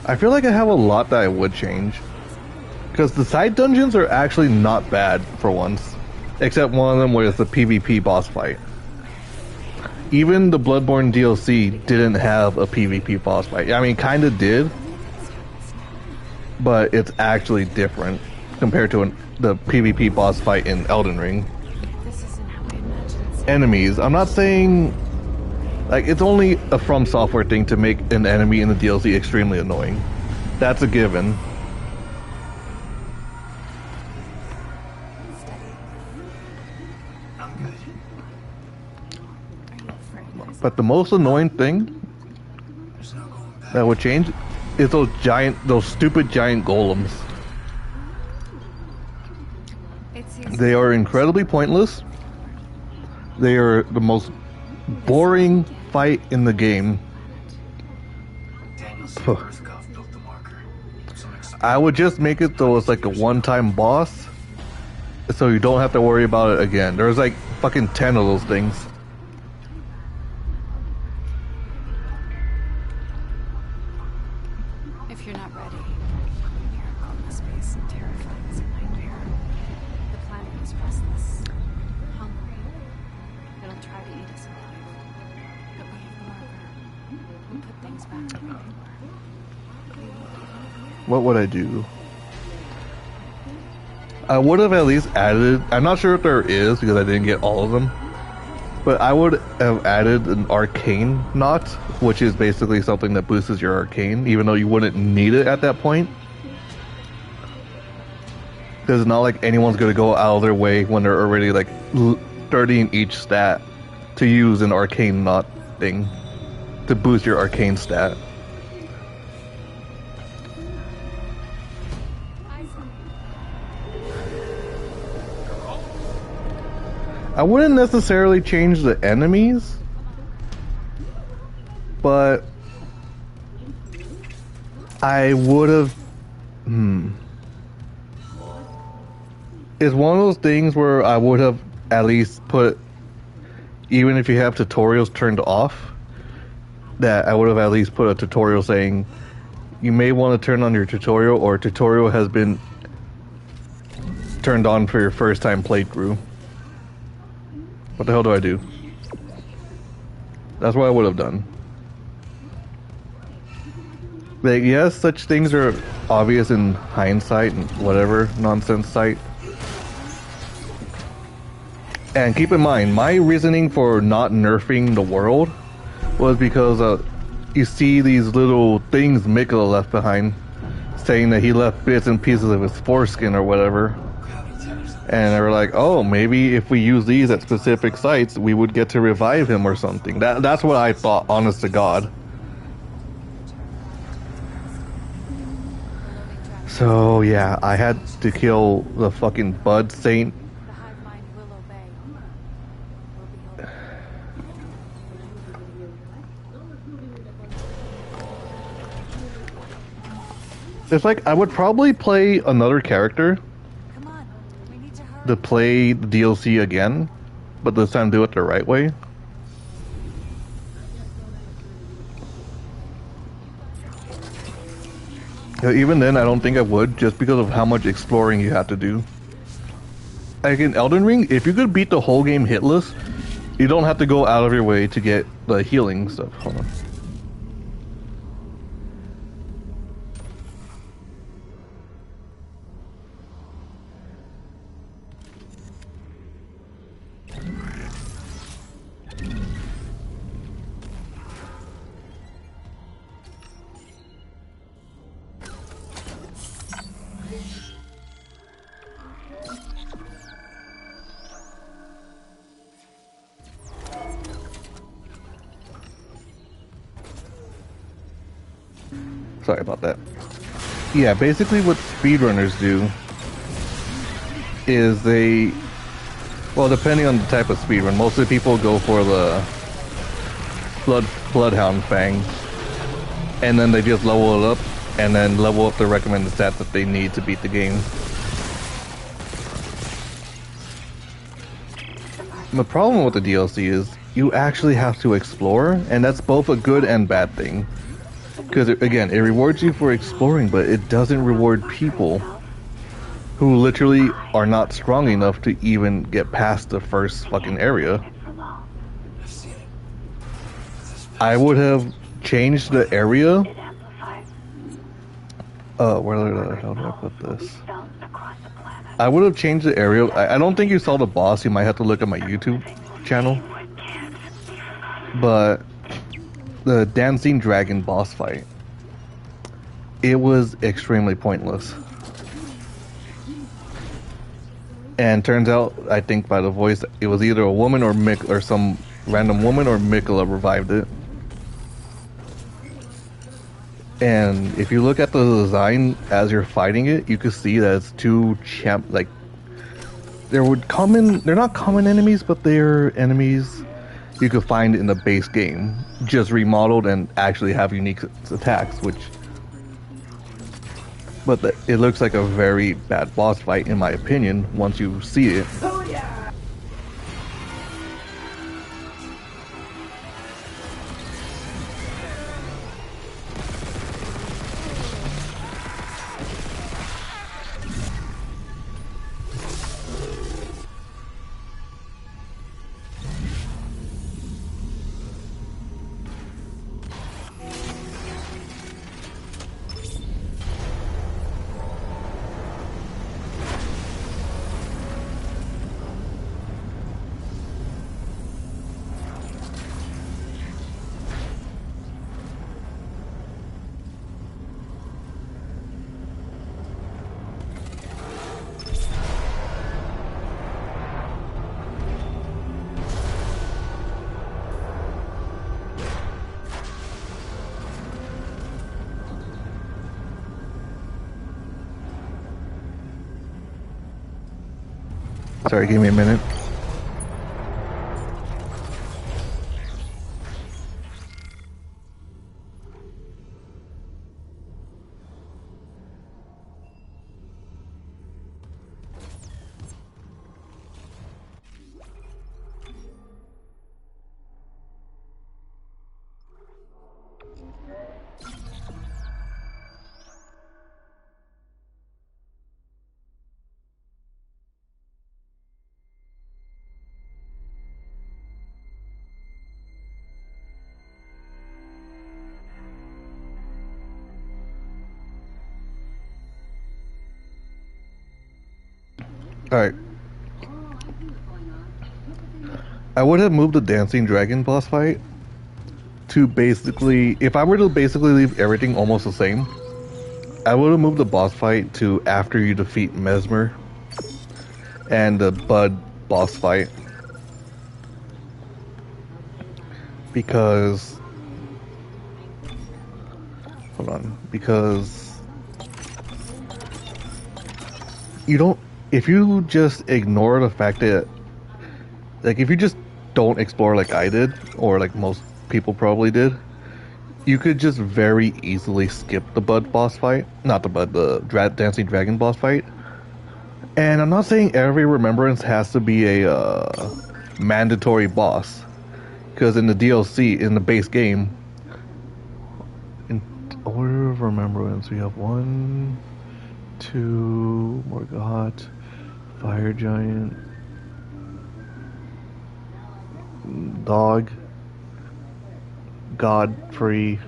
I feel like I have a lot that I would change. Because the side dungeons are actually not bad for once. Except one of them was the PvP boss fight. Even the Bloodborne DLC didn't have a PvP boss fight. I mean, kinda did. But it's actually different compared to the PvP boss fight in Elden Ring. Enemies. I'm not saying... Like, it's only a From Software thing to make an enemy in the DLC extremely annoying. That's a given. But the most annoying thing that would change is those stupid giant golems. They are incredibly pointless. They are the most boring fight in the game. I would just make it so it's like a one-time boss, so you don't have to worry about it again. There's like fucking 10 of those things.
This space is terrifying as a nightmare. The planet is restless, hungry. It'll try to eat us alive. But we ignore her. We put things back the way they were.
What would I do? I would have at least added, I'm not sure if there is because I didn't get all of them, but I would have added an arcane knot, which is basically something that boosts your arcane, even though you wouldn't need it at that point. Because it's not like anyone's going to go out of their way when they're already like 30 in each stat to use an arcane knot thing to boost your arcane stat. I wouldn't necessarily change the enemies, but I would have. It's one of those things where I would have at least put, even if you have tutorials turned off, that I would have at least put a tutorial saying you may want to turn on your tutorial, or tutorial has been turned on for your first time playthrough. What the hell do I do? That's what I would have done. Like, yes, such things are obvious in hindsight and whatever nonsense site. And keep in mind, my reasoning for not nerfing the world was because you see these little things Mikula left behind, saying that he left bits and pieces of his foreskin or whatever. And they were like, oh, maybe if we use these at specific sites, we would get to revive him or something. That's what I thought, honest to God. So, yeah, I had to kill the fucking Bud Saint. It's like, I would probably play another character to play the DLC again, but this time do it the right way. Even then, I don't think I would, just because of how much exploring you have to do. Like in Elden Ring, if you could beat the whole game hitless, you don't have to go out of your way to get the healing stuff. Hold on. Sorry about that. Yeah, basically what speedrunners do is they, well, depending on the type of speedrun, most of the people go for the Bloodhound Fang, and then they just level it up, and then level up the recommended stats that they need to beat the game. The problem with the DLC is you actually have to explore, and that's both a good and bad thing. Because, again, it rewards you for exploring, but it doesn't reward people who literally are not strong enough to even get past the first fucking area. I would have changed the area. Where the hell did I put this? I would have changed the area. I don't think you saw the boss. You might have to look at my YouTube channel. But the Dancing Dragon boss fight, it was extremely pointless. And turns out, I think by the voice, it was either a woman or or some random woman, or Mikula revived it. And if you look at the design as you're fighting it, you can see that it's two like they're not common enemies, but they're enemies you could find in the base game, just remodeled and actually have unique attacks, but it looks like a very bad boss fight in my opinion once you see it.
Oh yeah.
Sorry, give me a minute. Alright. I would have moved the Dancing Dragon boss fight to basically... If I were to basically leave everything almost the same, I would have moved the boss fight to after you defeat Mesmer and the Bud boss fight. Because... Hold on. Because... You don't... If you just ignore the fact that, like, if you just don't explore like I did, or like most people probably did, you could just very easily skip the Bud boss fight. Not the Bud, the Dancing Dragon boss fight. And I'm not saying every Remembrance has to be a mandatory boss. Because in the DLC, in the base game, in order of Remembrance, we have 1, 2, Morgott, Fire Giant, Dog, Godfrey,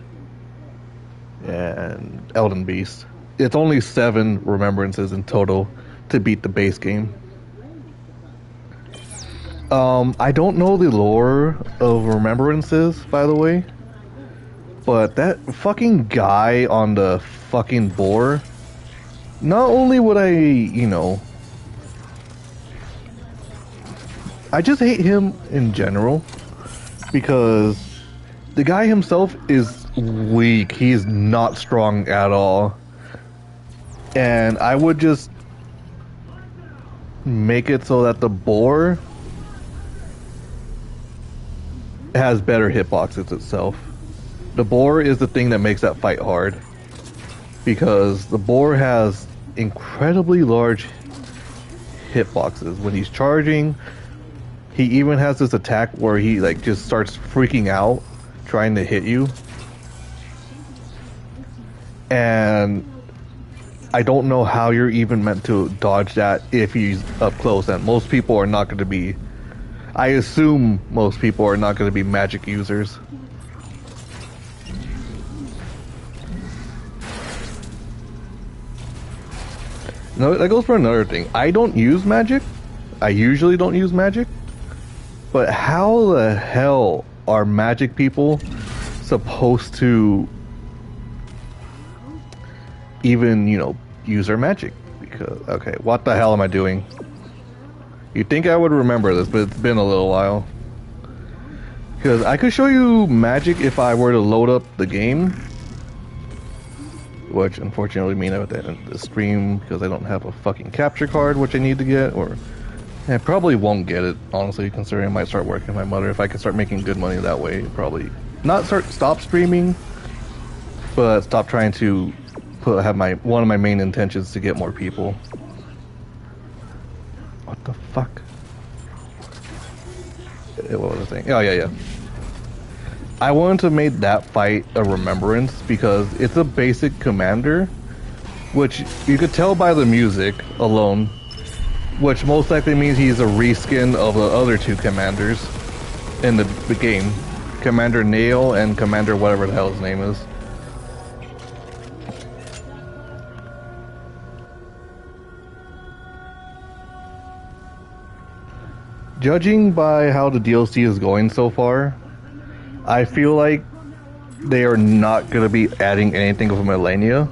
and Elden Beast. It's only 7 Remembrances in total to beat the base game. I don't know the lore of Remembrances, by the way, but that fucking guy on the fucking boar, not only would I, you know, I just hate him in general, because the guy himself is weak. He's not strong at all. And I would just make it so that the boar has better hitboxes itself. The boar is the thing that makes that fight hard, because the boar has incredibly large hitboxes. When he's charging, he even has this attack where he like just starts freaking out trying to hit you. And I don't know how you're even meant to dodge that if he's up close, and most people are not going to be, I assume most people are not going to be magic users. No, that goes for another thing. I don't use magic. I usually don't use magic. But how the hell are magic people supposed to even, you know, use their magic? Because, okay, what the hell am I doing? You'd think I would remember this, but it's been a little while. Because I could show you magic if I were to load up the game, which unfortunately means at the end of the stream, because I don't have a fucking capture card, which I need to get, or I probably won't get it, honestly, considering I might start working with my mother. If I can start making good money that way, probably not stop streaming, but stop trying to have one of my main intentions to get more people. What the fuck? What was I saying? Oh yeah. I wanted to make that fight a remembrance because it's a basic commander, which you could tell by the music alone, which most likely means he's a reskin of the other 2 commanders in the game. Commander Nail and Commander whatever the hell his name is. Judging by how the DLC is going so far, I feel like they are not going to be adding anything with Malenia.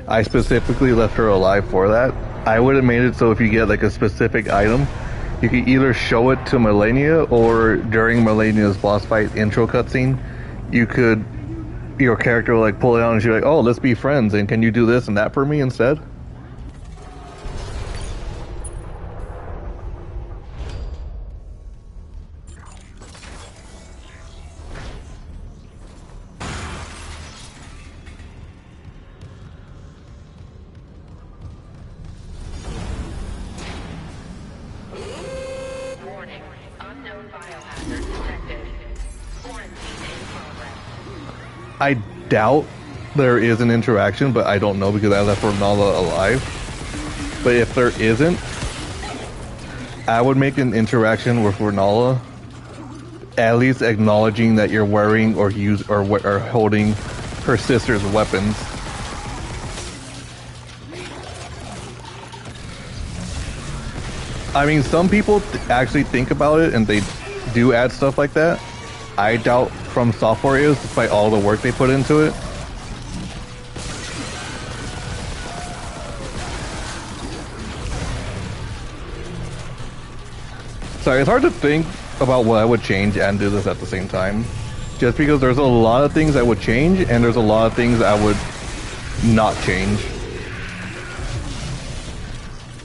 I specifically left her alive for that. I would have made it so if you get like a specific item, you could either show it to Malenia, or during Malenia's boss fight intro cutscene, your character will like pull it out and she's like, oh, let's be friends, and can you do this and that for me instead? I doubt there is an interaction, but I don't know because I left Renala alive. But if there isn't, I would make an interaction with Renala, at least acknowledging that you're wearing or holding her sister's weapons. I mean, some people actually think about it and they do add stuff like that. I doubt From Software is, despite all the work they put into it. Sorry, it's hard to think about what I would change and do this at the same time. Just because there's a lot of things I would change and there's a lot of things I would not change.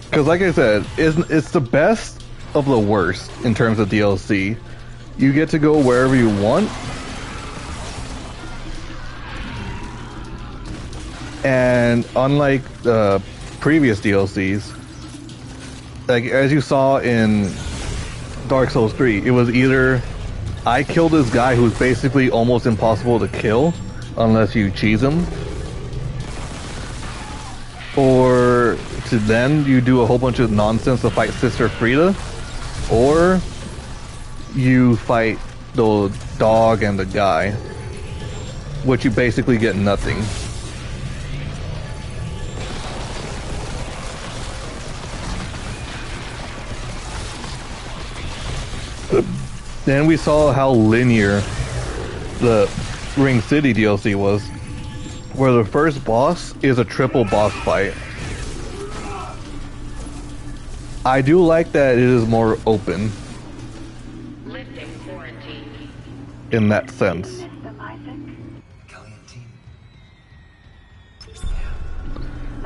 Because like I said, it's the best of the worst in terms of DLC. You get to go wherever you want. And unlike the previous DLCs, like as you saw in Dark Souls 3, it was either I kill this guy who's basically almost impossible to kill unless you cheese him, or to then you do a whole bunch of nonsense to fight Sister Frida, or you fight the dog and the guy, which you basically get nothing. Then we saw how linear the Ring City DLC was, where the first boss is a triple boss fight. I do like that it is more open in that sense.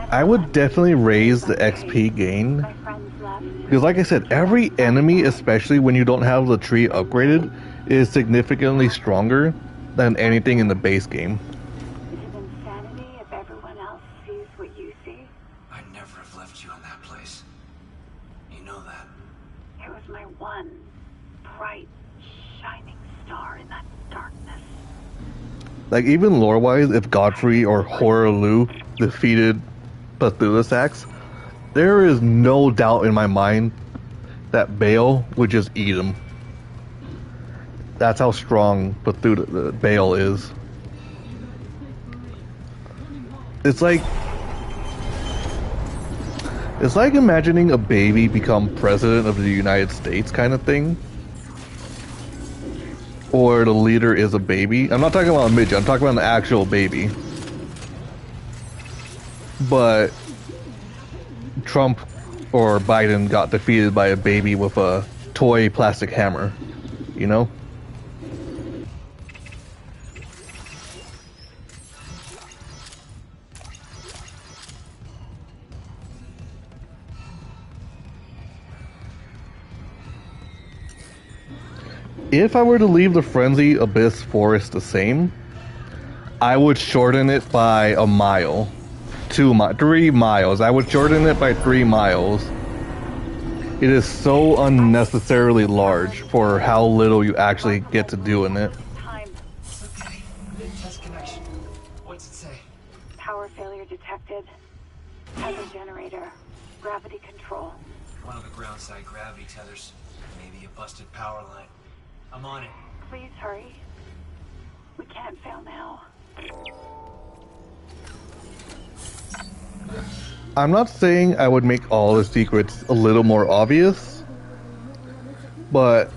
I would definitely raise the XP gain. Because like I said, every enemy, especially when you don't have the tree upgraded, is significantly stronger than anything in the base game.
Is it insanity if everyone else sees what you see?
I'd never have left you in that place. You know that.
It was my one bright, shining star in that darkness.
Like even lore-wise, if Godfrey or Hoarah defeated Cthulhu-Sax, there is no doubt in my mind that Baal would just eat him. That's how strong Baal is. It's like imagining a baby become president of the United States kind of thing. Or the leader is a baby. I'm not talking about a midget, I'm talking about an actual baby. But Trump or Biden got defeated by a baby with a toy plastic hammer, you know? If I were to leave the Frenzy Abyss Forest the same, I would shorten it by a mile. 3 miles. I would shorten it by 3 miles. It is so unnecessarily large for how little you actually get to do in it.
It's okay. Test connection. What's it say?
Power failure detected. Tether generator. Gravity control.
One of the ground side gravity tethers. Maybe a busted power line. I'm on it.
Please hurry. We can't fail now.
I'm not saying I would make all the secrets a little more obvious, but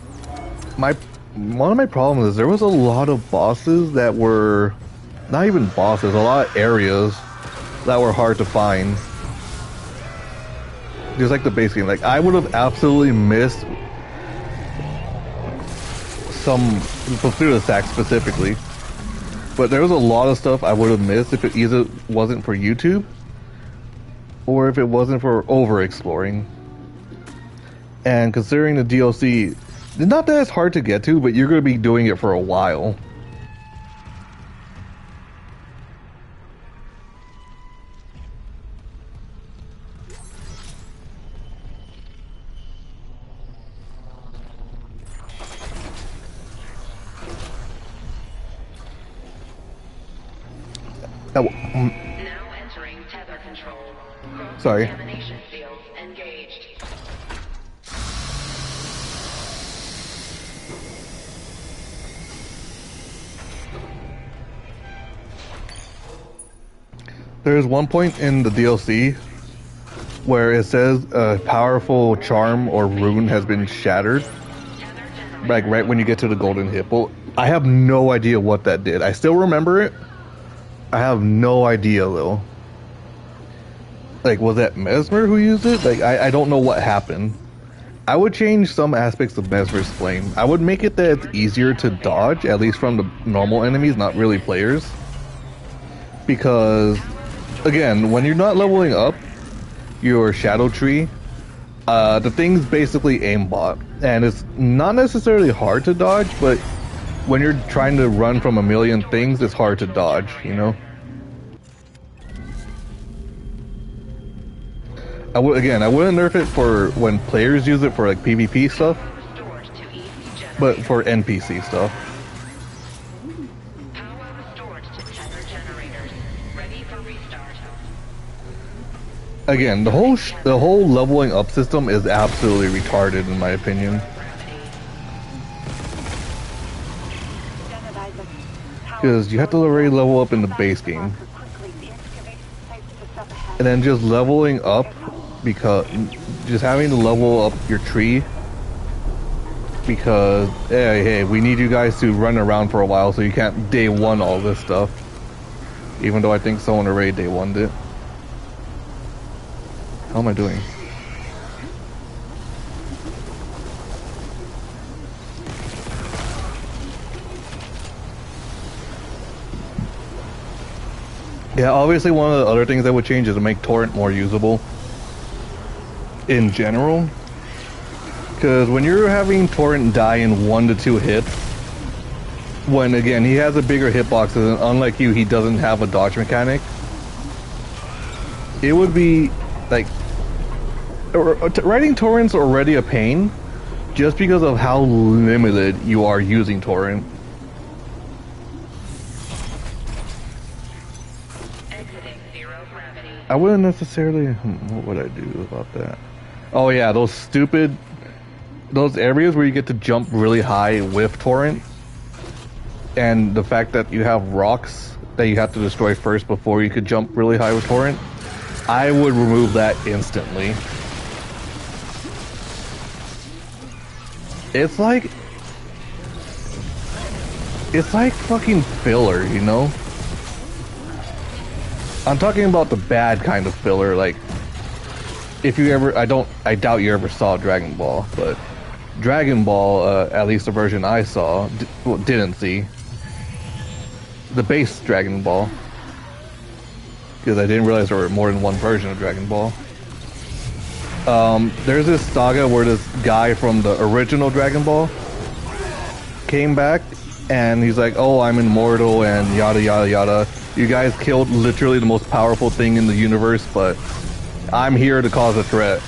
one of my problems is there was a lot of bosses that were not even bosses, a lot of areas that were hard to find. Just like the base game, like I would have absolutely missed some Cthulhu-Sax specifically, but there was a lot of stuff I would have missed if it either wasn't for YouTube or if it wasn't for over-exploring. And considering the DLC, not that it's hard to get to, but you're going to be doing it for a while.
Now entering tether control.
Sorry.
Cross-contamination fields engaged.
There's one point in the DLC where it says a powerful charm or rune has been shattered. Like right when you get to the golden hippo. I have no idea what that did. I still remember it. I have no idea though. Like, was that Mesmer who used it? Like, I don't know what happened. I would change some aspects of Mesmer's flame. I would make it that it's easier to dodge, at least from the normal enemies, not really players. Because, again, when you're not leveling up your Shadow Tree, the thing's basically aimbot. And it's not necessarily hard to dodge, but when you're trying to run from a million things, it's hard to dodge, you know? I wouldn't nerf it for when players use it for like PvP stuff, but for NPC stuff. Again, the whole leveling up system is absolutely retarded in my opinion. Because you have to already level up in the base game. And then just leveling up, because just having to level up your tree, because hey, we need you guys to run around for a while, so you can't day one all this stuff. Even though I think someone already day one'd it. How am I doing? Yeah, obviously one of the other things I would change is to make Torrent more usable in general. Because when you're having Torrent die in 1 to 2 hits, when again he has a bigger hitbox and unlike you he doesn't have a dodge mechanic, it would be like writing Torrent's already a pain just because of how limited you are using Torrent. I wouldn't necessarily... what would I do about that? Oh yeah, those areas where you get to jump really high with Torrent, and the fact that you have rocks that you have to destroy first before you could jump really high with Torrent, I would remove that instantly. It's like fucking filler, you know? I'm talking about the bad kind of filler, like, if you ever, I doubt you ever saw Dragon Ball, but Dragon Ball, at least the version I saw, didn't see, the base Dragon Ball, because I didn't realize there were more than one version of Dragon Ball. There's this saga where this guy from the original Dragon Ball came back, and he's like, oh, I'm immortal, and yada yada yada. You guys killed literally the most powerful thing in the universe, but I'm here to cause a threat.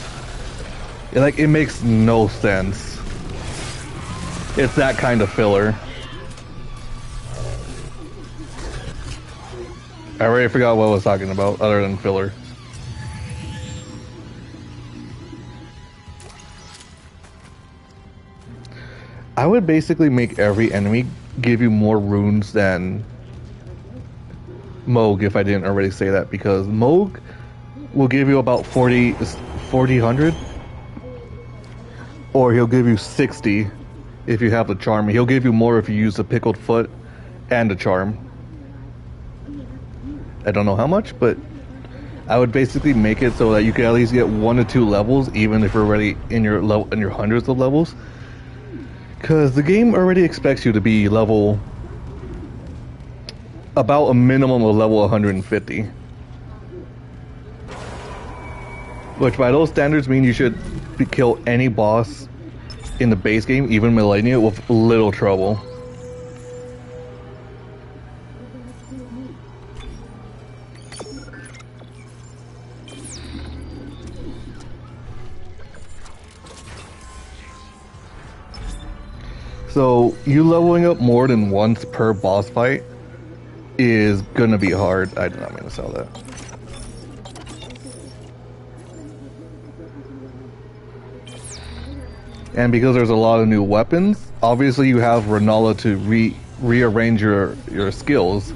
It makes no sense. It's that kind of filler. I already forgot what I was talking about, other than filler. I would basically make every enemy give you more runes than Mohg, if I didn't already say that, because Mohg will give you about 4,000, or he'll give you 60 if you have the charm. He'll give you more if you use the pickled foot and the charm. I don't know how much, but I would basically make it so that you can at least get 1 to 2 levels, even if you're already in your hundreds of levels, because the game already expects you to be level about a minimum of level 150. Which by those standards mean you should kill any boss in the base game, even Millennia, with little trouble. So, you leveling up more than once per boss fight is gonna be hard. I did not mean to sell that. And because there's a lot of new weapons, obviously you have Renala to rearrange your skills.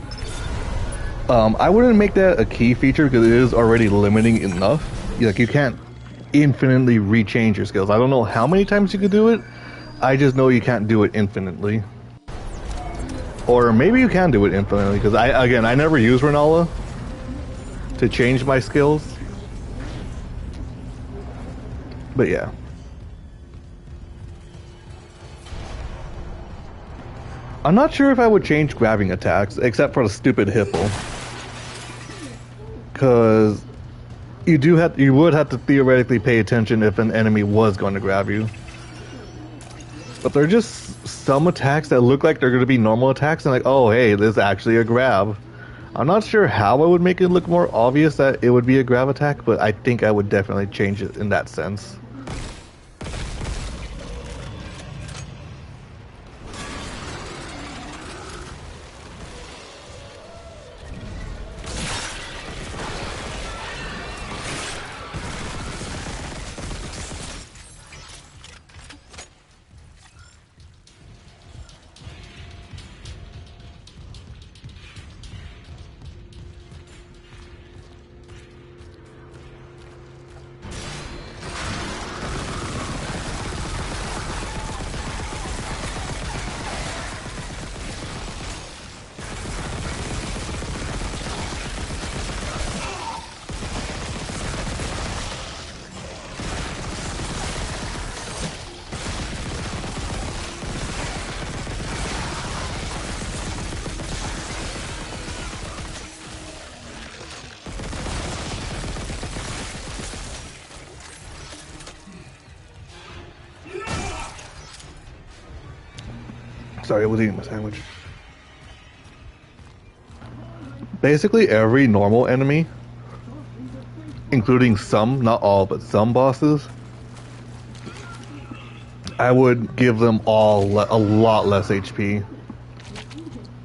I wouldn't make that a key feature because it is already limiting enough. Like, you can't infinitely rechange your skills. I don't know how many times you could do it. I just know you can't do it infinitely. Or maybe you can do it infinitely, because I never use Renala to change my skills. But yeah. I'm not sure if I would change grabbing attacks, except for the stupid hippo. Because you would have to theoretically pay attention if an enemy was going to grab you. But there are just some attacks that look like they're going to be normal attacks, and like, oh hey, this is actually a grab. I'm not sure how I would make it look more obvious that it would be a grab attack, but I think I would definitely change it in that sense. Sorry, I was eating my sandwich. Basically every normal enemy, including some, not all, but some bosses, I would give them all a lot less HP.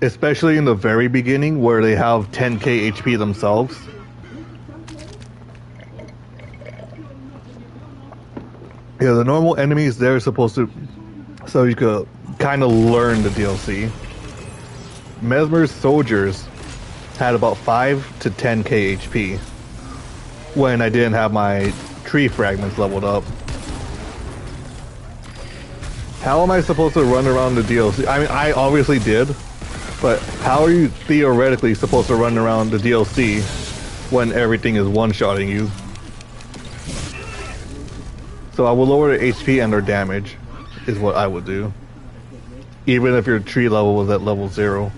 Especially in the very beginning where they have 10k HP themselves. Yeah, the normal enemies, they're supposed to, so you could kind of learn the DLC. Mesmer's soldiers had about 5 to 10k HP when I didn't have my tree fragments leveled up. How am I supposed to run around the DLC? I mean, I obviously did, but how are you theoretically supposed to run around the DLC when everything is one-shotting you? So I will lower the HP and their damage, is what I would do. Even if your tree level was at level 0.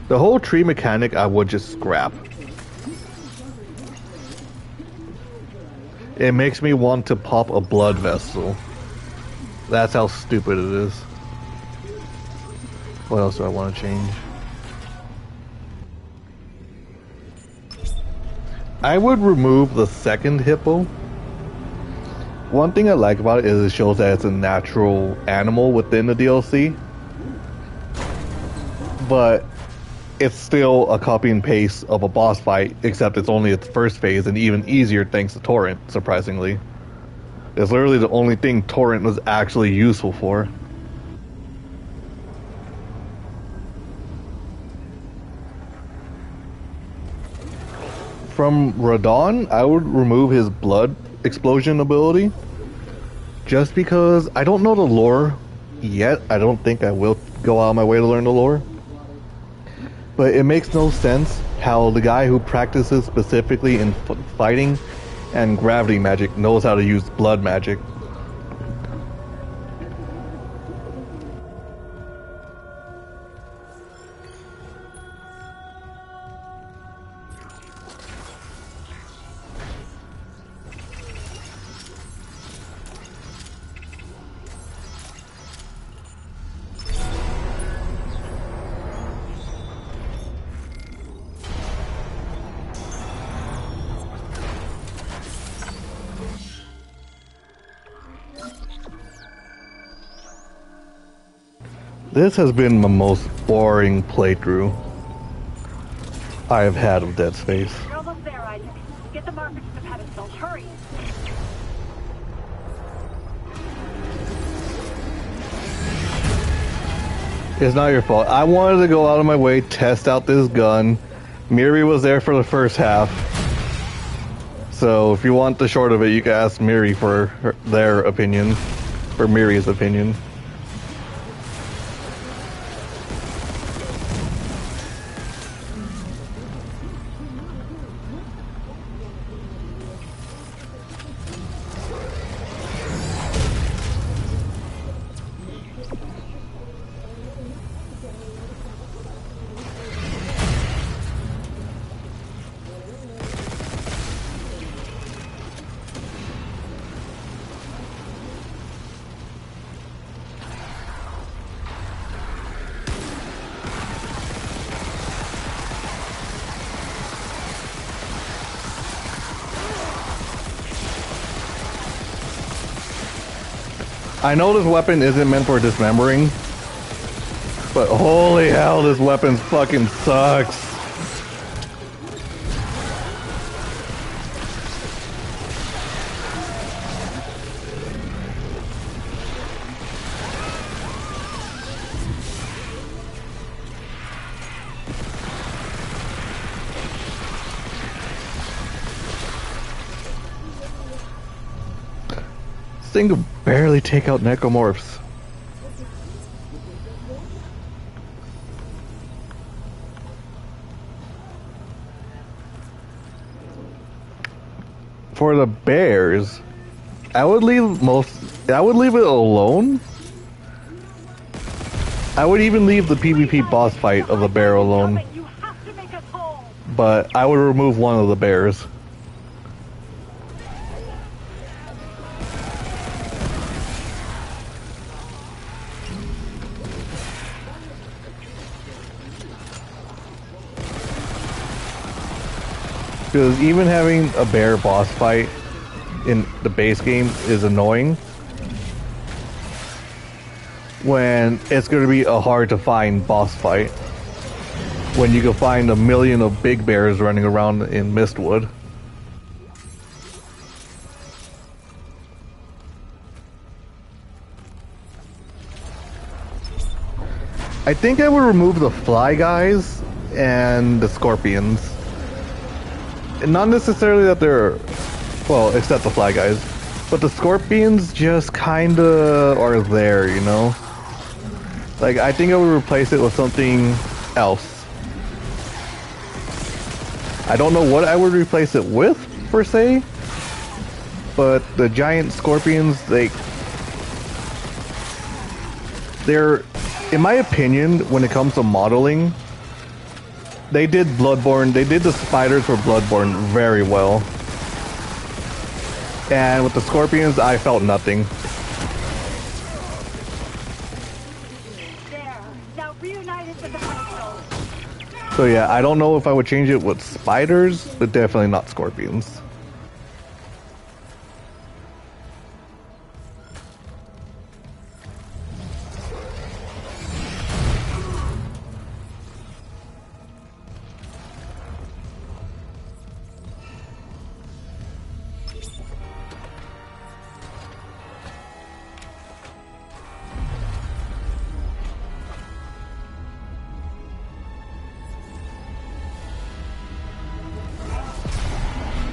The whole tree mechanic I would just scrap. It makes me want to pop a blood vessel. That's how stupid it is. What else do I want to change? I would remove the second hippo. One thing I like about it is it shows that it's a natural animal within the DLC. But it's still a copy and paste of a boss fight, except it's only its first phase and even easier thanks to Torrent, surprisingly. It's literally the only thing Torrent was actually useful for. From Radahn, I would remove his blood explosion ability. Just because I don't know the lore yet. I don't think I will go out of my way to learn the lore. But it makes no sense how the guy who practices specifically in fighting and gravity magic knows how to use blood magic. This has been my most boring playthrough. I have had of Dead Space.
You're almost there, Isaac. Get the marker to the pedestal. Hurry!
It's not your fault. I wanted to go out of my way, test out this gun. Miri was there for the first half. So if you want the short of it, you can ask Miri for their opinion. Or Miri's opinion. I know this weapon isn't meant for dismembering, but holy hell, this weapon fucking sucks. This thing could barely take out necromorphs. For the bears, I would leave it alone. I would even leave the PvP boss fight of the bear alone. But I would remove one of the bears. Because even having a bear boss fight in the base game is annoying when it's going to be a hard to find boss fight when you can find a million of big bears running around in Mistwood. I think I would remove the fly guys and the scorpions. Not necessarily that they're, well, except the fly guys, but the scorpions just kinda are there, you know? Like, I think I would replace it with something else. I don't know what I would replace it with, per se, but the giant scorpions, they're, in my opinion, when it comes to modeling, they did Bloodborne, they did the spiders for Bloodborne very well. And with the scorpions, I felt nothing.
There. Now reunited with the pedestal.
So yeah, I don't know if I would change it with spiders, but definitely not scorpions.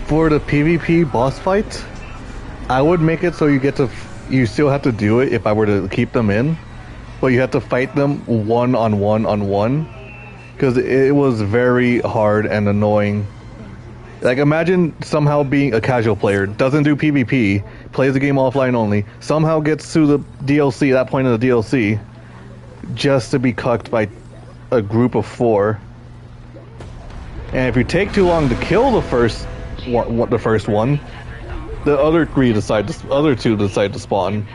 For the PvP boss fights, I would make it so you still have to do it if I were to keep them in, but you have to fight them one on one, because it was very hard and annoying. Like, imagine somehow being a casual player, doesn't do PvP, plays the game offline only, somehow gets to the DLC, that point of the DLC, just to be cucked by a group of 4. And if you take too long to kill the first one, the other 2 decide to spawn.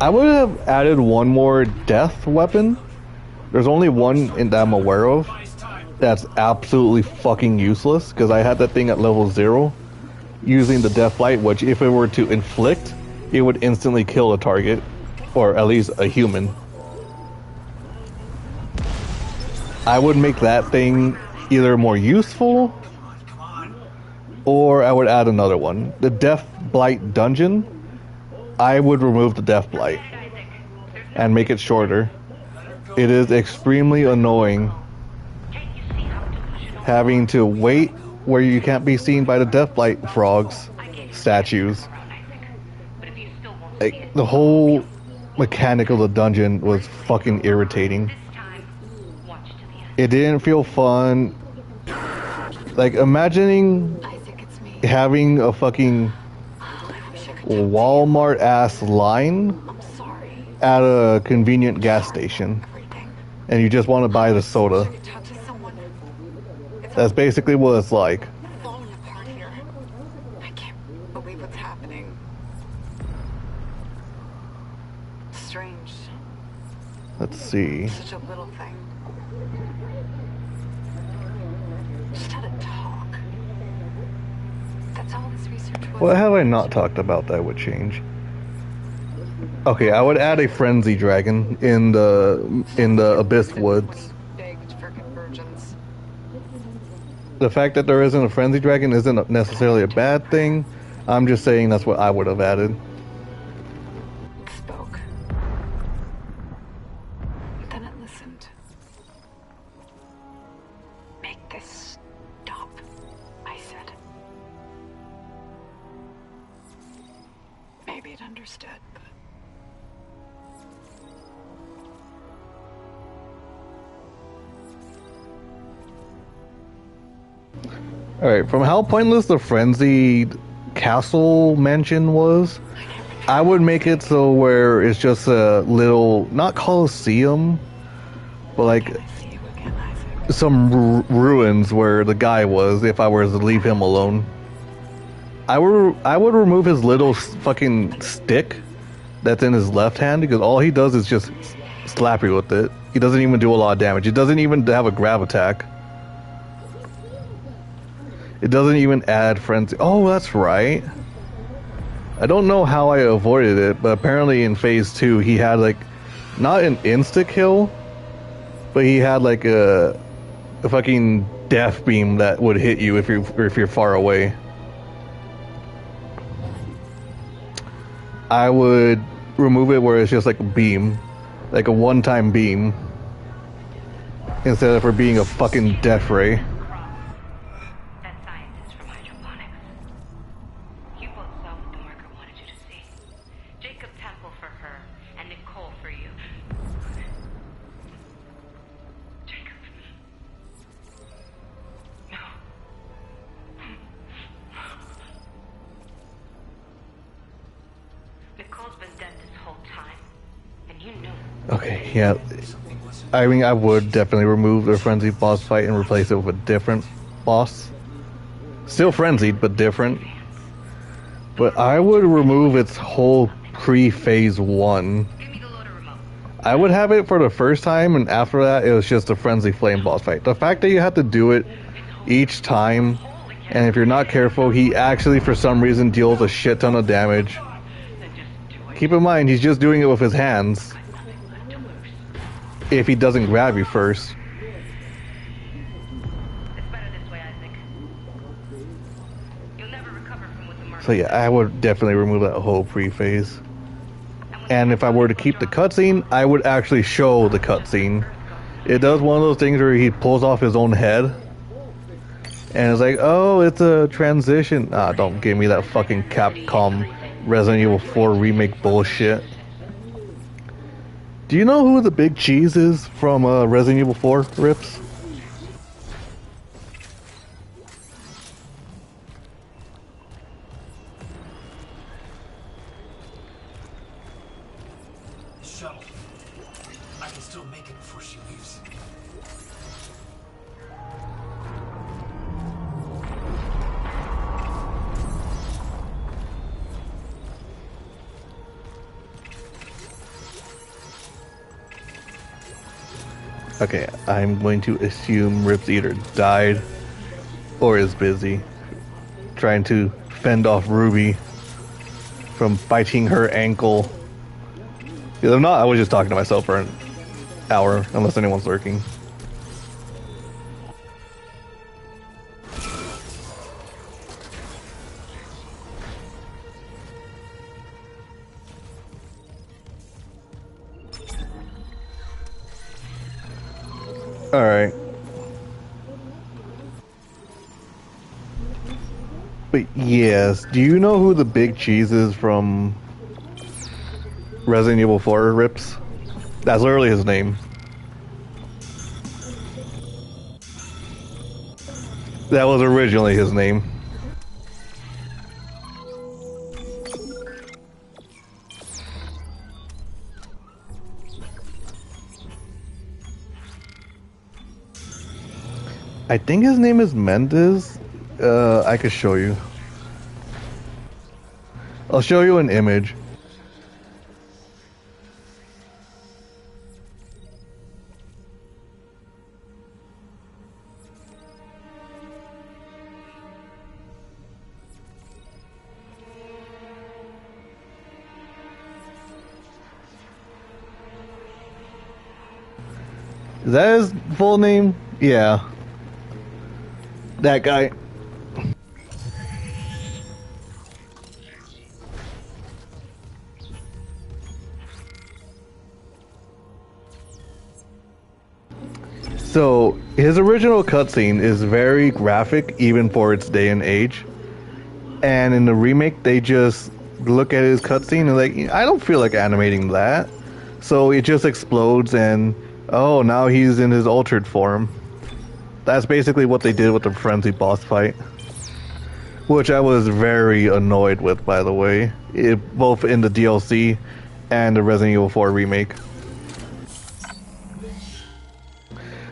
I would have added one more death weapon. There's only one that I'm aware of that's absolutely fucking useless, because I had that thing at level 0 using the death light, which if it were to inflict, it would instantly kill a target, or at least a human. I would make that thing either more useful, or I would add another one. The Death Blight dungeon, I would remove the Death Blight and make it shorter. It is extremely annoying having to wait where you can't be seen by the Death Blight frogs statues. Like, the whole mechanic of the dungeon was fucking irritating. It didn't feel fun. Like, imagining having a fucking Walmart ass line at a convenient gas station and you just want to buy the soda. That's basically what it's like.
I can't believe what's happening. Strange.
Let's see.
Such a little thing. Just had a talk. That's all this research was.
What have I not talked about that would change? Okay, I would add a frenzy dragon in the Abyss Woods.
Begged for convergence.
The fact that there isn't a frenzy dragon isn't necessarily a bad thing. I'm just saying that's what I would have added.
Spoke. Then it listened. Make this stop, I said. Maybe it understood, but...
Alright, from how pointless the frenzied castle mansion was, I would make it so where it's just a little, not coliseum, but like some ruins where the guy was, if I were to leave him alone. I would remove his little fucking stick that's in his left hand, because all he does is just slap you with it. He doesn't even do a lot of damage. He doesn't even have a grab attack. It doesn't even add frenzy. Oh, that's right. I don't know how I avoided it, but apparently in phase 2 he had like, not an insta kill, but he had like a fucking death beam that would hit you if you're far away. I would remove it where it's just like a beam, like a one-time beam, instead of it being a fucking death ray. Okay, yeah. I mean, I would definitely remove the frenzied boss fight and replace it with a different boss. Still frenzied, but different. But I would remove its whole pre-phase 1. I would have it for the first time, and after that, it was just a frenzy flame boss fight. The fact that you have to do it each time, and if you're not careful, he actually, for some reason, deals a shit ton of damage. Keep in mind, he's just doing it with his hands. If he doesn't grab you first. So yeah, I would definitely remove that whole pre-phase. And if I were to keep the cutscene, I would actually show the cutscene. It does one of those things where he pulls off his own head. And it's like, oh, it's a transition. Ah, don't give me that fucking Capcom Resident Evil 4 remake bullshit. Do you know who the big cheese is from Resident Evil 4, Rips?
Shuttle. I can still make it before she leaves.
Okay, I'm going to assume Rips either died or is busy trying to fend off Ruby from biting her ankle. Because if not, I was just talking to myself for an hour, unless anyone's lurking. Alright. But yes, do you know who the Big Cheese is from Resident Evil 4 Rips? That's literally his name. That was originally his name. I think his name is Mendes. I could show you. I'll show you an image. Is that his full name? Yeah. That guy. So, his original cutscene is very graphic, even for its day and age. And in the remake, they just look at his cutscene and like, I don't feel like animating that. So it just explodes and, oh, now he's in his altered form. That's basically what they did with the Frenzy boss fight. Which I was very annoyed with, by the way. Both in the DLC and the Resident Evil 4 remake.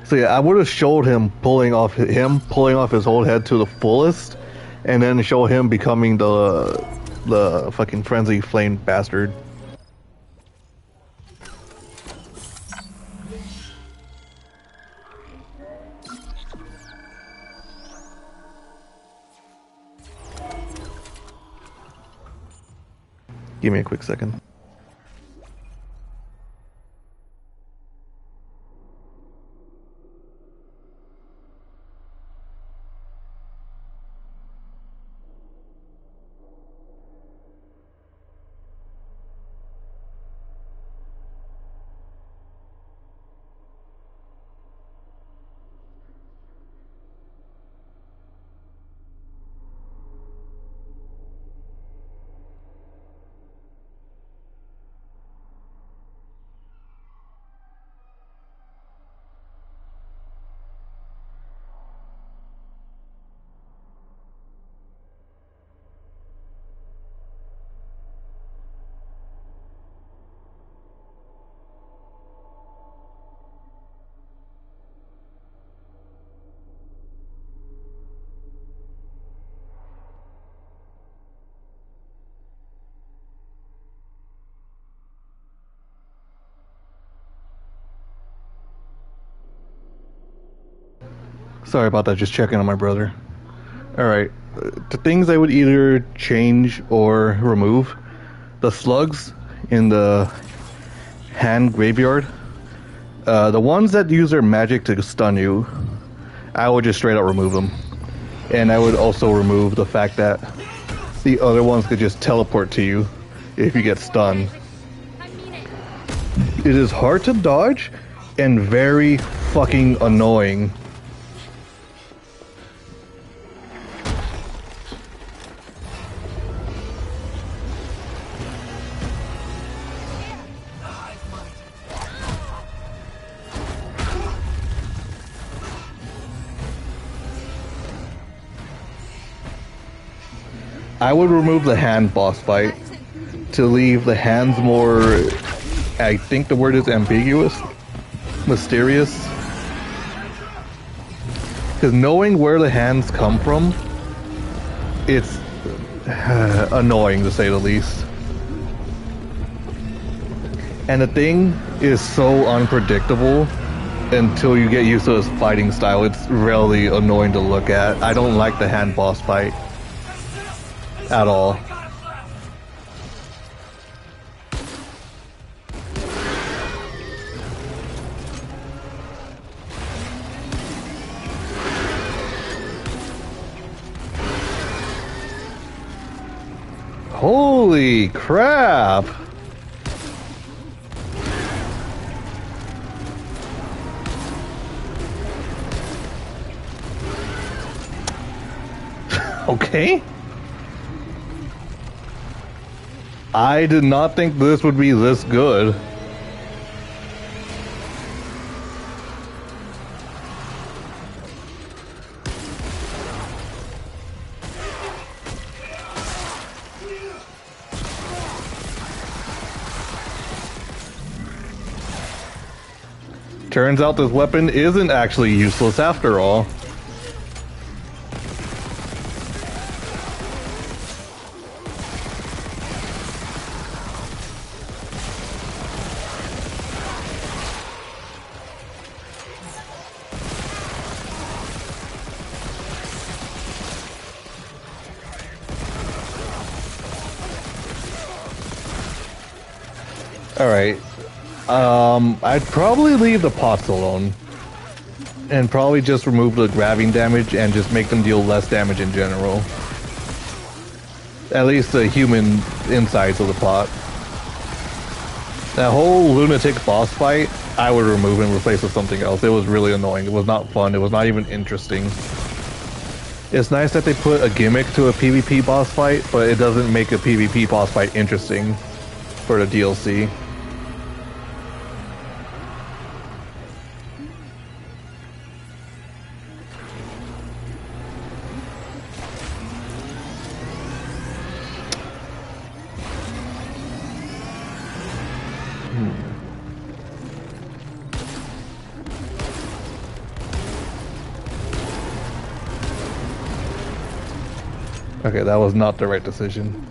So yeah, I would have showed him pulling off his whole head to the fullest, and then show him becoming the fucking Frenzy Flame bastard. Give me a quick second. Sorry about that, just checking on my brother. Alright, the things I would either change or remove. The slugs in the hand graveyard. The ones that use their magic to stun you, I would just straight up remove them. And I would also remove the fact that the other ones could just teleport to you if you get stunned. It is hard to dodge and very fucking annoying. I would remove the hand boss fight to leave the hands more, I think the word is ambiguous, mysterious. Because knowing where the hands come from, it's annoying to say the least. And the thing is so unpredictable until you get used to his fighting style. It's really annoying to look at. I don't like the hand boss fight at all. Holy crap! Okay. I did not think this would be this good. Turns out this weapon isn't actually useless after all. Alright. I'd probably leave the pots alone. And probably just remove the grabbing damage and just make them deal less damage in general. At least the human insides of the pot. That whole lunatic boss fight, I would remove and replace with something else. It was really annoying. It was not fun. It was not even interesting. It's nice that they put a gimmick to a PvP boss fight, but it doesn't make a PvP boss fight interesting for the DLC. Okay, that was not the right decision.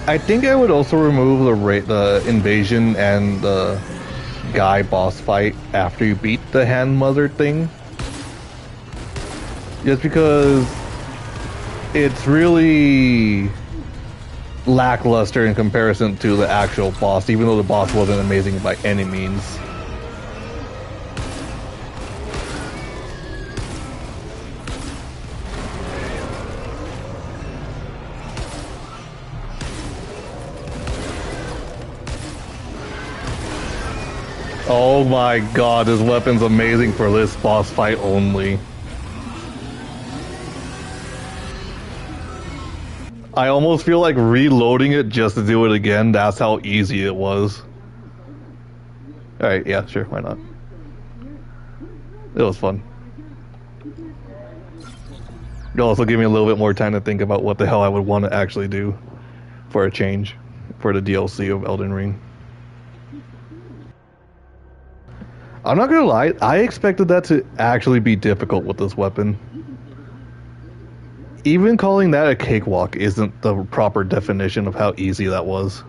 I think I would also remove the invasion and the guy boss fight after you beat the hand mother thing. Just because it's really lackluster in comparison to the actual boss, even though the boss wasn't amazing by any means. Oh my god, this weapon's amazing for this boss fight only. I almost feel like reloading it just to do it again. That's how easy it was. Alright, yeah, sure, why not? It was fun. It also gave me a little bit more time to think about what the hell I would want to actually do for a change for the DLC of Elden Ring. I'm not gonna lie, I expected that to actually be difficult with this weapon. Even calling that a cakewalk isn't the proper definition of how easy that was.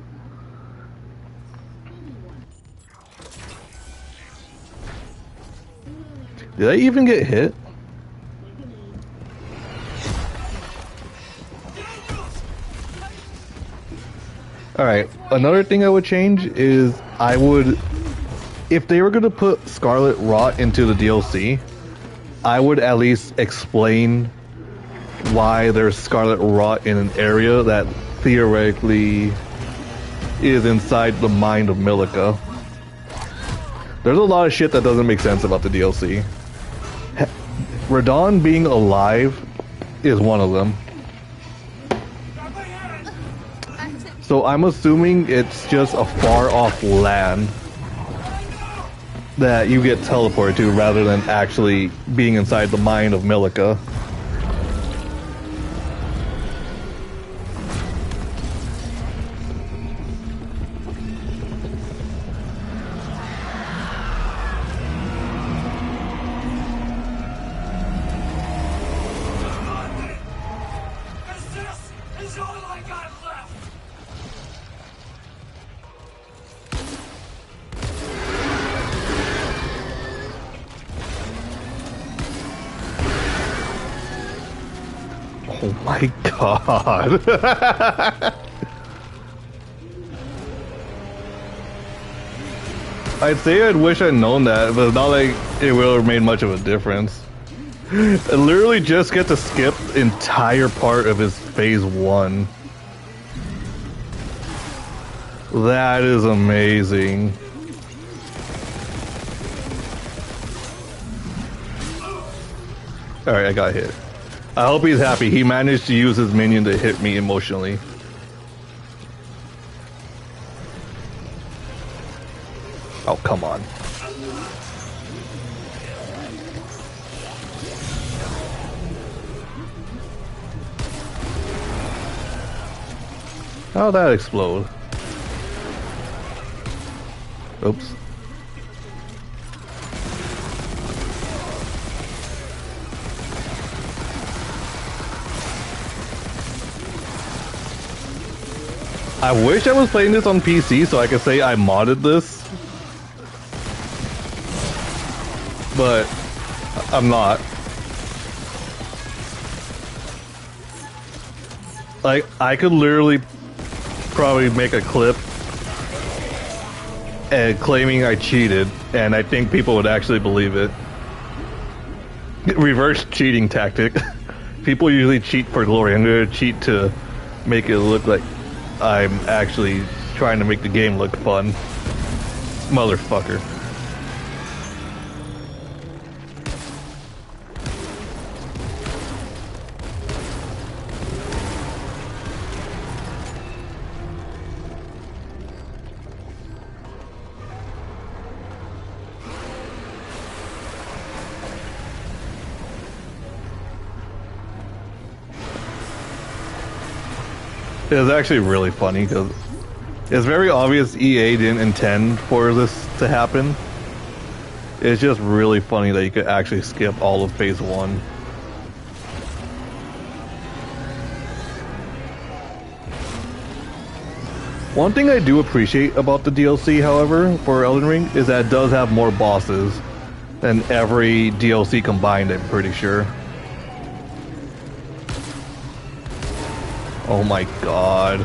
Did I even get hit? Alright, another thing I would change is I would... If they were going to put Scarlet Rot into the DLC, I would at least explain why there's Scarlet Rot in an area that theoretically is inside the mind of Milica. There's a lot of shit that doesn't make sense about the DLC. Radahn being alive is one of them. So I'm assuming it's just a far off land that you get teleported to rather than actually being inside the mind of Milica. Oh my god. I'd say I'd wish I'd known that, but it's not like it would have made much of a difference. I literally just get to skip the entire part of his phase 1. That is amazing. Alright, I got hit. I hope he's happy. He managed to use his minion to hit me emotionally. Oh, come on. How'd that explode? Oops. I wish I was playing this on PC so I could say I modded this. But I'm not. Like, I could literally probably make a clip and claiming I cheated, and I think people would actually believe it. Reverse cheating tactic. People usually cheat for glory. I'm gonna cheat to make it look like I'm actually trying to make the game look fun. Motherfucker. It was actually really funny because it's very obvious EA didn't intend for this to happen. It's just really funny that you could actually skip all of phase 1. One thing I do appreciate about the DLC, however, for Elden Ring is that it does have more bosses than every DLC combined, I'm pretty sure. Oh my god.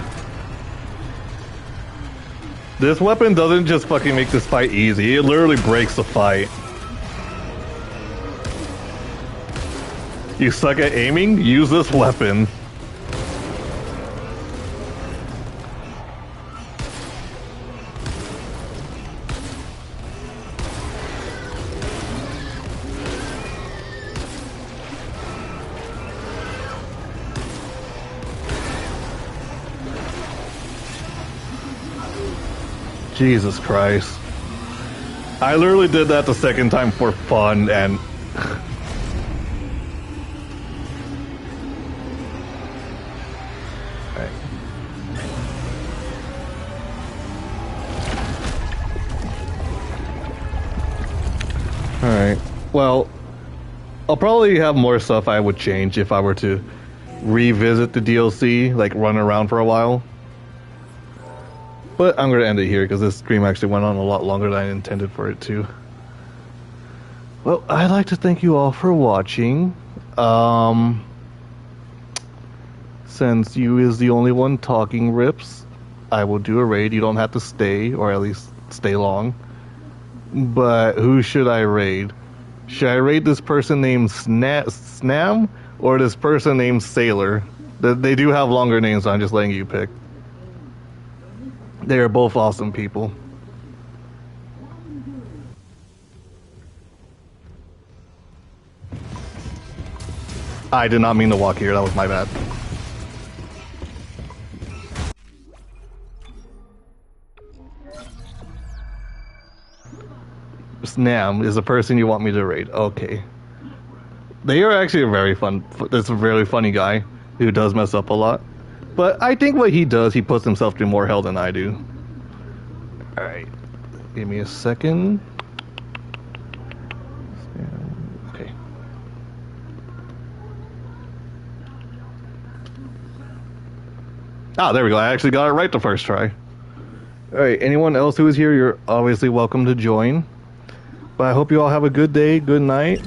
This weapon doesn't just fucking make this fight easy, it literally breaks the fight. You suck at aiming? Use this weapon. Jesus Christ. I literally did that the second time for fun and... Alright. Well, I'll probably have more stuff I would change if I were to revisit the DLC, like run around for a while. But I'm going to end it here because this stream actually went on a lot longer than I intended for it to. Well, I'd like to thank you all for watching. Since you is the only one talking, Rips, I will do a raid. You don't have to stay, or at least stay long. But who should I raid? Should I raid this person named Snam, or this person named Sailor? They do have longer names, so I'm just letting you pick. They are both awesome people. I did not mean to walk here, that was my bad. Snam is the person you want me to raid. Okay. They are actually a very funny guy who does mess up a lot. But I think what he does, he puts himself through more hell than I do. Alright. Give me a second. Okay. Ah, there we go. I actually got it right the first try. Alright, anyone else who is here, you're obviously welcome to join. But I hope you all have a good day, good night.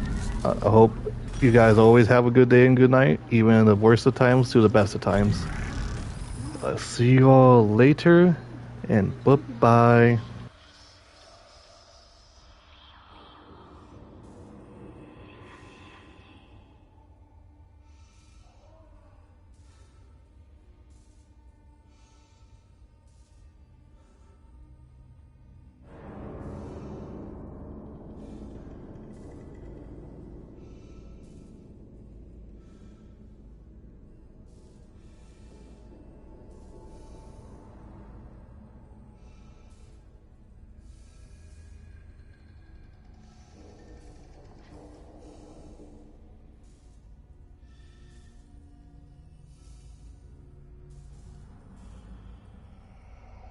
I hope you guys always have a good day and good night, even in the worst of times to the best of times. I'll see you all later, and bye-bye.